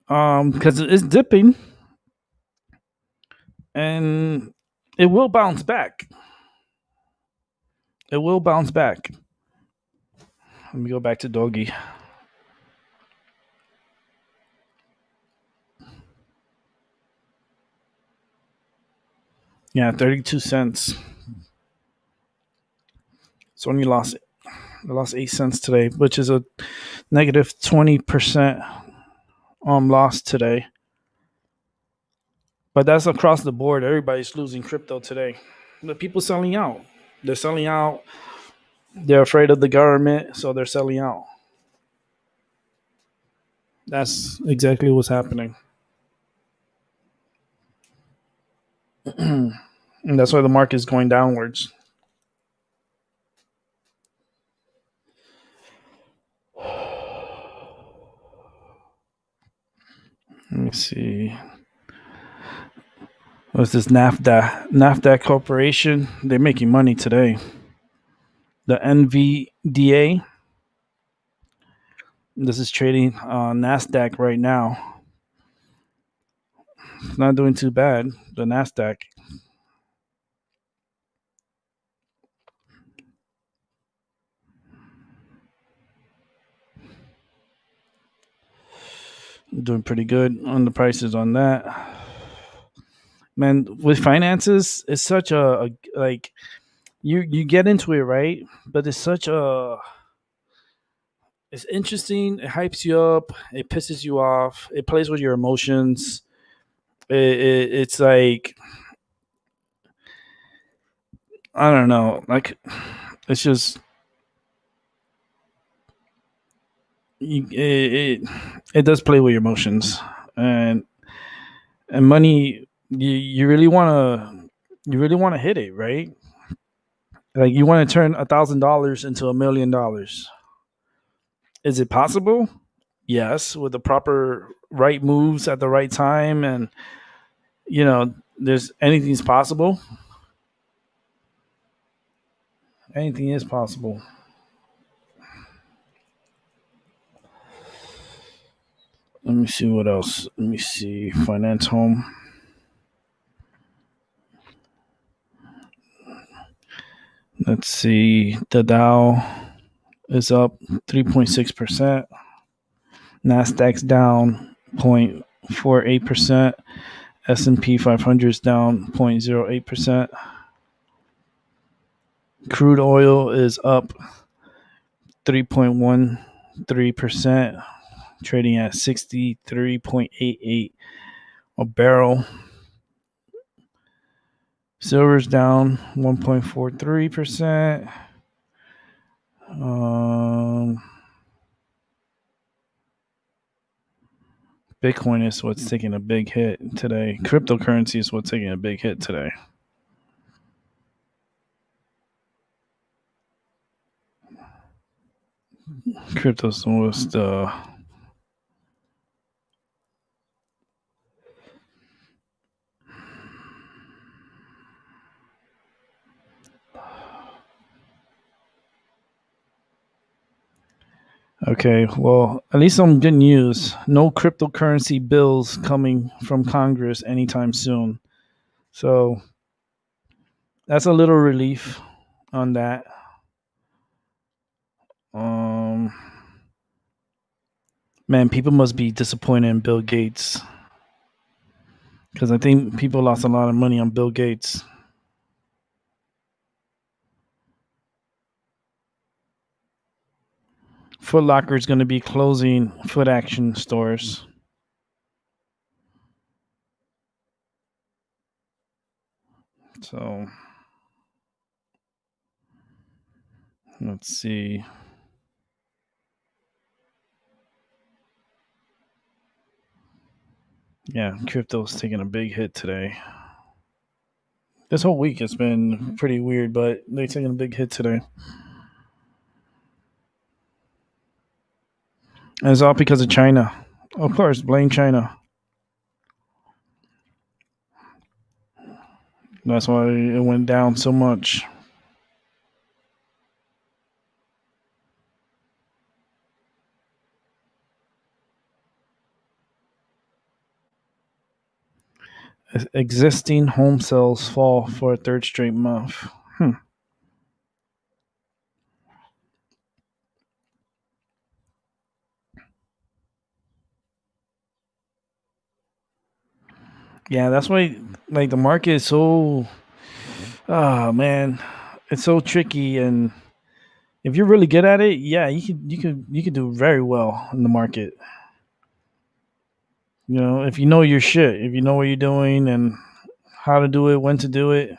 Because it's dipping, and it will bounce back. It will bounce back. Let me go back to Doggy. Yeah, 32 cents. It's only lost 8 cents today, which is a negative 20% loss today. But that's across the board. Everybody's losing crypto today. The people selling out. They're selling out. They're afraid of the government, so they're selling out. That's exactly what's happening. And that's why the market is going downwards. Let me see. What's this NAFTA Corporation? They're making money today. The NVDA. This is trading on NASDAQ right now. It's not doing too bad. The NASDAQ. Doing pretty good on the prices on that. Man, with finances, it's such a like you get into it, right? But it's interesting. It hypes you up. It pisses you off. It plays with your emotions. It's like, I don't know. Like, it's just it does play with your emotions, and money. You really want to hit it, right? Like, you want to turn $1,000 into $1 million. Is it possible? Yes, with the proper right moves at the right time, and there's anything's possible. Anything is possible. Let me see what else. Let me see. Finance Home. Let's see. The Dow is up 3.6%. Nasdaq's down 0.48%. S&P 500 is down 0.08%. Crude oil is up 3.13%, trading at 63.88 a barrel. Silver's down 1.43%. Bitcoin is what's taking a big hit today. Cryptocurrency is what's taking a big hit today. Crypto's was okay, well, at least some good news. No cryptocurrency bills coming from Congress anytime soon. So that's a little relief on that. Man, people must be disappointed in Bill Gates, because I think people lost a lot of money on Bill Gates. Foot Locker is going to be closing Foot Action stores. So let's see. Yeah, crypto's taking a big hit today. This whole week has been pretty weird, but they're taking a big hit today. And it's all because of China. Of course, blame China. That's why it went down so much. Existing home sales fall for a third straight month. Yeah, that's why like the market is so man, it's so tricky, and if you're really good at it, yeah, you could do very well in the market. You know, if you know your shit, if you know what you're doing and how to do it, when to do it.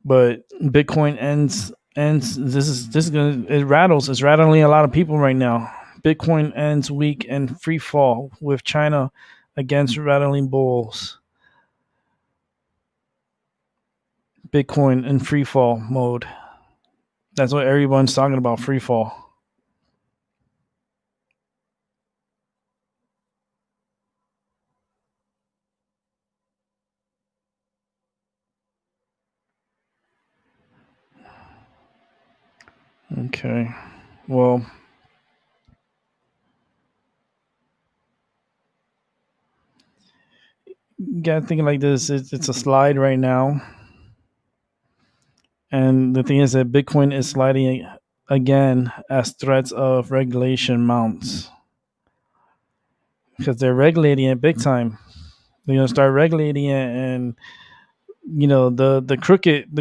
But Bitcoin ends. This is gonna, it rattles. It's rattling a lot of people right now. Bitcoin ends week in free fall with China against rattling bulls. Bitcoin in free fall mode. That's what everyone's talking about. Free fall. Okay. Well, you gotta think like this. It's a slide right now. And the thing is that Bitcoin is sliding again as threats of regulation mounts. Because they're regulating it big time. They're gonna start regulating it, and you know the crooked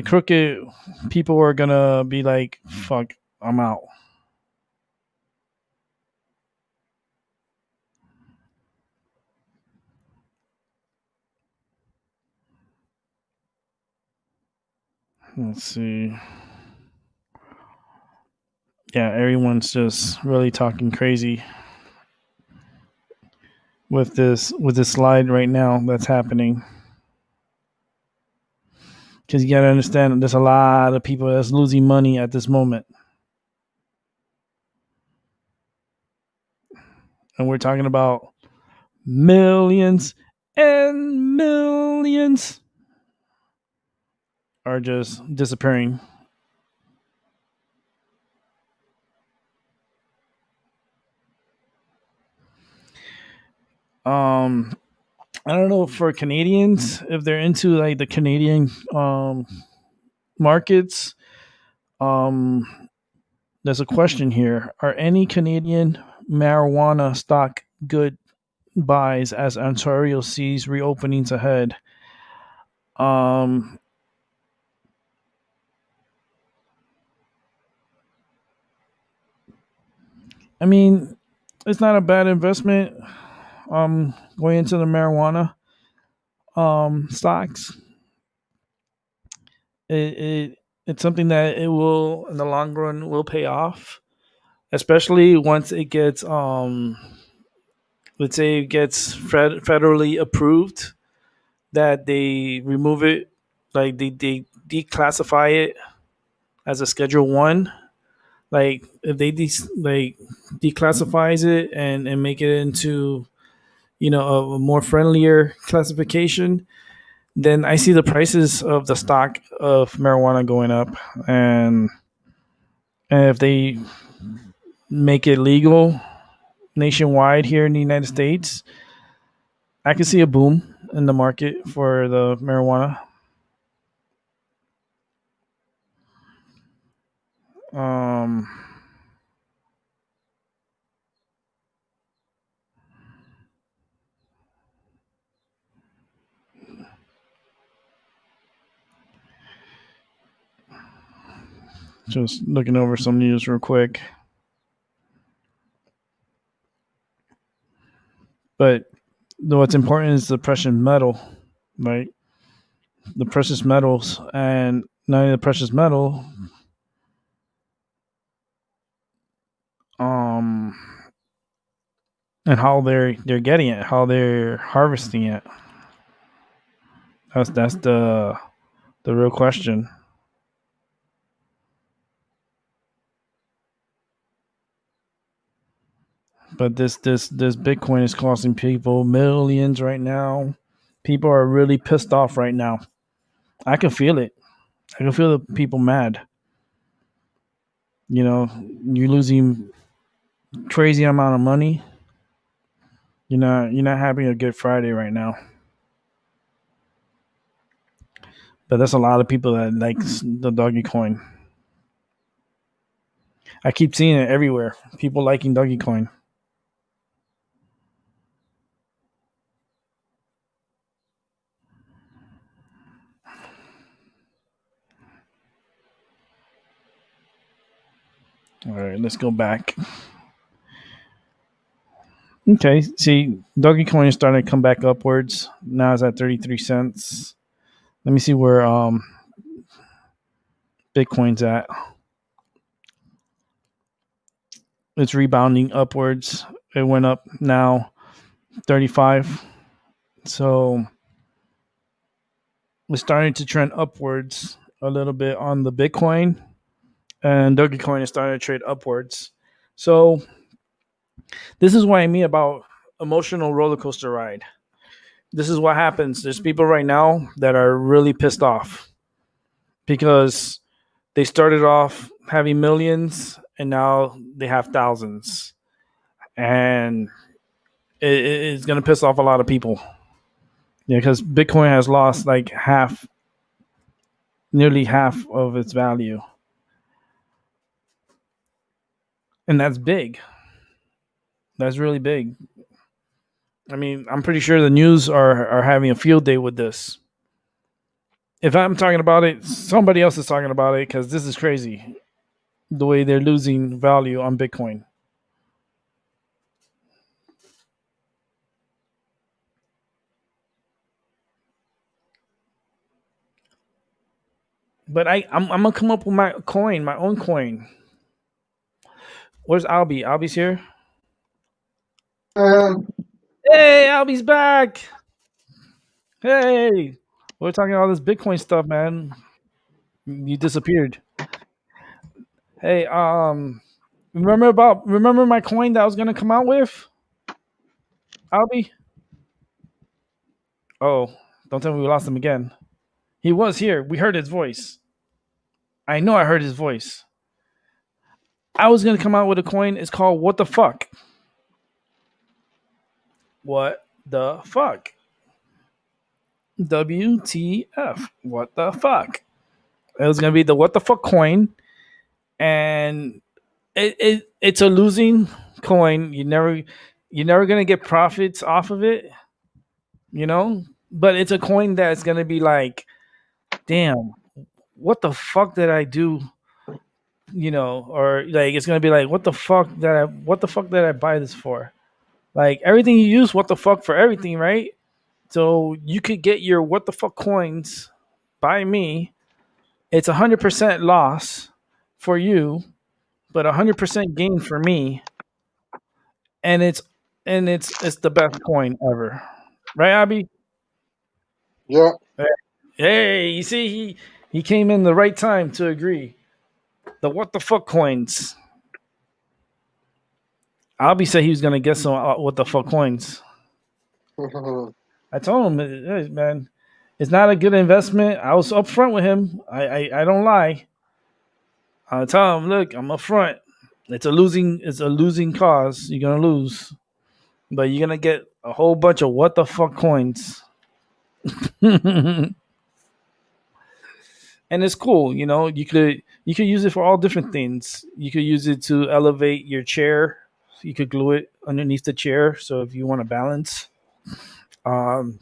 people are gonna be like, "Fuck, I'm out." Let's see. Yeah, everyone's just really talking crazy with this slide right now that's happening. Because you got to understand that there's a lot of people that's losing money at this moment. And we're talking about millions and millions are just disappearing. I don't know for Canadians if they're into like the Canadian markets. The there's a question here. Are any Canadian marijuana stock good buys as Ontario sees reopenings ahead? Um, I mean, it's not a bad investment. Going into the marijuana stocks, it's something that it will in the long run will pay off, especially once it gets let's say it gets federally approved, that they remove it, like they declassify it as a Schedule One. Like if they like declassifies it and make it into a more friendlier classification, then I see the prices of the stock of marijuana going up, and if they make it legal nationwide here in the United States, I can see a boom in the market for the marijuana. Um, just looking over some news real quick. But what's important is the precious metal, right? The precious metals, and not only the precious metal, um, and how they're getting it, how they're harvesting it. That's the real question. But this Bitcoin is costing people millions right now. People are really pissed off right now. I can feel it. I can feel the people mad. You're losing crazy amount of money. You're not having a good Friday right now. But there's a lot of people that likes the doggy coin. I keep seeing it everywhere. People liking doggy coin. All right, let's go back. Okay, see, doggy coin is starting to come back upwards. Now it's at 33 cents. Let me see where Bitcoin's at. It's rebounding upwards. It went up now 35. So we're starting to trend upwards a little bit on the Bitcoin, and Dogecoin is starting to trade upwards. So this is what I mean about emotional roller coaster ride. This is what happens. There's people right now that are really pissed off because they started off having millions and now they have thousands, and it's going to piss off a lot of people. Yeah, because Bitcoin has lost like nearly half of its value, and that's big. That's really big. I mean, I'm pretty sure the news are having a field day with this. If I'm talking about it, somebody else is talking about it, because this is crazy the way they're losing value on Bitcoin. But I'm gonna come up with my coin, my own coin. Where's Albie? Albie's here.
Um,
Hey, Albie's back. Hey, we're talking all this Bitcoin stuff, man. You disappeared. Hey, remember my coin that I was gonna come out with, Albie? Oh, don't tell me we lost him again. He was here. We heard his voice. I know I heard his voice. I was gonna come out with a coin. It's called What the Fuck. What the fuck? WTF. What the fuck? It was gonna be the What the Fuck coin, and it's a losing coin. You're never gonna get profits off of it, you know. But it's a coin that's gonna be like, damn, what the fuck did I do? You know, or like it's gonna be like, what the fuck did I buy this for? Like everything you use, what the fuck for everything, right? So you could get your what the fuck coins by me. It's 100% loss for you, but 100% gain for me, and it's the best coin ever, right, Abby?
Yeah.
Hey, you see, he came in the right time to agree. The what the fuck coins. Abby said he was gonna get some what the fuck coins. I told him, "Hey, man, it's not a good investment." I was upfront with him. I don't lie. I tell him, look, I'm upfront. It's a losing cause. You're gonna lose, but you're gonna get a whole bunch of what the fuck coins. And it's cool, you know. You could use it for all different things. You could use it to elevate your chair. You could glue it underneath the chair, so if you want to balance. Um,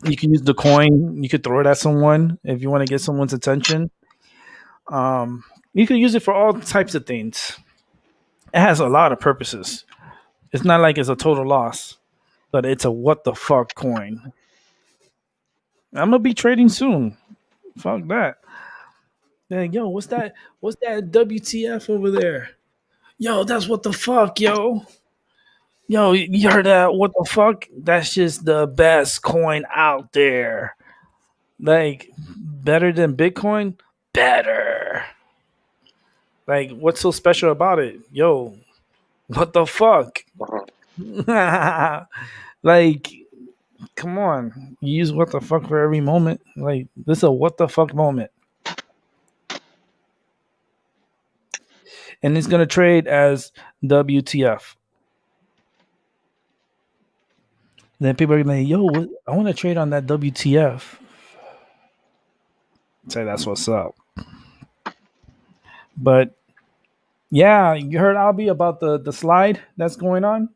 you can use the coin. You could throw it at someone if you want to get someone's attention. Um, you could use it for all types of things. It has a lot of purposes. It's not like it's a total loss, but it's a what the fuck coin. I'm gonna be trading soon. Fuck that. Man, yo, what's that? What's that WTF over there? Yo, that's what the fuck, yo. Yo, you heard that? What the fuck? That's just the best coin out there. Like, better than Bitcoin? Better. Like, what's so special about it? Yo, what the fuck? Like, come on. You use what the fuck for every moment. Like, this is a what the fuck moment. And it's going to trade as WTF. Then people are like, yo, I want to trade on that WTF. Say that's what's up. But yeah, you heard Albie about the slide that's going on?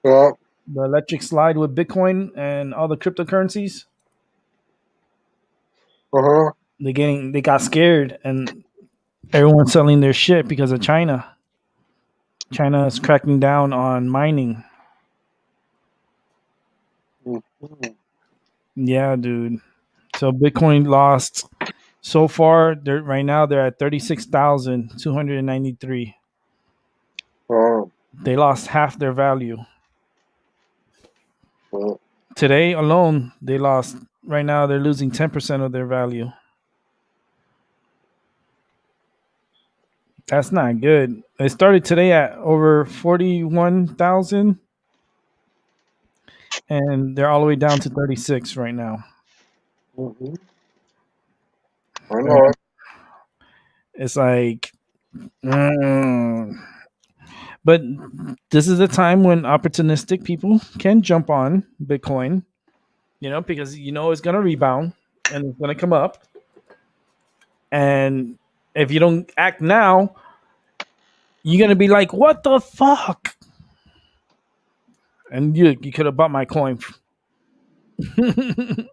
Yeah.
The electric slide with Bitcoin and all the cryptocurrencies?
Uh-huh.
They got scared and everyone's selling their shit because of China. China is cracking down on mining.
Mhm.
Yeah, dude. So Bitcoin lost so far. Right now they're at 36,293.
Oh.
They lost half their value.
Oh.
Today alone, they lost. Right now, they're losing 10% of their value. That's not good. It started today at over 41,000, and they're all the way down to 36 right now.
Mhm. I know it.
It's like, mm. But this is a time when opportunistic people can jump on Bitcoin, you know, because you know it's going to rebound and it's going to come up. And if you don't act now, you're going to be like, what the fuck? And you could have bought my coin. You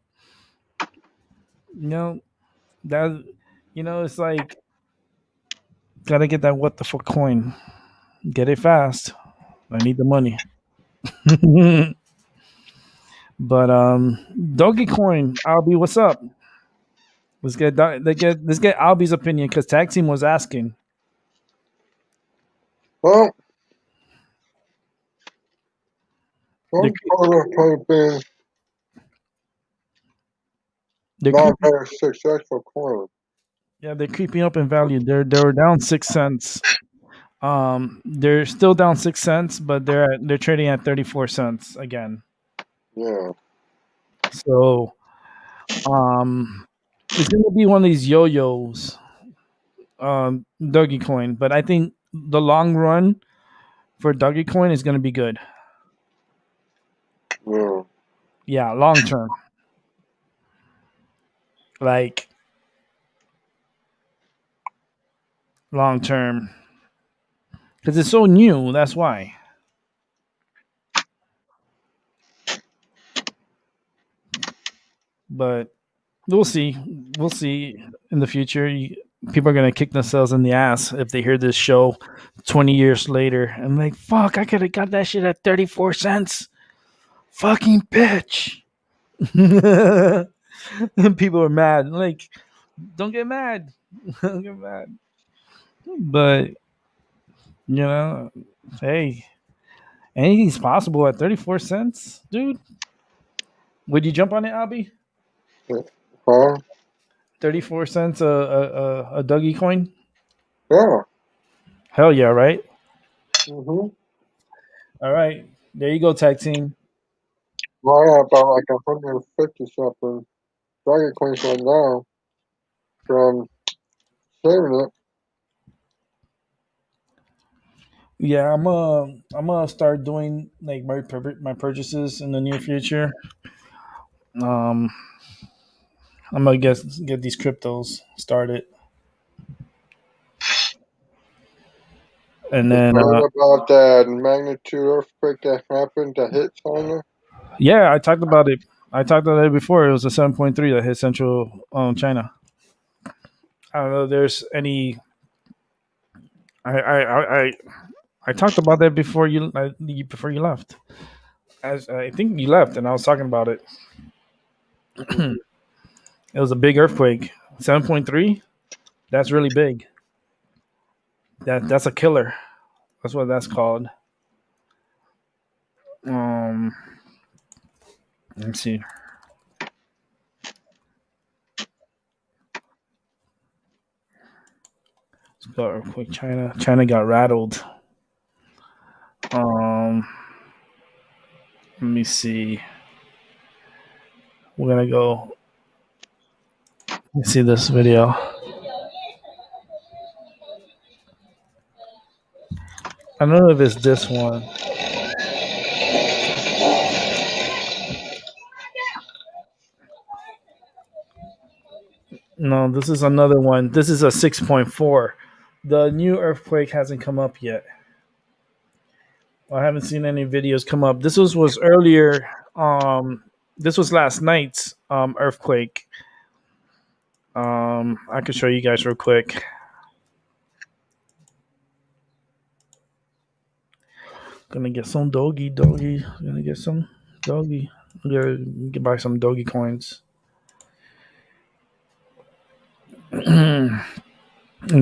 know, that, you know, it's like, gotta get that what the fuck coin. Get it fast. I need the money. But Dogecoin, Albie, what's up? Let's get Albie's opinion because Tag Team was asking.
Well,
They're,
some color typing
they're
not
creeping,
very successful coin.
yeah, they're creeping up in value. They were down 6 cents. They're still down 6 cents, but they're trading at 34 cents again.
Yeah.
So it's gonna be one of these yo-yos, Dogecoin. But I think the long run for Dogecoin is gonna be good.
Yeah.
Yeah, long term. Like long term. because it's so new. That's why. But we'll see. We'll see in the future. People are gonna kick themselves in the ass if they hear this show 20 years later and like, fuck, I could have got that shit at 34 cents. Fucking bitch. And people are mad. Like, don't get mad. Don't get mad. But hey, anything's possible at 34 cents, dude. Would you jump on it, Abby?
Huh?
34 cents a Dougie coin?
Yeah.
Hell yeah, right?
Mm-hmm.
All right. There you go, tag team.
Well, I got about like 150 something Dragon Queens right now from saving it.
Yeah, I'm gonna start doing like my purchases in the near future. Um, I'm gonna get these cryptos started, and
You
then
heard about that magnitude earthquake that happened that hit China?
yeah, I talked about it. I talked about it before. It was a 7.3 that hit central China. I don't know. If there's any. I talked about that before before you left. As I think you left, and I was talking about it. It was a big earthquake. 7.3. That's really big. That's a killer. That's what that's called. Um, let me see. Let's go earthquake. China got rattled. Let me see. We're gonna go. Let me see this video. I don't know if it's this one. No, this is another one. This is a 6.4. The new earthquake hasn't come up yet. I haven't seen any videos come up. Was earlier. This was last night's earthquake. I can show you guys real quick. Gonna get some doggy. Gonna get some doggy. Gonna buy some doggy coins. And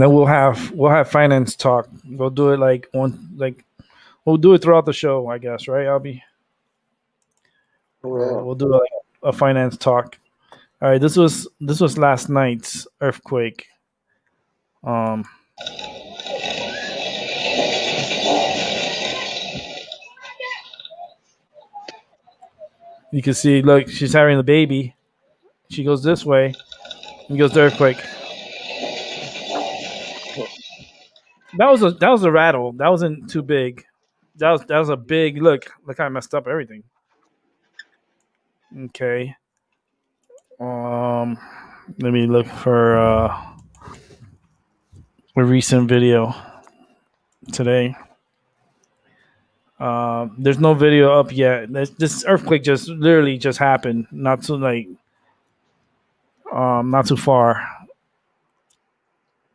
then we'll have finance talk. We'll do it we'll do it throughout the show, I guess, right, Albie?
Yeah.
We'll do like a finance talk. All right, this was last night's earthquake. You can see, look, she's having the baby. She goes this way, and goes the earthquake. That was a rattle. That wasn't too big. That was a big look. Look how I messed up everything. Okay. Let me look for a recent video today. There's no video up yet. This earthquake just literally just happened. Not too not too far.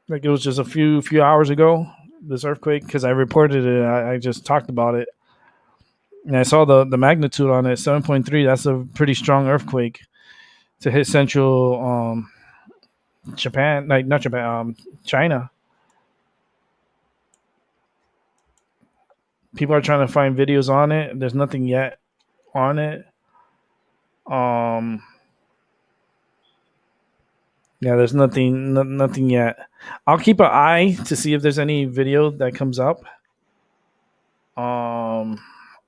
Like it was just a few hours ago. This earthquake, because I reported it. I just talked about it, and I saw the magnitude on it. 7.3. That's a pretty strong earthquake to hit central Japan. Like not Japan. China. People are trying to find videos on it. There's nothing yet on it. Yeah, there's nothing yet. I'll keep an eye to see if there's any video that comes up. I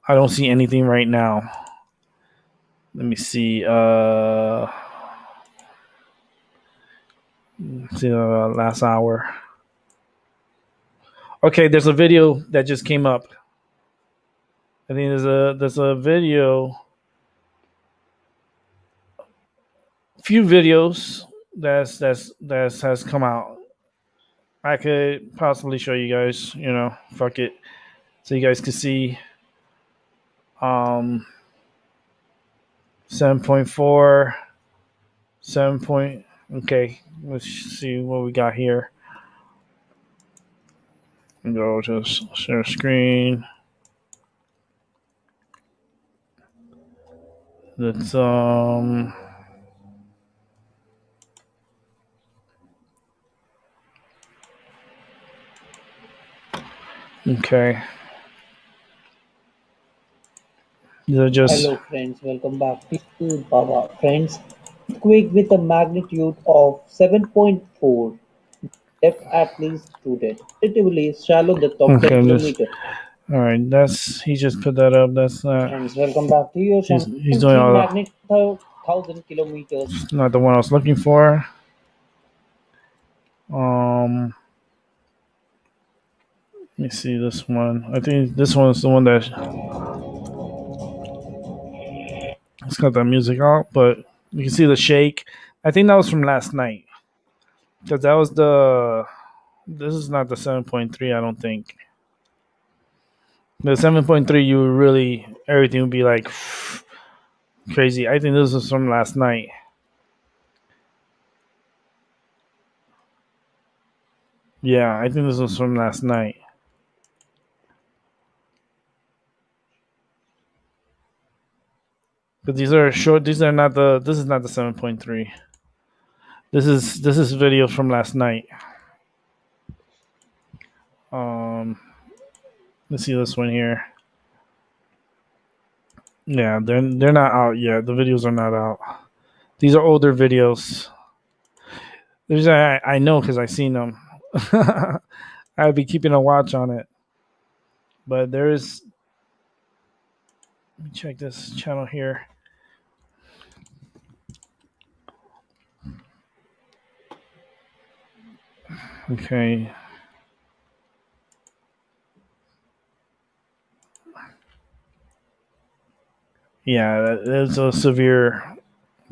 don't see anything right now. Let me see. See last hour. Okay, there's a video that just came up. I think there's a video, few videos that has come out. I could possibly show you guys. Fuck it, so you guys can see. 7.4, 7 point. Okay, let's see what we got here. Go to share screen. Let's okay. These are just
Hello friends, welcome back to Baba. Friends, earthquake with a magnitude of 7.4 left at least 2 dead. Relatively shallow depth of 10
okay. Just
kilometers.
all right. That's he just put that up. That's not.
Friends, welcome back to your channel.
He's doing
3
all.
magnitude 1000 kilometers.
Not the one I was looking for. Let me see this one. I think this one's the one that it's got that music out, but you can see the shake. I think that was from last night because that was the. This is not the 7.3. I don't think the 7.3. You would really everything would be like crazy. I think this was from last night. Yeah, I think this was from last night. But these are short. These are not the. This is not the 7.3. This is video from last night. Um, let's see this one here. Yeah, they're not out yet. The videos are not out. These are older videos. There's I know because I've seen them. I'd be keeping a watch on it. But there's. Let me check this channel here. Okay. Yeah, that's a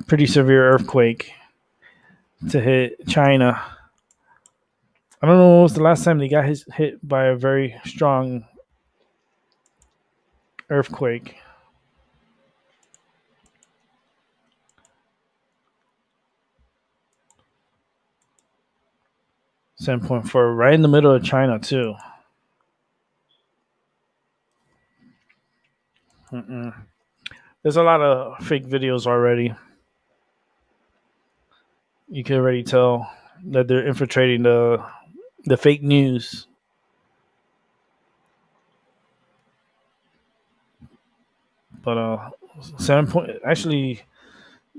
pretty severe earthquake to hit China. I don't know when was the last time they got hit by a very strong earthquake. .4, right in the middle of China too. Mm-mm. There's a lot of fake videos already. You can already tell that they're infiltrating the fake news. But 7 point.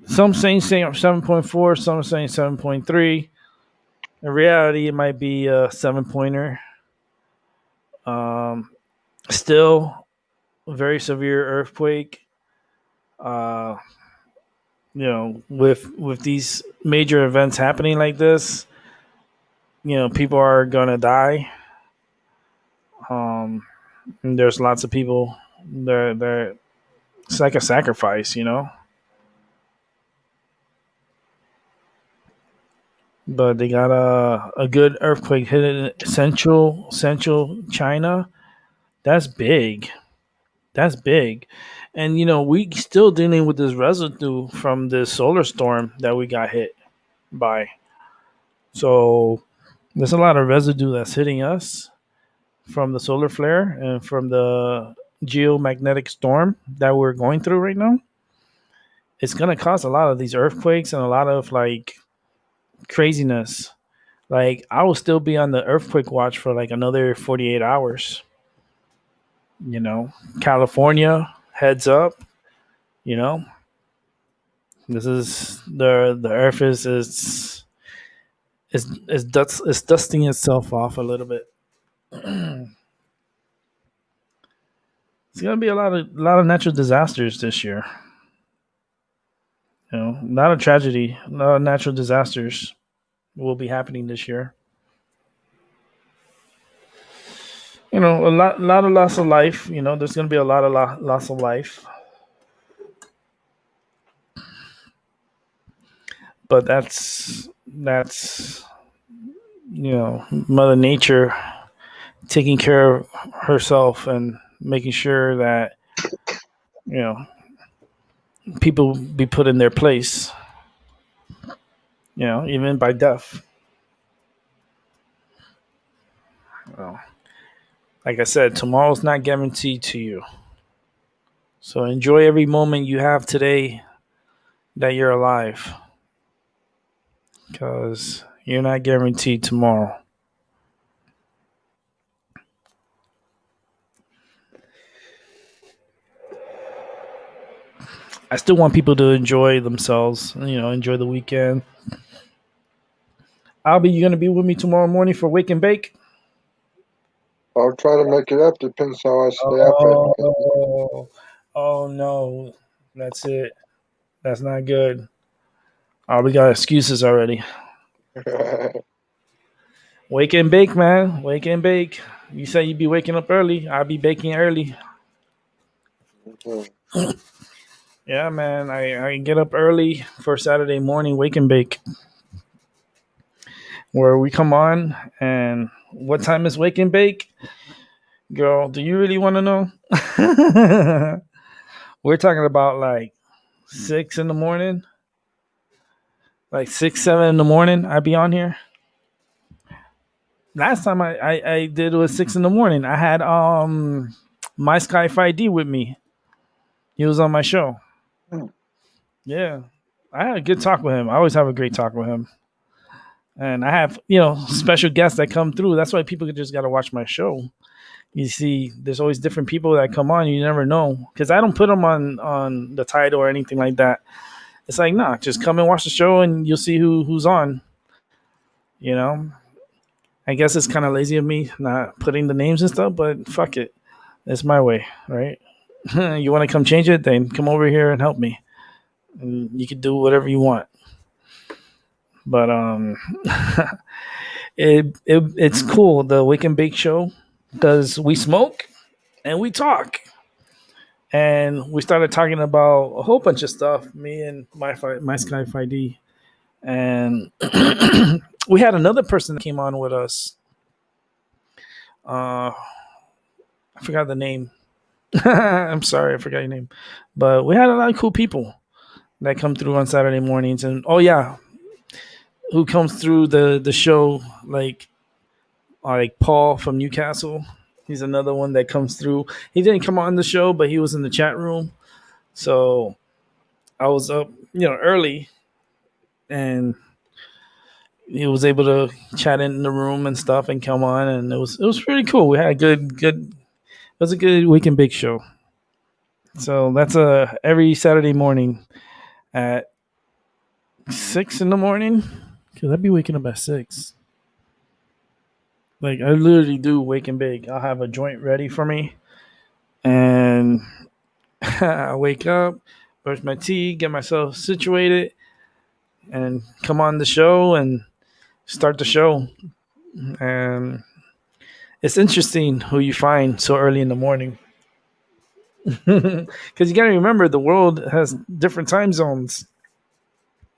Some saying 7.4, some are saying 7.3. In reality, it might be a 7 pointer. Still, a very severe earthquake. Uh, with these major events happening like this, people are gonna die. And there's lots of people. They're it's like a sacrifice. But they got a good earthquake hitting central China. That's big. That's big. And we still dealing with this residue from this solar storm that we got hit by. So there's a lot of residue that's hitting us from the solar flare and from the geomagnetic storm that we're going through right now. It's gonna cause a lot of these earthquakes and a lot of like craziness. Like I will still be on the earthquake watch for like another 48 hours. California, heads up. You know, this is the earth is dusting itself off a little bit. It's gonna be a lot of natural disasters this year. A lot of tragedy, a lot of natural disasters will be happening this year. A lot of loss of life. There's gonna be a lot of loss of life, but that's Mother Nature taking care of herself and making sure that you know people be put in their place. Even by death. Well, like I said, tomorrow's not guaranteed to you. So enjoy every moment you have today that you're alive, because you're not guaranteed tomorrow. I still want people to enjoy themselves, enjoy the weekend. Albie, you going to be with me tomorrow morning for Wake and Bake?
I'll try to make it up. Depends how I stay up at night.
Oh no, that's it. That's not good. Oh, we got excuses already. Wake and bake, man. Wake and bake. You say you'd be waking up early. I'll be baking early. Yeah, man. I get up early for Saturday morning wake and bake, where we come on. And what time is wake and bake? Girl, do you really want to know? We're talking about like 6 in the morning. Like 6, 7 in the morning, I'd be on here. Last time I did was 6 in the morning. I had My Sky 5D with me. He was on my show. Yeah. I had a good talk with him. I always have a great talk with him. And I have, special guests that come through. That's why people just got to watch my show. You see, there's always different people that come on. You never know. Because I don't put them on the title or anything like that. It's like, nah, just come and watch the show and you'll see who's on. I guess it's kind of lazy of me not putting the names and stuff, but fuck it. It's my way, right? You want to come change it? Then come over here and help me. And you can do whatever you want. But it's cool, the Wake and Bake show, because we smoke and we talk. And we started talking about a whole bunch of stuff, me and my Sky 5D. And we had another person that came on with us. I forgot the name. I'm sorry, I forgot your name. But we had a lot of cool people that come through on Saturday mornings. And who comes through the show, like Paul from Newcastle. He's another one that comes through. He didn't come on the show, but he was in the chat room. So I was up, early, and he was able to chat in the room and stuff and come on, and it was pretty cool. We had a good. It was a good Wake and Bake show. So that's every Saturday morning at 6 in the morning. Cause I'd be waking up at 6. Like I literally do wake and bake. I'll have a joint ready for me, and I wake up, brush my teeth, get myself situated, and come on the show and start the show. And it's interesting who you find so early in the morning, because you got to remember the world has different time zones.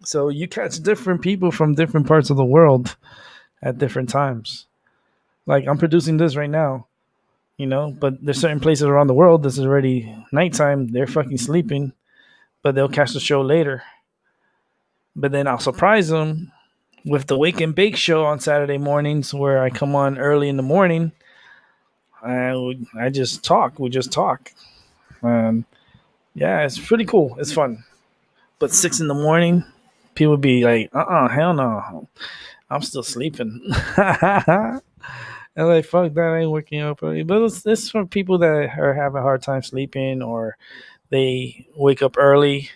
So you catch different people from different parts of the world at different times. Like I'm producing this right now, but there's certain places around the world this is already nighttime. They're fucking sleeping, but they'll catch the show later. But then I'll surprise them with the Wake and Bake show on Saturday mornings, where I come on early in the morning. I just talk. We just talk. Yeah, it's pretty cool. It's fun. But 6 in the morning, people be like, hell no. I'm still sleeping. And like, fuck that, I ain't waking up early. But it's for people that are having a hard time sleeping, or they wake up early,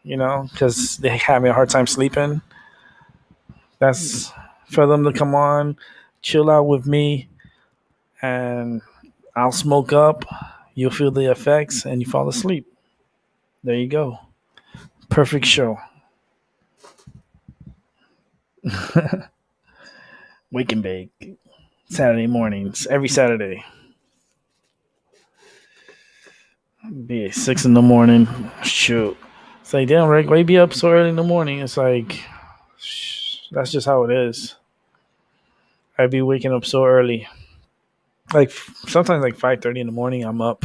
because they're having a hard time sleeping. That's for them to come on, chill out with me, and I'll smoke up. You'll feel the effects, and you fall asleep. There you go. Perfect show. Wake and Bake. Saturday mornings, every Saturday. Be 6 in the morning. Shoot. It's like, damn, Rick, why you be up so early in the morning? It's like, that's just how it is. I'd be waking up so early. Like sometimes like 5:30 in the morning I'm up.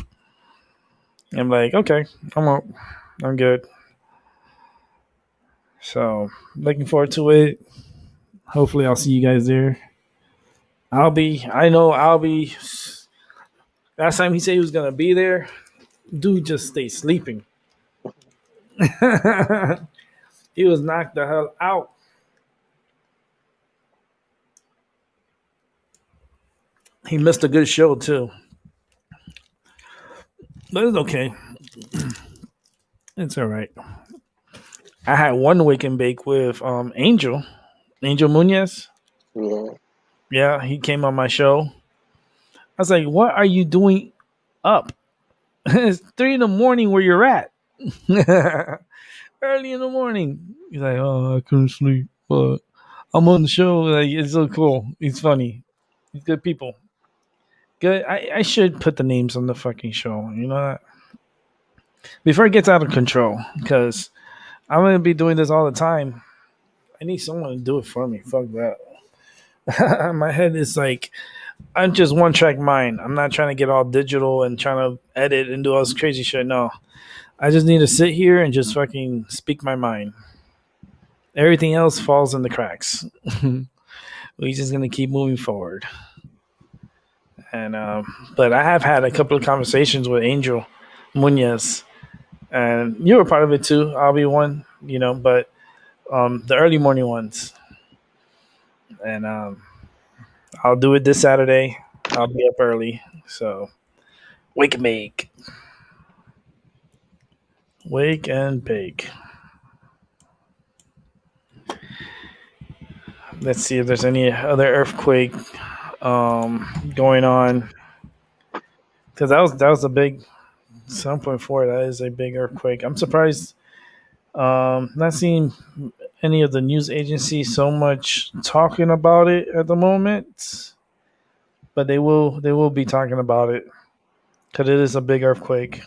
I'm like, okay, I'm up. I'm good. So looking forward to it. Hopefully I'll see you guys there. I know I'll be. Last time he said he was gonna be there, dude just stayed sleeping. He was knocked the hell out. He missed a good show too. But it's okay. It's all right. I had one wake and bake with Angel Munez.
Yeah.
Yeah, he came on my show. I was like, "What are you doing up? It's 3 in the morning where you're at. Early in the morning." He's like, "Oh, I couldn't sleep, but I'm on the show. Like, it's so cool. He's funny. He's good people. Good. I should put the names on the fucking show. You know that before it gets out of control, because I'm gonna be doing this all the time. I need someone to do it for me. Fuck that. My head is like, I'm just one track mind. I'm not trying to get all digital and trying to edit and do all this crazy shit. No, I just need to sit here and just fucking speak my mind. Everything else falls in the cracks. We're just gonna keep moving forward. And but I have had a couple of conversations with Angel Munez, and you were part of it too. I'll be one, but the early morning ones, and I'll do it this Saturday. I'll be up early, so wake and bake, wake and bake. Let's see if there's any other earthquake going on, because that was a big 7.4. That is a big earthquake. I'm surprised. Not seeing any of the news agencies so much talking about it at the moment, but they will be talking about it because it is a big earthquake.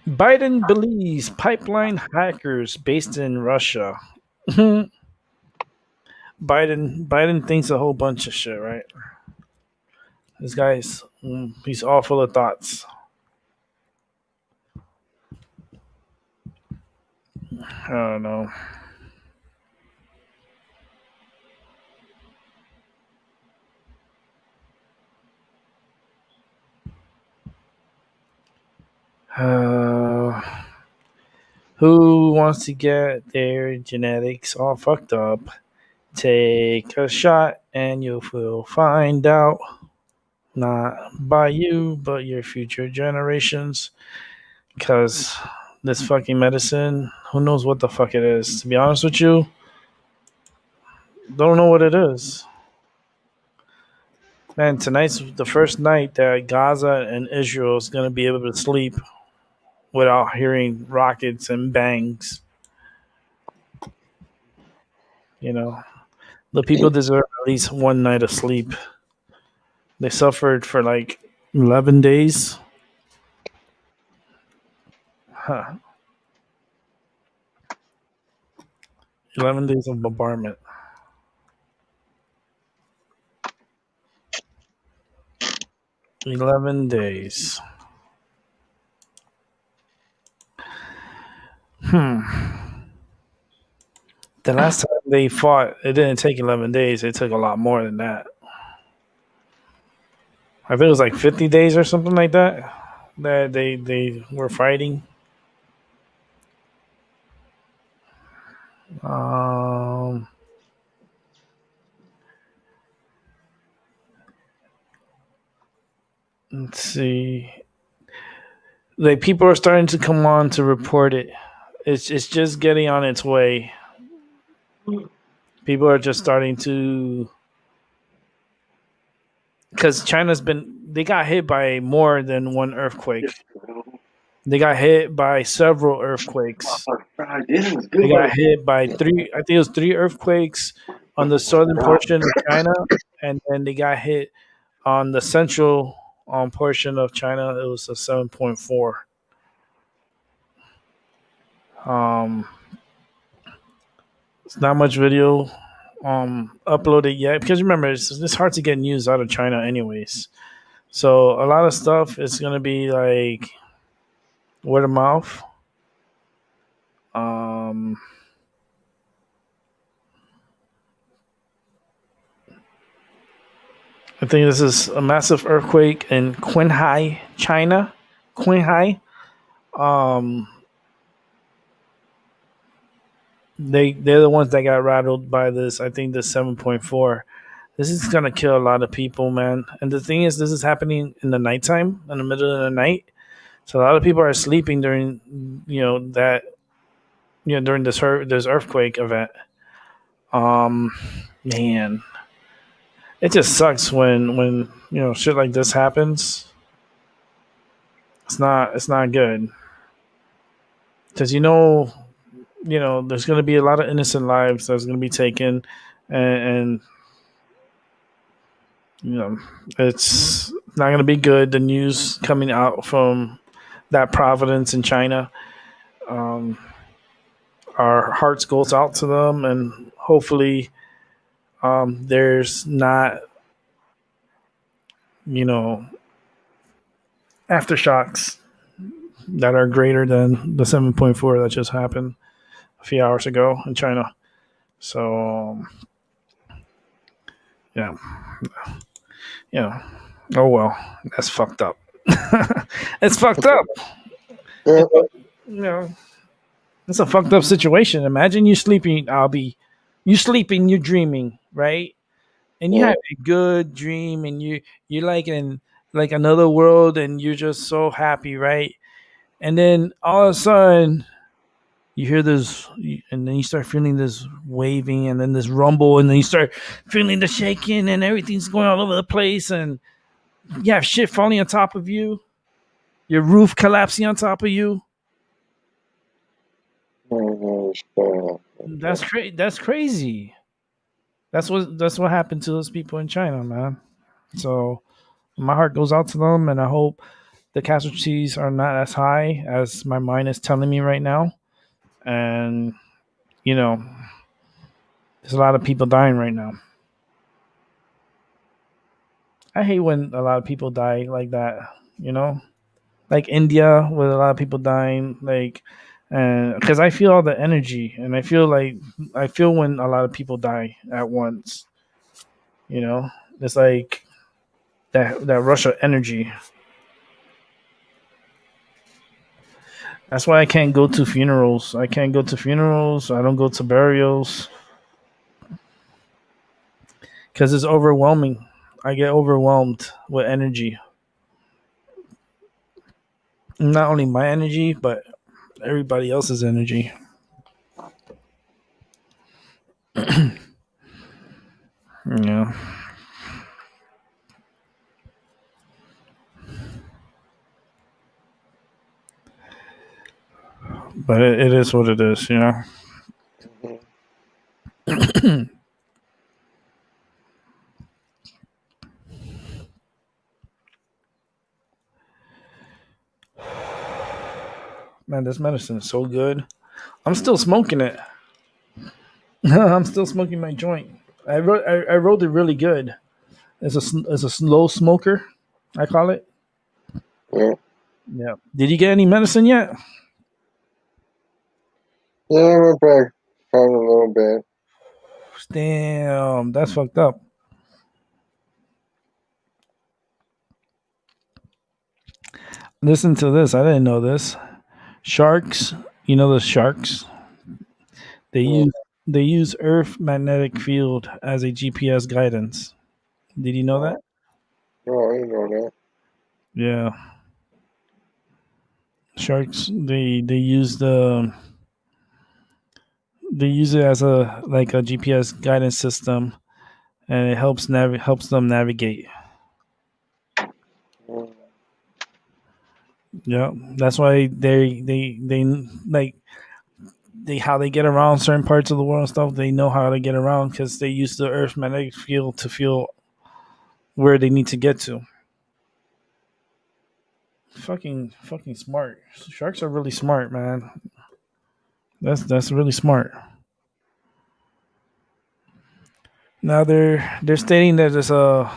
Biden believes pipeline hackers based in Russia. Biden thinks a whole bunch of shit, right? This guy's he's all full of thoughts. I don't know. Uh, who wants to get their genetics all fucked up? Take a shot and you will find out. Not by you, but your future generations. Because this fucking medicine, who knows what the fuck it is? To be honest with you, don't know what it is. Man, tonight's the first night that Gaza and Israel is going to be able to sleep without hearing rockets and bangs. The people deserve at least one night of sleep. They suffered for like 11 days. Huh. 11 days of bombardment. "11 days." The last time they fought, it didn't take 11 days. It took a lot more than that. I think it was like 50 days or something like that that they were fighting. Um, let's see. Like people are starting to come on to report it. It's just getting on its way. People are just starting to, because they got hit by more than one earthquake. They got hit by several earthquakes. They got hit by three. I think it was three earthquakes on the southern portion of China, and then they got hit on the central portion of China. It was a 7.4. Um, it's not much video uploaded yet because remember it's hard to get news out of China anyways. So a lot of stuff is gonna be like word of mouth. Um, I think this is a massive earthquake in Qinghai, China. Qinghai. Um, they're the ones that got rattled by this. I think the 7.4. This is gonna kill a lot of people, man. And the thing is, this is happening in the nighttime, in the middle of the night. So a lot of people are sleeping during, that, during this earthquake event. Um, Man, it just sucks when shit like this happens. It's not good because there's going to be a lot of innocent lives that's going to be taken, and it's not going to be good. The news coming out from that province in China, um, our hearts goes out to them, and hopefully, there's not you know aftershocks that are greater than the 7.4 that just happened a few hours ago in China. So yeah, yeah. Oh well, that's fucked up. It's fucked up.
Yeah,
You know, it's a fucked up situation. Imagine you sleeping, Albie. You sleeping, you're dreaming, right? And you
yeah.
have a good dream, and you're like in like another world, and you're just so happy, right? And then all of a sudden, you hear this, and then you start feeling this waving, and then this rumble, and then you start feeling the shaking, and everything's going all over the place, and you have shit falling on top of you, your roof collapsing on top of you.
Oh, no,
That's crazy. That's what happened to those people in China, man. So my heart goes out to them, and I hope the casualties are not as high as my mind is telling me right now. And you know, there's a lot of people dying right now. I hate when a lot of people die like that. You know, like India with a lot of people dying, like, and because I feel all the energy, and I feel when a lot of people die at once. It's like that rush of energy. That's why I can't go to funerals. I can't go to funerals. I don't go to burials because it's overwhelming. I get overwhelmed with energy. Not only my energy, but everybody else's energy. Yeah, but it is what it is. Man, this medicine is so good. I'm still smoking it. I'm still smoking my joint. I rolled it really good. It's a slow smoker, I call it.
yeah.
Yeah. Did you get any medicine yet?
Yeah, I went back down a little bit.
Damn, that's fucked up. Listen to this. I didn't know this. Sharks, the sharks. They
Yeah,
use they use Earth magnetic field as a GPS guidance. Did you know that?
no, I didn't know that.
Yeah. Sharks they use it as a like a GPS guidance system, and it helps them navigate.
Mm,
Yeah, that's why they like they how they get around certain parts of the world and stuff. They know how to get around because they use the Earth magnetic field to feel where they need to get to. Fucking smart. Sharks are really smart, man. That's really smart. Now they're stating that there's a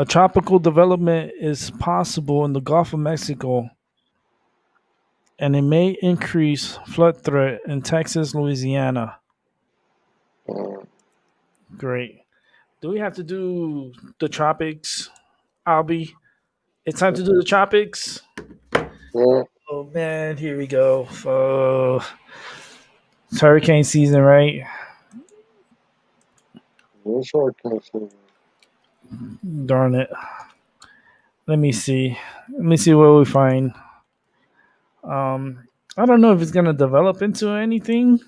tropical development is possible in the Gulf of Mexico, and it may increase flood threat in Texas, Louisiana.
Uh,
Great. Do we have to do the tropics, Albie? It's time to do the tropics.
yeah,
Oh man, here we go. It's hurricane season, right?
it's hurricane season.
Darn it. Let me see. Let me see what we find. Um, I don't know if it's gonna develop into anything,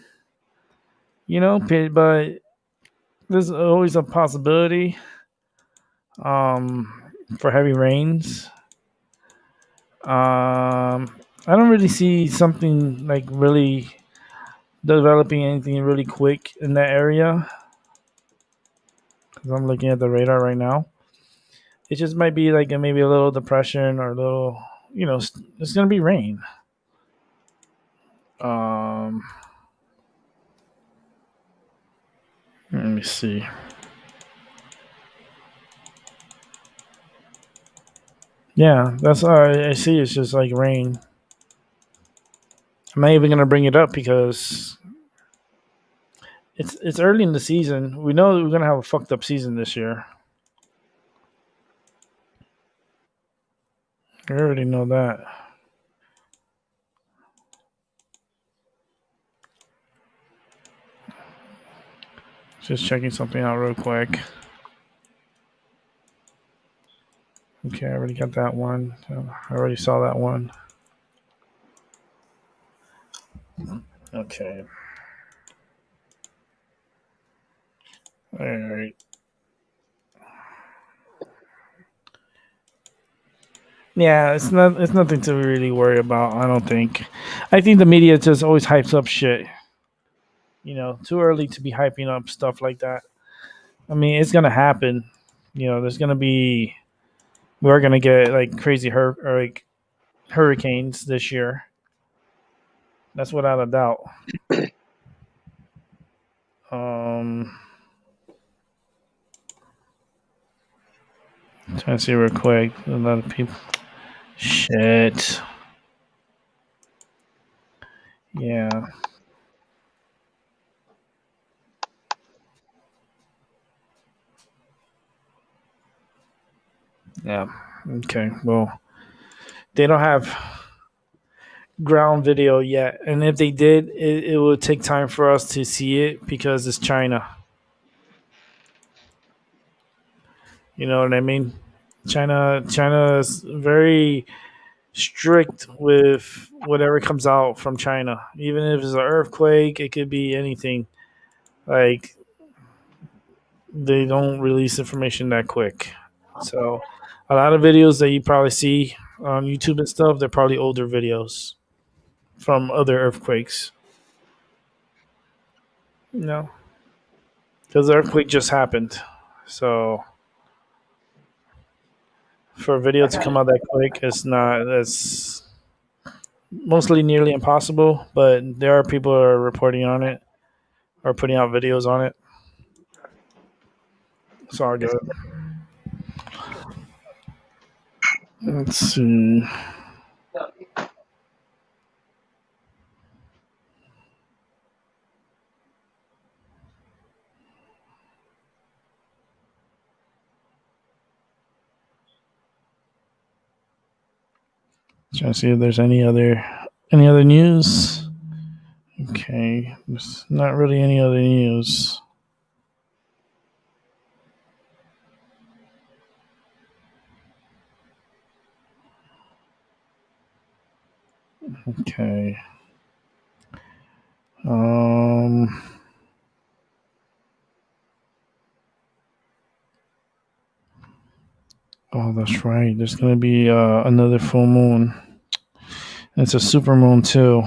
but there's always a possibility. For heavy rains. I don't really see something like really developing anything really quick in that area because I'm looking at the radar right now. It just might be like maybe a little depression or a little, it's gonna be rain. Um, Let me see. Yeah, that's all I see. It's just like rain. I'm not even gonna bring it up because it's early in the season. We know that we're gonna have a fucked up season this year. I already know that. Just checking something out real quick. Okay, I already got that one. I already saw that one. Okay. All right. Yeah, it's not. It's nothing to really worry about. I don't think. I think the media just always hypes up shit. Too early to be hyping up stuff like that. I mean, it's gonna happen. There's gonna be. We're gonna get like crazy or like hurricanes this year. That's without a doubt. Um, Trying to see real quick. A lot of people. Shit. Yeah. Yeah. Okay. Well, they don't have ground video yet, and if they did, it would take time for us to see it because it's China. You know what I mean? China is very strict with whatever comes out from China. Even if it's an earthquake, it could be anything. Like they don't release information that quick. So a lot of videos that you probably see on YouTube and stuff, they're probably older videos from other earthquakes. No, because the earthquake just happened. So for a video to come out that quick, it's mostly nearly impossible. But there are people that are reporting on it or putting out videos on it. It's all good. Let's see. Trying to see if there's any other news. Okay, there's not really any other news. Okay. Um. Oh, that's right. There's gonna be another full moon. It's a super moon too.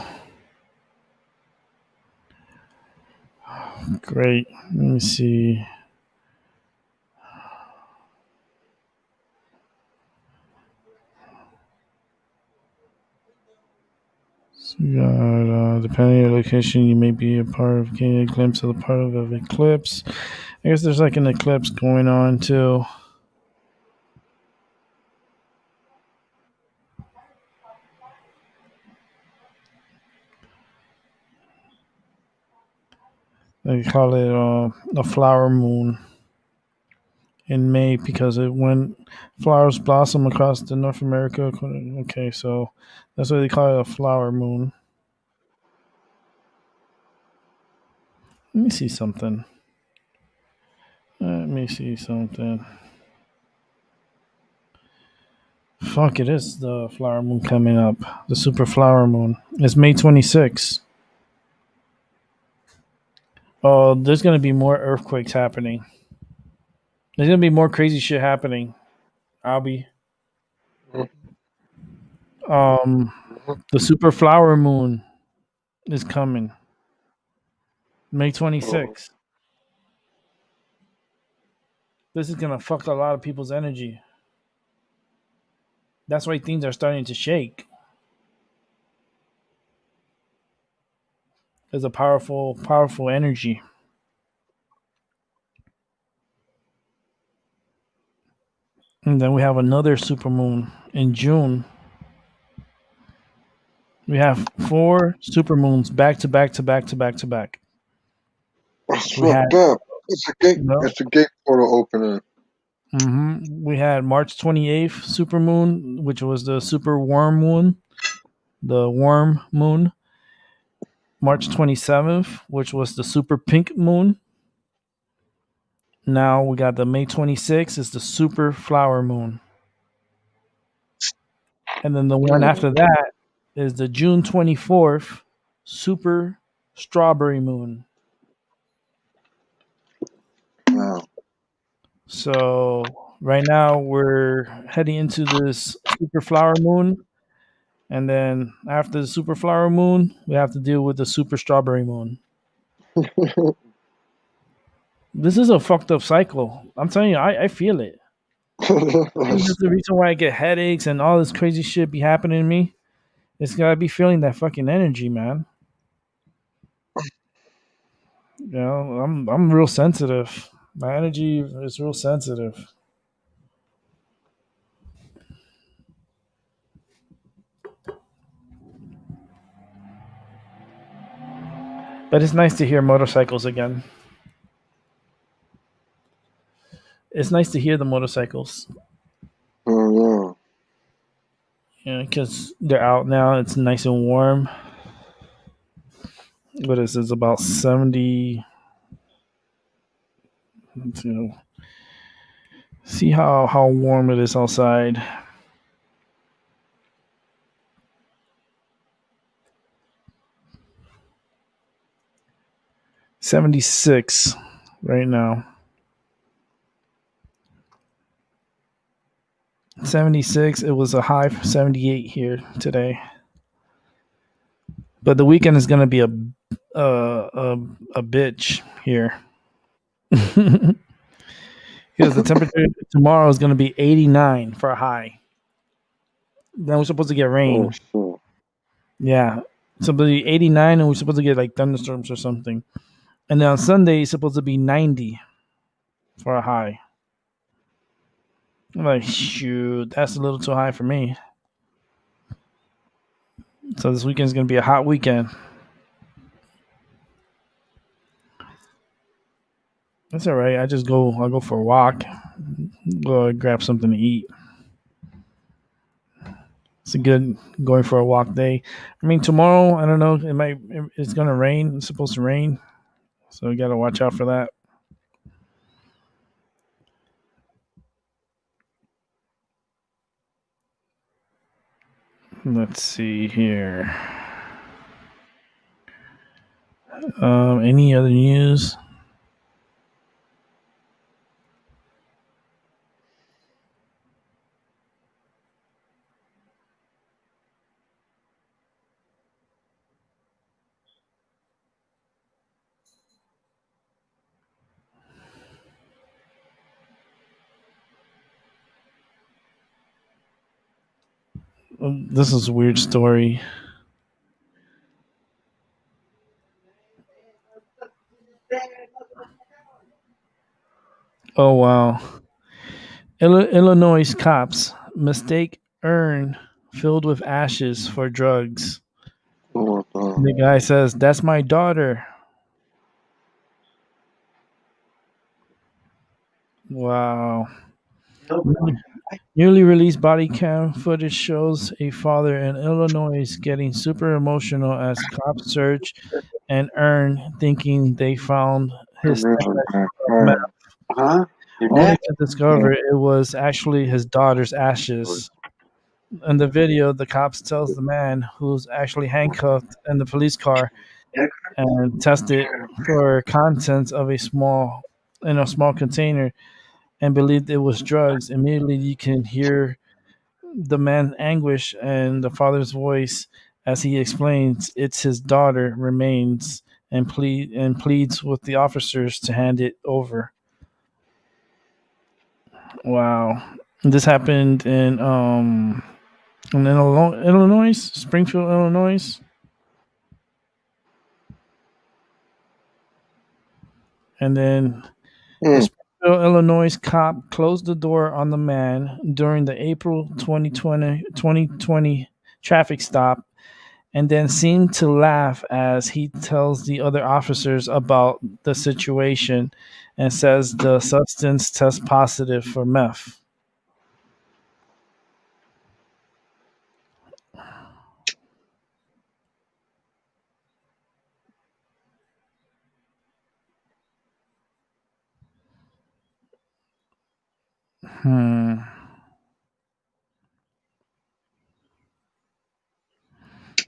Great. Let me see. Depending on your location, you may be a part of getting a glimpse of the part of an eclipse. I guess there's like an eclipse going on too. They call it a flower moon in May because when flowers blossom across the North America. Okay, so that's why they call it a flower moon. Let me see something. Let me see something. Fuck, it is the flower moon coming up. The super flower moon. It's May 26th. Oh, there's going to be more earthquakes happening. There's going to be more crazy shit happening. Albie. The super flower moon is coming. May 26th. This is going to fuck a lot of people's energy. That's why things are starting to shake. There's a powerful, powerful energy. And then we have another super moon in June. We have 4 super moons back to back to back to back to back.
That's
We had
fucked up. It's a gate.
no.
It's a gate portal opening.
We had March 28th super moon, which was the super warm moon, the warm moon. March 27th, which was the super pink moon. Now we got the May 26th is the super flower moon. And then the one after that is the June 24th super strawberry moon.
Wow.
So right now we're heading into this super flower moon. And then after the super flower moon, we have to deal with the super strawberry moon. This is a fucked up cycle. I'm telling you, I feel it. This is the reason why I get headaches and all this crazy shit be happening to me. It's gotta be feeling that fucking energy, man. You know, I'm real sensitive. My energy is real sensitive. But it's nice to hear motorcycles again. It's nice to hear the motorcycles.
Oh
Yeah, because they're out now. It's nice and warm. What is this? About 70. You know, see how warm it is outside. $76 right now. 76. It was a high 78 here today. But the weekend is gonna be a bitch here. Because the temperature tomorrow is gonna be 89 for a high. Then we're supposed to get rain.
shit.
Yeah. It's supposed to be 89 and we're supposed to get like thunderstorms or something. And then on Sunday it's supposed to be 90 for a high. I'm like, shoot, that's a little too high for me. So this weekend is gonna be a hot weekend. That's all right. I'll go for a walk, go grab something to eat. It's a good going for a walk day. I mean, tomorrow, I don't know. It's gonna rain. It's supposed to rain, so you gotta watch out for that. Let's see here. Any other news? This is a weird story. Oh wow. Illinois cops mistake urn filled with ashes for drugs.
Oh,
The guy says, "That's my daughter." Wow. Newly released body cam footage shows a father in Illinois getting super emotional as cops search an urn thinking they found his stash of meth,
Huh? Your
only
neck?
to discover it was actually his daughter's ashes. In the video, the cops tells the man who's actually handcuffed in the police car and tested for contents of a small container and believed it was drugs. Immediately, you can hear the man's anguish and the father's voice as he explains it's his daughter remains and pleads with the officers to hand it over. Wow. This happened in Illinois, Springfield, Illinois. And then the
mm,
Springfield, Illinois cop closed the door on the man during the April 2020 traffic stop and then seemed to laugh as he tells the other officers about the situation and says the substance tests positive for meth. Hmm.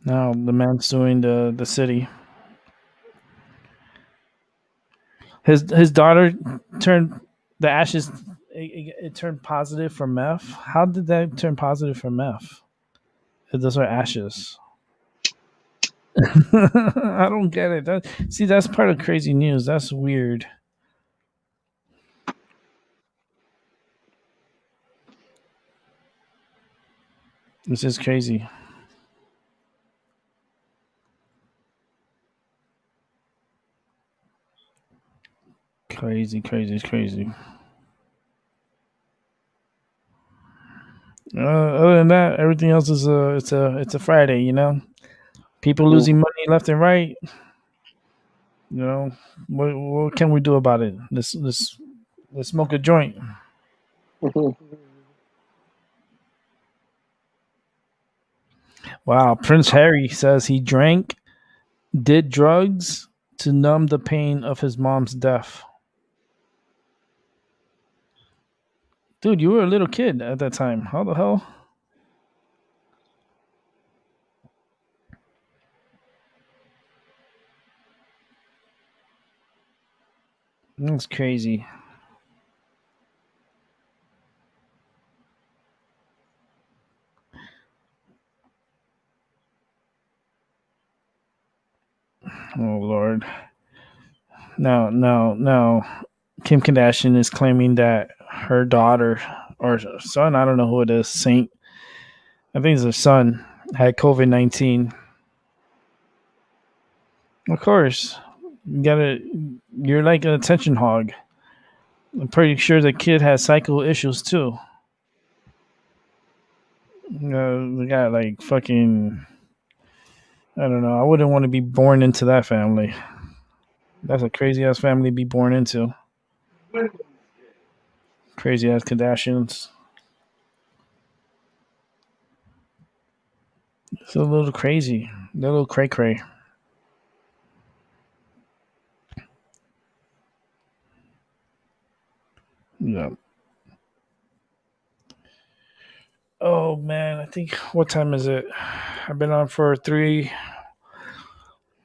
Now the man's suing the city. His daughter turned the ashes. It turned positive for meth. How did that turn positive for meth? Those are ashes. I don't get it. See, that's part of crazy news. That's weird. This is crazy. Crazy, crazy, crazy. Other than that, everything else is it's a Friday. People
mm.
losing money left and right. What can we do about it? Let's smoke a joint. Wow, Prince Harry says he did drugs to numb the pain of his mom's death. Dude, you were a little kid at that time. How the hell? That's crazy. Oh Lord. No. Kim Kardashian is claiming that her daughter or son, I don't know who it is, Saint, I think it's her son, had COVID-19. Of course, you're like an attention hog. I'm pretty sure the kid has cycle issues too. We got like fucking, I don't know. I wouldn't want to be born into that family. That's a crazy ass family to be born into. Crazy ass Kardashians. It's a little crazy. A little cray cray. Yeah. Oh man, I think what time is it? I've been on for 3.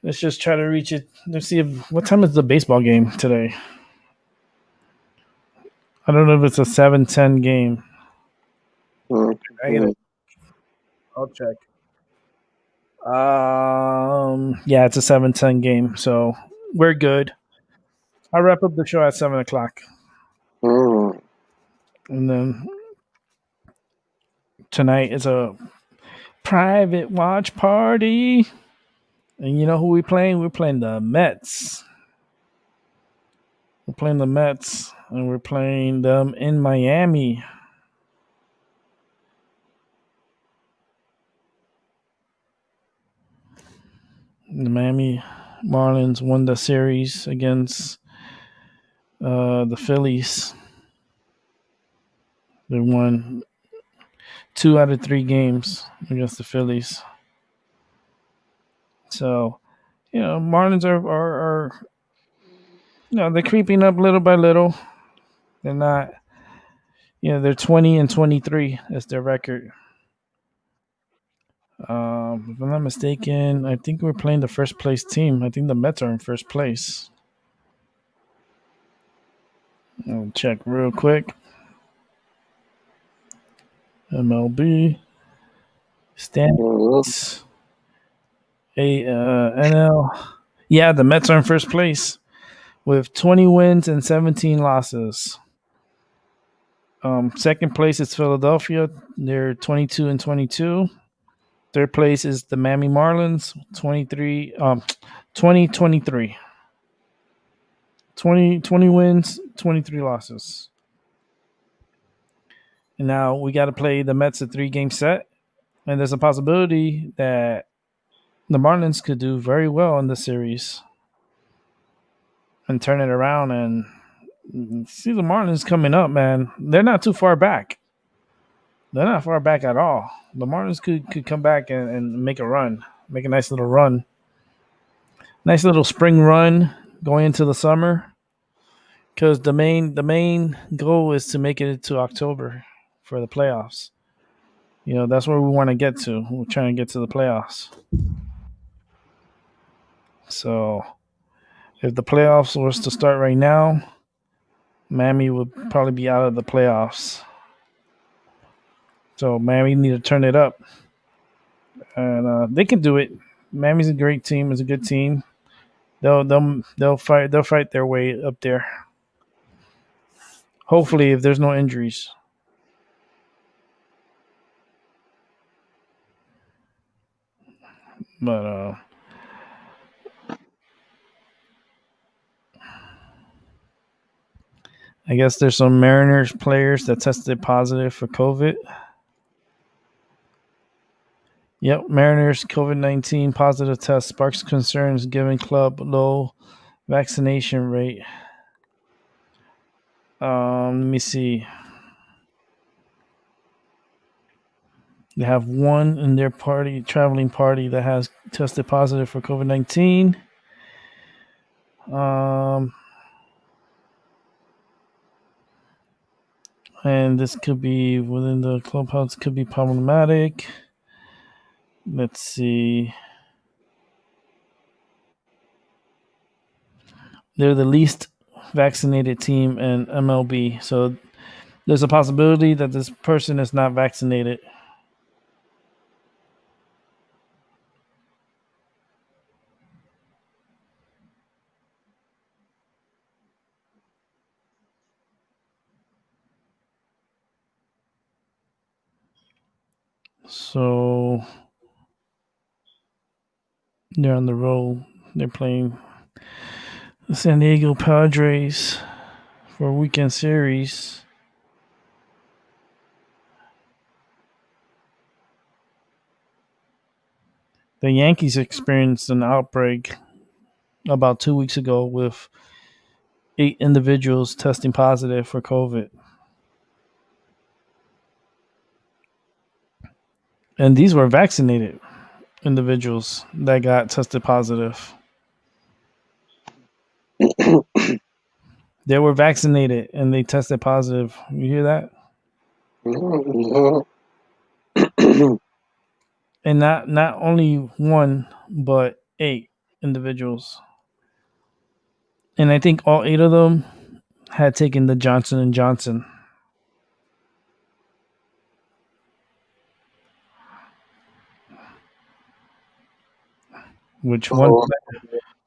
Let's just try to reach it. Let's see what time is the baseball game today. I don't know if it's a 7:10 game. I'll check. Yeah, it's a 7:10 game, so we're good. I'll wrap up the show at 7 o'clock,
Mm.
and then tonight is a private watch party. And you know who we're playing? We're playing the Mets. We're playing the Mets. and we're playing them in Miami. The Miami Marlins won the series against the Phillies. They won 2 out of 3 games against the Phillies. So, Marlins are they're creeping up little by little. They're not, they're 20-23 as their record. If I'm not mistaken, I think we're playing the first place team. I think the Mets are in first place. I'll check real quick. MLB standings. NL. Yeah, the Mets are in first place with 20 wins and 17 losses. Second place is Philadelphia. They're 22-22. Third place is the Miami Marlins, 20-23. 20 wins, 23 losses. And now we got to play the Mets a 3-game set. And there's a possibility that the Marlins could do very well in this series and turn it around. And see the Marlins coming up, man. They're not too far back. They're not far back at all. The Marlins could come back and make a run, make a nice little run. Nice little spring run going into the summer. Because the main goal is to make it to October for the playoffs. That's where we want to get to. We're trying to get to the playoffs. So if the playoffs was to start right now, Miami would probably be out of the playoffs. So Miami need to turn it up. And they can do it. Miami's a great team. It's a good team. They'll fight their way up there. Hopefully, if there's no injuries. But I guess there's some Mariners players that tested positive for COVID. Yep, Mariners COVID-19 positive test sparks concerns given club low vaccination rate. Let me see. They have one in their traveling party that has tested positive for COVID-19. And this could be within the clubhouse, could be problematic. Let's see. They're the least vaccinated team in MLB. So there's a possibility that this person is not vaccinated. So they're on the road. They're playing the San Diego Padres for a weekend series. The Yankees experienced an outbreak about 2 weeks ago with 8 individuals testing positive for COVID. And these were vaccinated individuals that got tested positive. They were vaccinated and they tested positive. You hear that? And not only one, but 8 individuals. And I think all 8 of them had taken the Johnson & Johnson. Which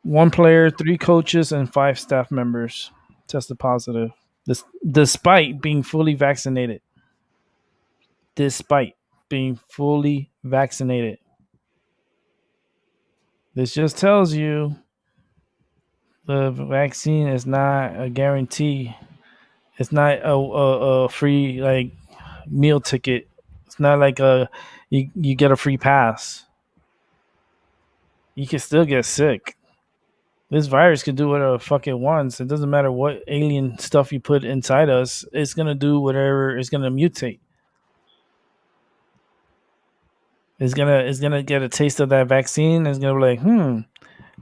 one player, 3 coaches, and 5 staff members tested positive. Despite being fully vaccinated. Despite being fully vaccinated. This just tells you the vaccine is not a guarantee It's not a free like meal ticket. It's not like you get a free pass. You can still get sick. This virus can do whatever the fuck it wants. It doesn't matter what alien stuff you put inside us. It's gonna do whatever. It's gonna mutate. It's gonna get a taste of that vaccine. It's gonna be like,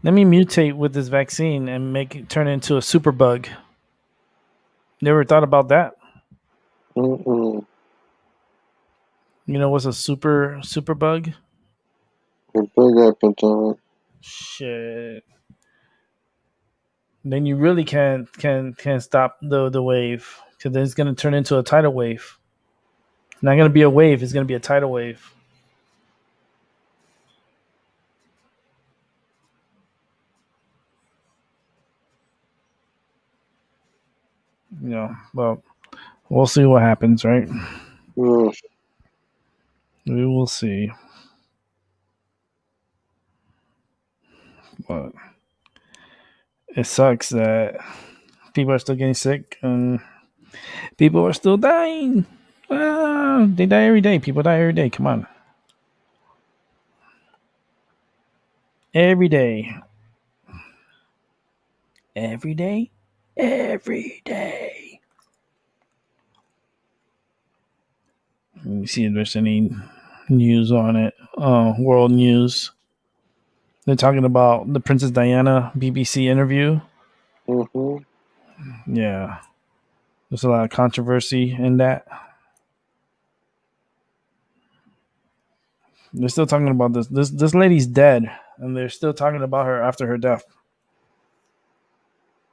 let me mutate with this vaccine and make it turn into a super bug. Never thought about that.
Mm-mm.
You know what's a super bug?
A big epidemic.
Shit. Then you really can't stop the wave because then it's gonna turn into a tidal wave. It's not gonna be a wave. It's gonna be a tidal wave. Well, we'll see what happens, right?
Yes.
We will see. But it sucks that people are still getting sick and people are still dying. They die every day. People die every day. Come on. Every day. Every day? Every day. Let me see if there's any news on it. World news. They're talking about the Princess Diana BBC interview.
Mm-hmm.
Yeah. There's a lot of controversy in that. They're still talking about this. This lady's dead, and they're still talking about her after her death.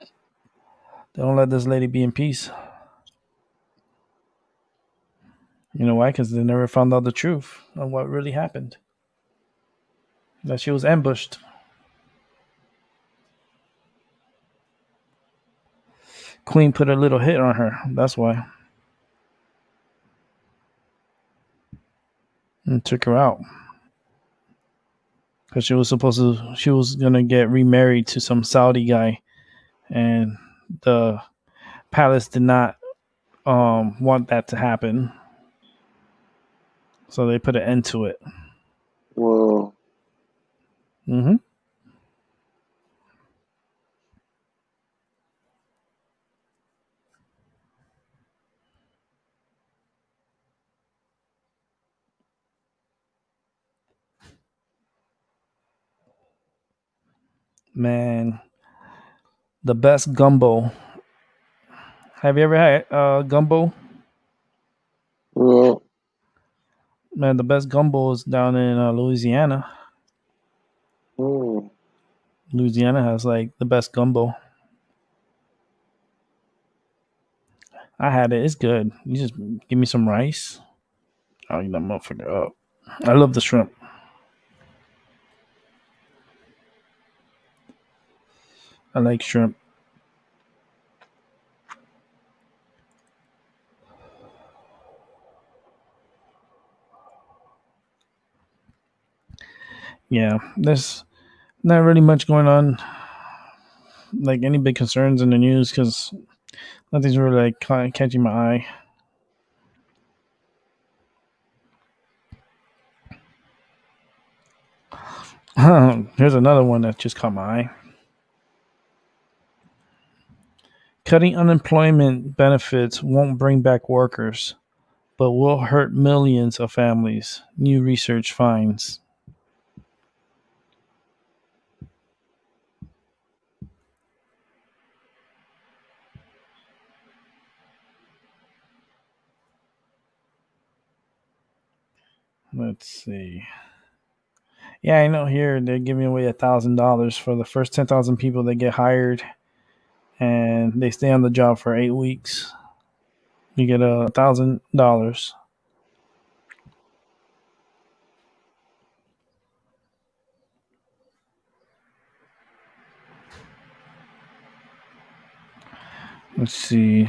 They don't let this lady be in peace. You know why? Because they never found out the truth of what really happened. That she was ambushed. Queen put a little hit on her. That's why. And took her out. Because she was gonna get remarried to some Saudi guy. And the palace did not want that to happen. So they put an end to it.
Wow.
Mm-hmm. Man, the best gumbo. Have you ever had gumbo?
Yeah.
Man, the best gumbo is down in Louisiana.
Mm.
Louisiana has like the best gumbo. I had it. It's good. You just give me some rice. I'll eat that motherfucker up. I love the shrimp. I like shrimp. Yeah, there's not really much going on, like any big concerns in the news, because nothing's really like catching my eye. Here's another one that just caught my eye. Cutting unemployment benefits won't bring back workers, but will hurt millions of families, new research finds. Let's see. Yeah, I know here they're giving away $1,000 for the first 10,000 people that get hired and they stay on the job for 8 weeks. You get $1,000. Let's see.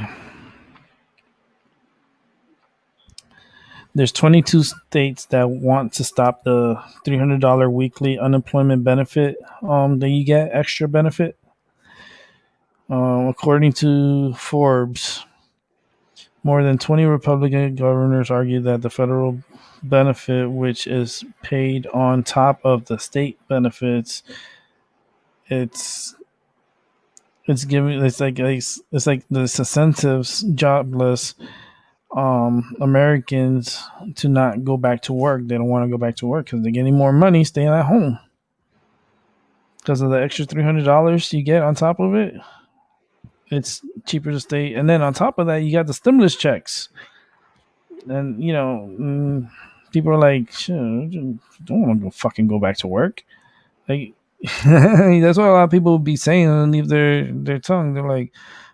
There's 22 states that want to stop the $300 weekly unemployment benefit that you get, extra benefit. According to Forbes, More than 20 Republican governors argued that the federal benefit, which is paid on top of the state benefits, it's it's like this incentives jobless Americans to not go back to work. They don't want to go back to work because they're getting more money staying at home because of the extra $300 you get on top of it. It's cheaper to stay, and then on top of that, you got the stimulus checks, and people are like, "Shit, I don't want to go back to work." Like that's what a lot of people be saying and leave their tongue. They're like,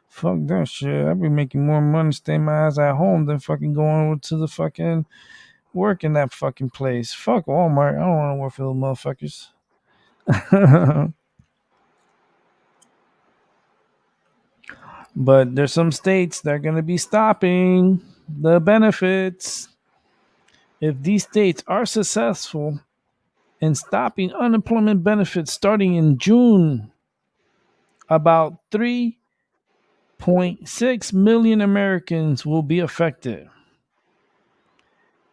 "Fuck that shit! I'd be making more money staying my ass at home than fucking going over to the fucking work in that fucking place. Fuck Walmart. I don't want to work for those motherfuckers." But there's some states that are going to be stopping the benefits. If these states are successful in stopping unemployment benefits starting in June, about 3.6 million Americans will be affected.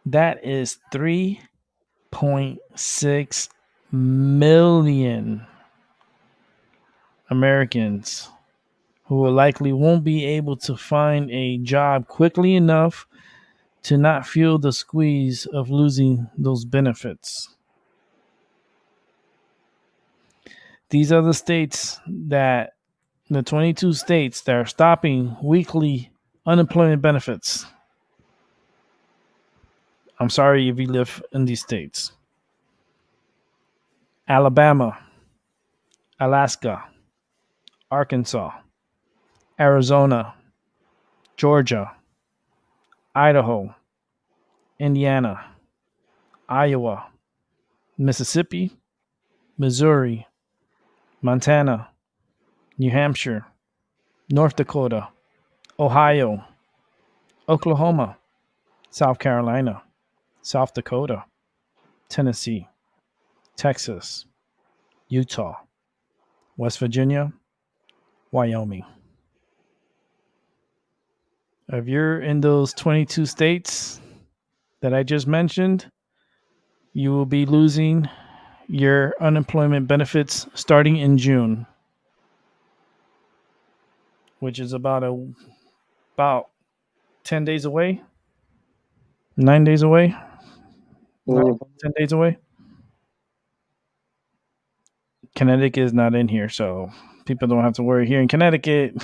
That is 3.6 million Americans who will likely won't be able to find a job quickly enough to not feel the squeeze of losing those benefits. These are the states that the 22 states that are stopping weekly unemployment benefits. I'm sorry if you live in these states: Alabama, Alaska, Arkansas, Arizona, Georgia, Idaho, Indiana, Iowa, Mississippi, Missouri, Montana, New Hampshire, North Dakota, Ohio, Oklahoma, South Carolina, South Dakota, Tennessee, Texas, Utah, West Virginia, Wyoming. If you're in those 22 states that I just mentioned, you will be losing your unemployment benefits starting in June, which is about 10 days away, 9 days away,
Mm.
10 days away. Connecticut is not in here, so people don't have to worry here in Connecticut.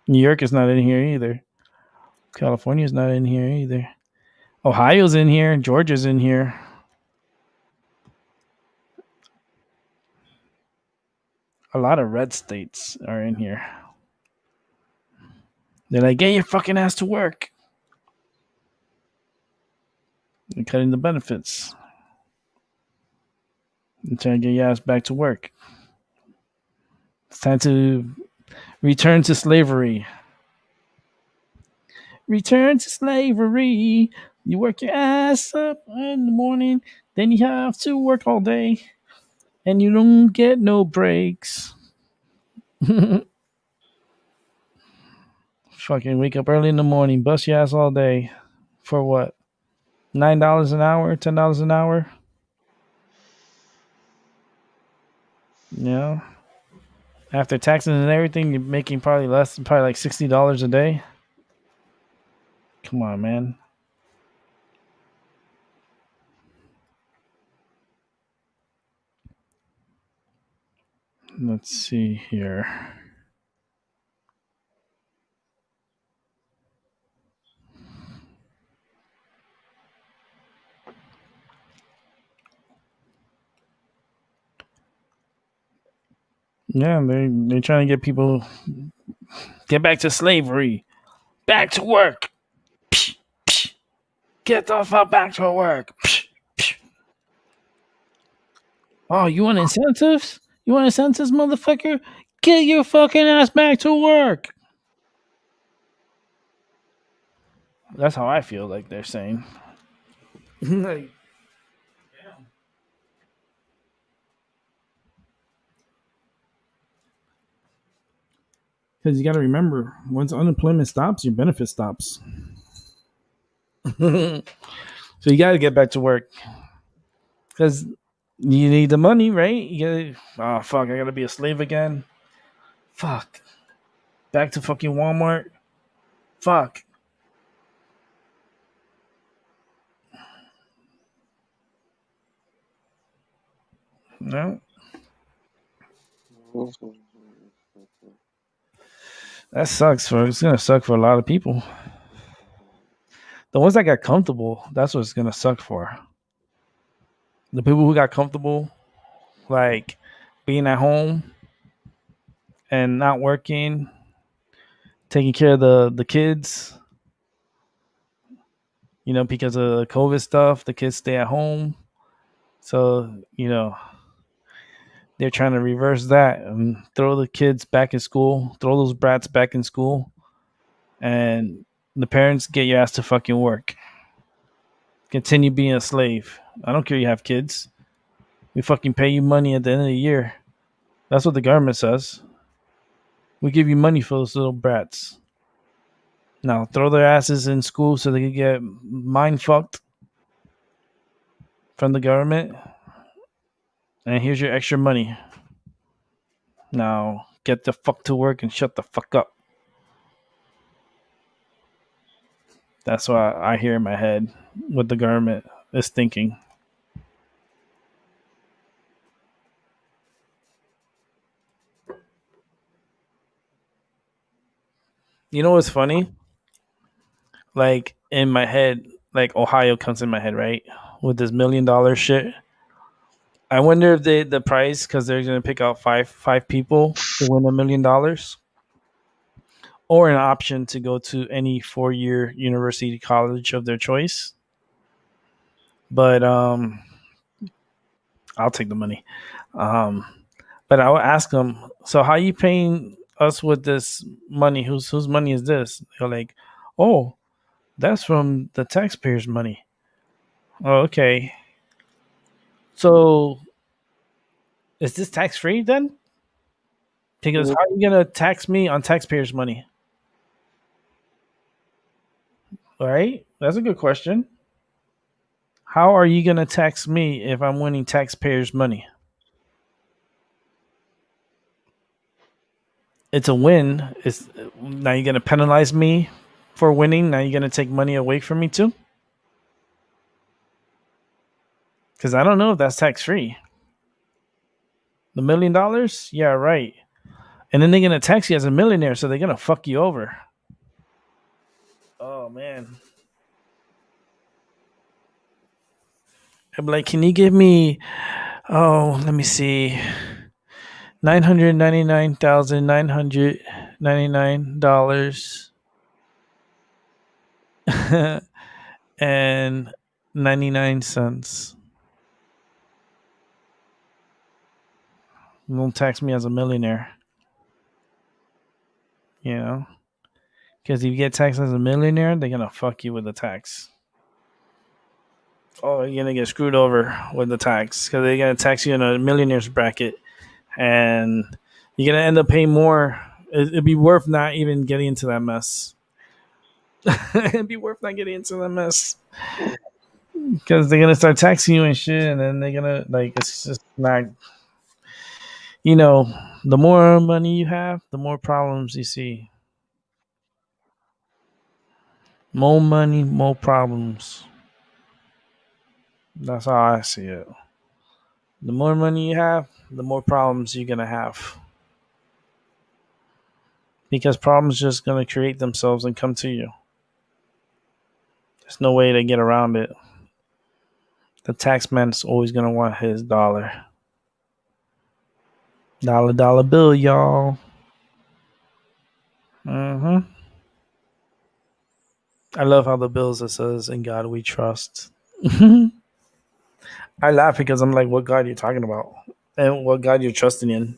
New York is not in here either. California's not in here either. Ohio's in here. Georgia's in here. A lot of red states are in here. They're like, get your fucking ass to work. They're cutting the benefits. And trying to get your ass back to work. It's time to return to slavery. Return to slavery. You work your ass up in the morning, then you have to work all day, and you don't get no breaks. Fucking wake up early in the morning, bust your ass all day. For what? $9 an hour? $10 an hour? Yeah. After taxes and everything, you're making probably less than probably like $60 a day. Come on, man. Let's see here. Yeah, they're trying to get people get back to slavery, back to work. Get the fuck back to work. Oh, you want incentives? You want incentives, motherfucker? Get your fucking ass back to work. That's how I feel like they're saying. Like, Because you got to remember, once unemployment stops, your benefit stops. So you got to get back to work because you need the money, right? You gotta, oh fuck, I gotta be a slave again. Fuck, back to fucking Walmart. Fuck. No, that sucks. For it's gonna suck for a lot of people. The ones that got comfortable, that's what it's gonna suck for. The people who got comfortable, like being at home and not working, taking care of the kids. You know, because of the COVID stuff, the kids stay at home. So they're trying to reverse that and throw the kids back in school, throw those brats back in school, and the parents get your ass to fucking work. Continue being a slave. I don't care you have kids. We fucking pay you money at the end of the year. That's what the government says. We give you money for those little brats. Now throw their asses in school so they can get mind fucked from the government. And here's your extra money. Now get the fuck to work and shut the fuck up. That's what I hear in my head what the government is thinking. You know what's funny? Like in my head, like Ohio comes in my head, right? With this $1 million shit. I wonder if the prize because they're gonna pick out five people to win $1 million, or an option to go to any 4-year university college of their choice. But I'll take the money. But I will ask them. So how you paying us with this money? Whose money is this? They're like, oh, that's from the taxpayers' money. Oh, okay. So is this tax free then? Because how are you gonna tax me on taxpayers' money? All right, that's a good question. How are you gonna tax me if I'm winning taxpayers' money? It's a win. It's now you're gonna penalize me for winning. Now you're gonna take money away from me too. Because I don't know if that's tax free. The $1 million, yeah, right. And then they're gonna tax you as a millionaire, so they're gonna fuck you over. Oh man. I'm like, can you give me? Oh, let me see. $999,999 and 99 cents. Don't tax me as a millionaire. You know? Because if you get taxed as a millionaire, they're going to fuck you with the tax. Oh, you're going to get screwed over with the tax because they're going to tax you in a millionaire's bracket. And you're going to end up paying more. It'd be worth not even getting into that mess. It'd be worth not getting into that mess. Because they're going to start taxing you and shit. And then they're going to, like, it's just not. You know, the more money you have, the more problems you see. More money, more problems. That's how I see it. The more money you have, the more problems you're going to have. Because problems just going to create themselves and come to you. There's no way to get around it. The tax man's always going to want his dollar. Dollar bill, y'all. I love how the bills it says, "In God we trust." I laugh because I'm like, what God are you talking about? And what God you're trusting in?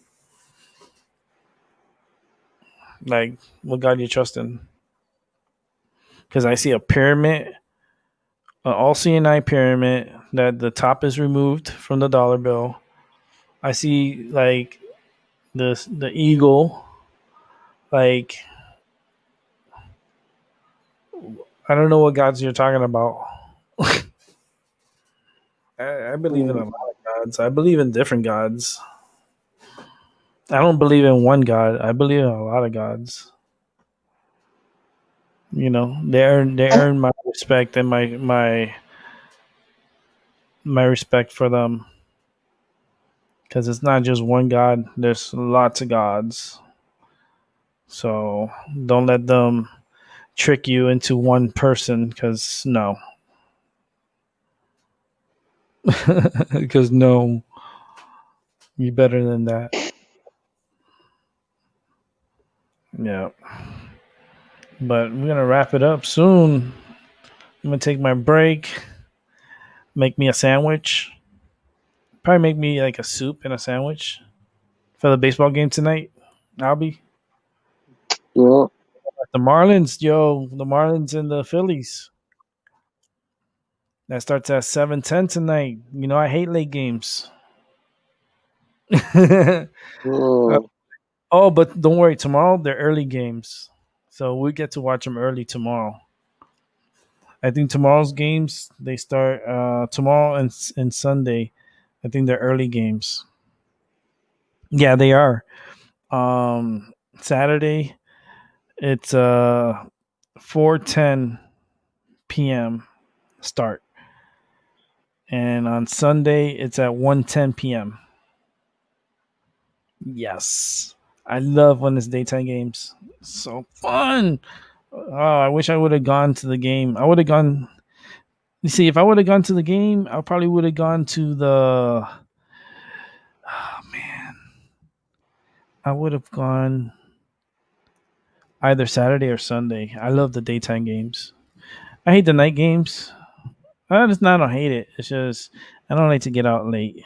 Like, what God you trusting? Because I see a pyramid, an all CNI pyramid that the top is removed from the dollar bill. I see like the eagle, Like, I don't know what gods you're talking about. I believe in a lot of gods. I believe in different gods. I don't believe in one god. I believe in a lot of gods. You know, they earn my respect and my respect for them because it's not just one god. There's lots of gods. So don't let them trick you into one person. Because no, because no, you better than that. Yeah. But we're gonna wrap it up soon. I'm gonna take my break. Make me a sandwich. Probably make me like a soup and a sandwich for the baseball game tonight. I'll be
Yeah.
the Marlins, yo. The Marlins and the Phillies. That starts at 7:10 tonight. You know I hate late games.
Mm.
Oh, but don't worry. Tomorrow they're early games, so we get to watch them early tomorrow. I think tomorrow's games they start tomorrow and Sunday. I think they're early games. Yeah, they are. Saturday it's 4:10 p.m. start, and on Sunday it's at 1:10 p.m. Yes, I love when it's daytime games. So fun. Oh, I wish I would have gone to the game. I would have gone. You see, if I would have gone to the game, I probably would have gone to the. Oh man, I would have gone either Saturday or Sunday. I love the daytime games. I hate the night games. It's not. I don't hate it. It's just I don't like to get out late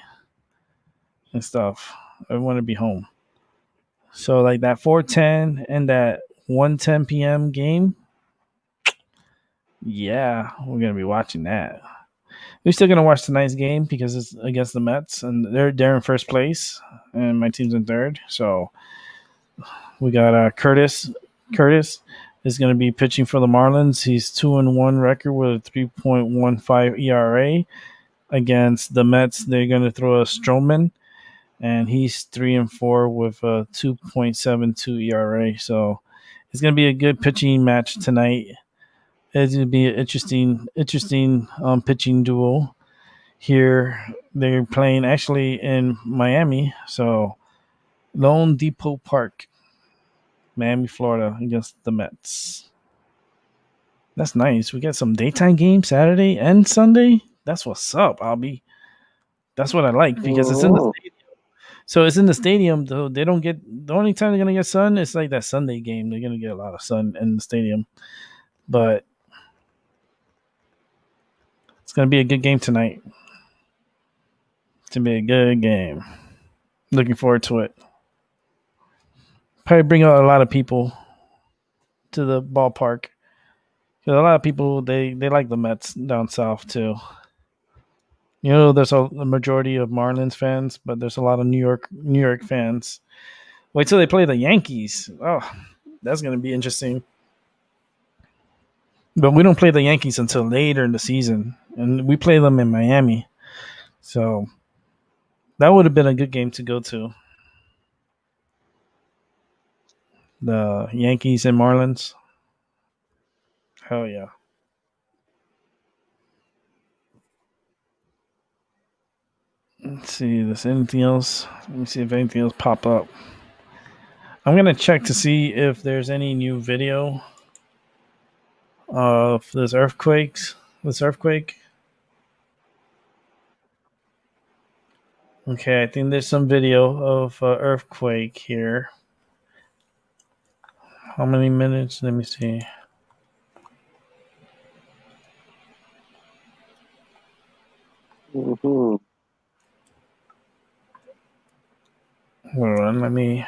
and stuff. I want to be home. So like that 4:10 and that 1:10 p.m. game. Yeah, we're gonna be watching that. We're still gonna watch tonight's game because it's against the Mets and they're in first place and my team's in third. So we got Curtis. Curtis is gonna be pitching for the Marlins. He's 2-1 record with a 3.15 ERA. Against the Mets, they're gonna throw a Stroman, and he's 3-4 with a 2.72 ERA. So it's gonna be a good pitching match tonight. It's gonna be an interesting pitching duel here. They're playing actually in Miami, so Lone Depot Park, Miami, Florida, against the Mets. That's nice. We got some daytime games Saturday and Sunday. That's what's up, Albie. That's what I like because it's in the
Mhm.
stadium. So it's in the stadium though. They don't get the only time they're gonna get sun is like that Sunday game. They're gonna get a lot of sun in the stadium. But it's gonna be a good game tonight. It's gonna be a good game. Looking forward to it. Probably bring out a lot of people to the ballpark. Because a lot of people they like the Mets down south too. You know, there's a majority of Marlins fans, but there's a lot of New York fans. Wait till they play the Yankees. Oh, that's gonna be interesting. But we don't play the Yankees until later in the season, and we play them in Miami. So that would have been a good game to go to. The Yankees and Marlins. Hell yeah. Let's see. There's anything else? Let me see if anything else pop up. I'm gonna check to see if there's any new video of this earthquakes. This earthquake. Okay, I think there's some video of earthquake here. How many minutes? Let me see.
Mhm.
Hold on, let me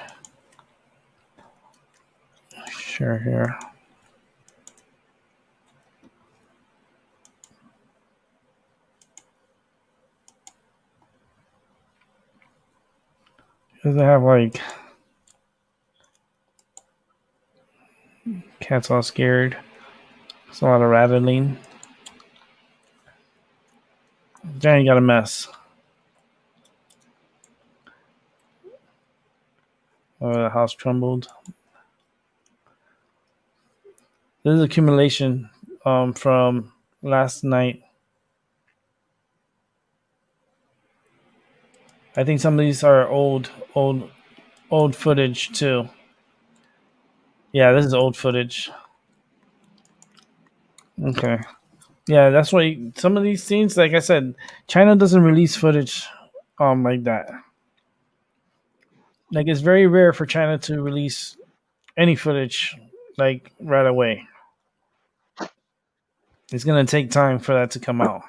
share here. Because I have like Cat's all scared. It's a lot of rattling. Johnny got a mess. Oh, the house crumbled. This is accumulation from last night. I think some of these are old footage too. Yeah, this is old footage. Okay. Yeah, that's why some of these scenes, like I said, China doesn't release footage like that. Like it's very rare for China to release any footage like right away. It's gonna take time for that to come out.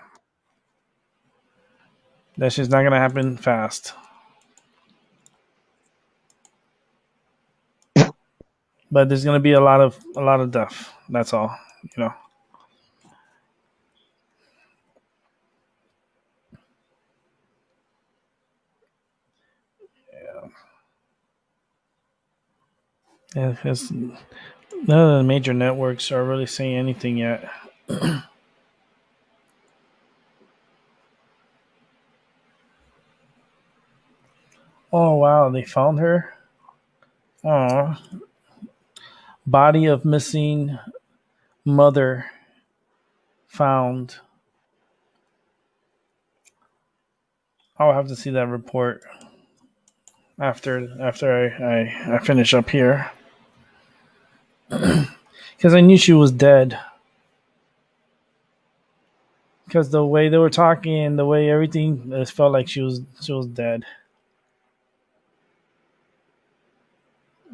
That's just not gonna happen fast. But there's gonna be a lot of death. That's all, you know. Yeah, because none of the major networks are really saying anything yet. Oh wow, they found her. Oh, body of missing mother found. I'll have to see that report after I finish up here because I knew she was dead. Because the way they were talking and the way everything, it felt like she was dead.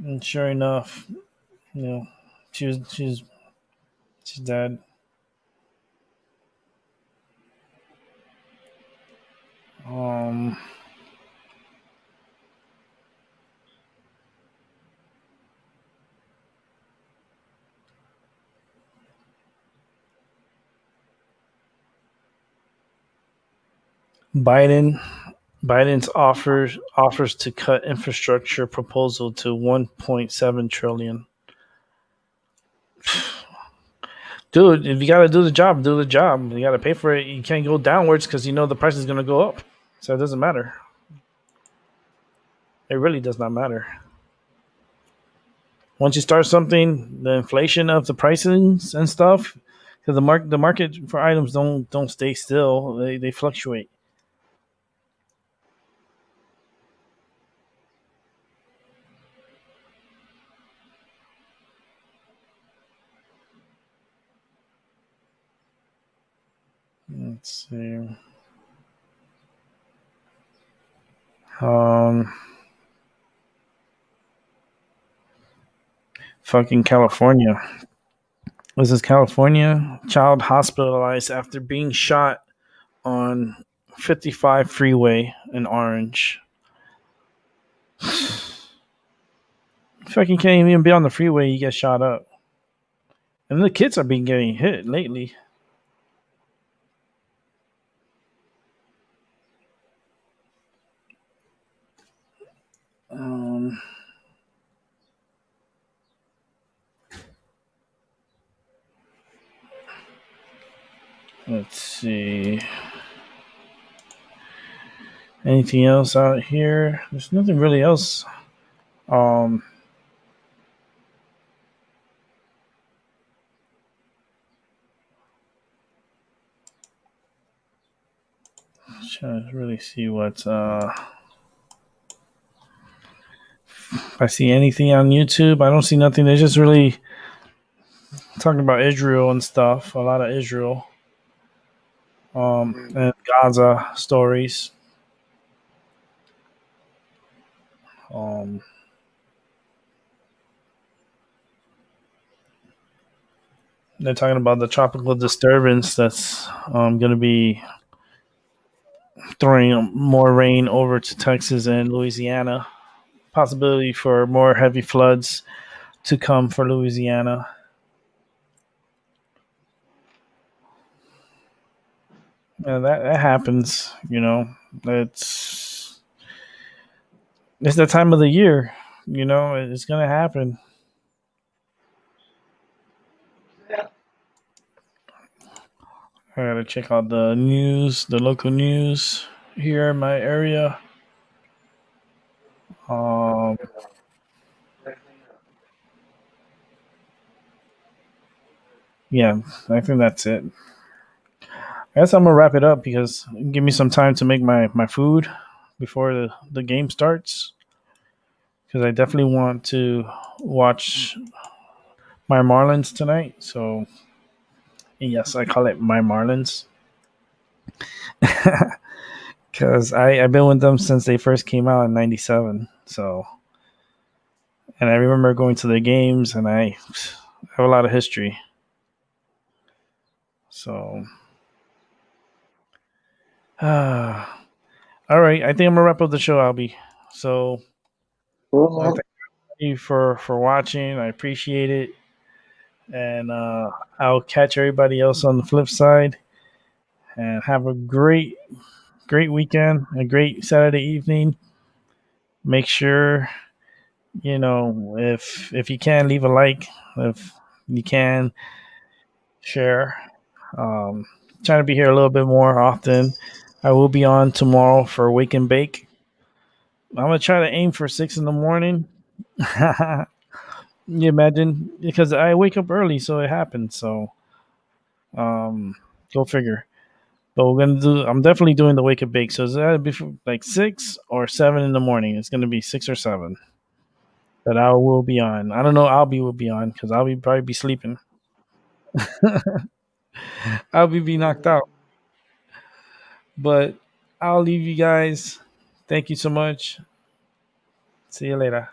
And sure enough, you know, she's dead. Um, Biden's offers to cut infrastructure proposal to 1.7 trillion. Dude, if you got to do the job, do the job. You got to pay for it. You can't go downwards because you know the price is going to go up. So it doesn't matter. It really does not matter. Once you start something, the inflation of the pricings and stuff, because the market for items don't stay still. They fluctuate. Let's see. Fucking California. This is California. Child hospitalized after being shot on 55 freeway in Orange. Fucking can't even be on the freeway. You get shot up. And the kids are being getting hit lately. Let's see. Anything else out here? There's nothing really else. Trying to really see what's if I see anything on YouTube. I don't see nothing. They're just really talking about Israel and stuff. A lot of Israel. And Gaza stories. They're talking about the tropical disturbance that's going to be throwing more rain over to Texas and Louisiana. Possibility for more heavy floods to come for Louisiana. Yeah, that happens. You know, it's the time of the year. You know, it's gonna happen. I gotta check out the news, the local news here in my area. Um, yeah, I think that's it. I guess I'm gonna wrap it up because give me some time to make my food before the game starts. Because I definitely want to watch my Marlins tonight. So yes, I call it my Marlins because I've been with them since they first came out in '97. So and I remember going to the games, and I have a lot of history. So all right, I think I'm gonna wrap up the show, Albie. So
Mhm.
thank you for watching. I appreciate it, and I'll catch everybody else on the flip side. And have a great weekend, a great Saturday evening. Make sure if you can leave a like, if you can share. Um, Trying to be here a little bit more often. I will be on tomorrow for Wake and Bake. I'm gonna try to aim for 6 in the morning. You imagine because I wake up early, so it happens. So um, go figure. But we're gonna do. I'm definitely doing the wake and bake. So is that before like 6 or 7 in the morning? It's gonna be 6 or 7 that I will be on. I don't know. Albie will be on because I'll be probably be sleeping. Albie be knocked out. But I'll leave you guys. Thank you so much. See you later.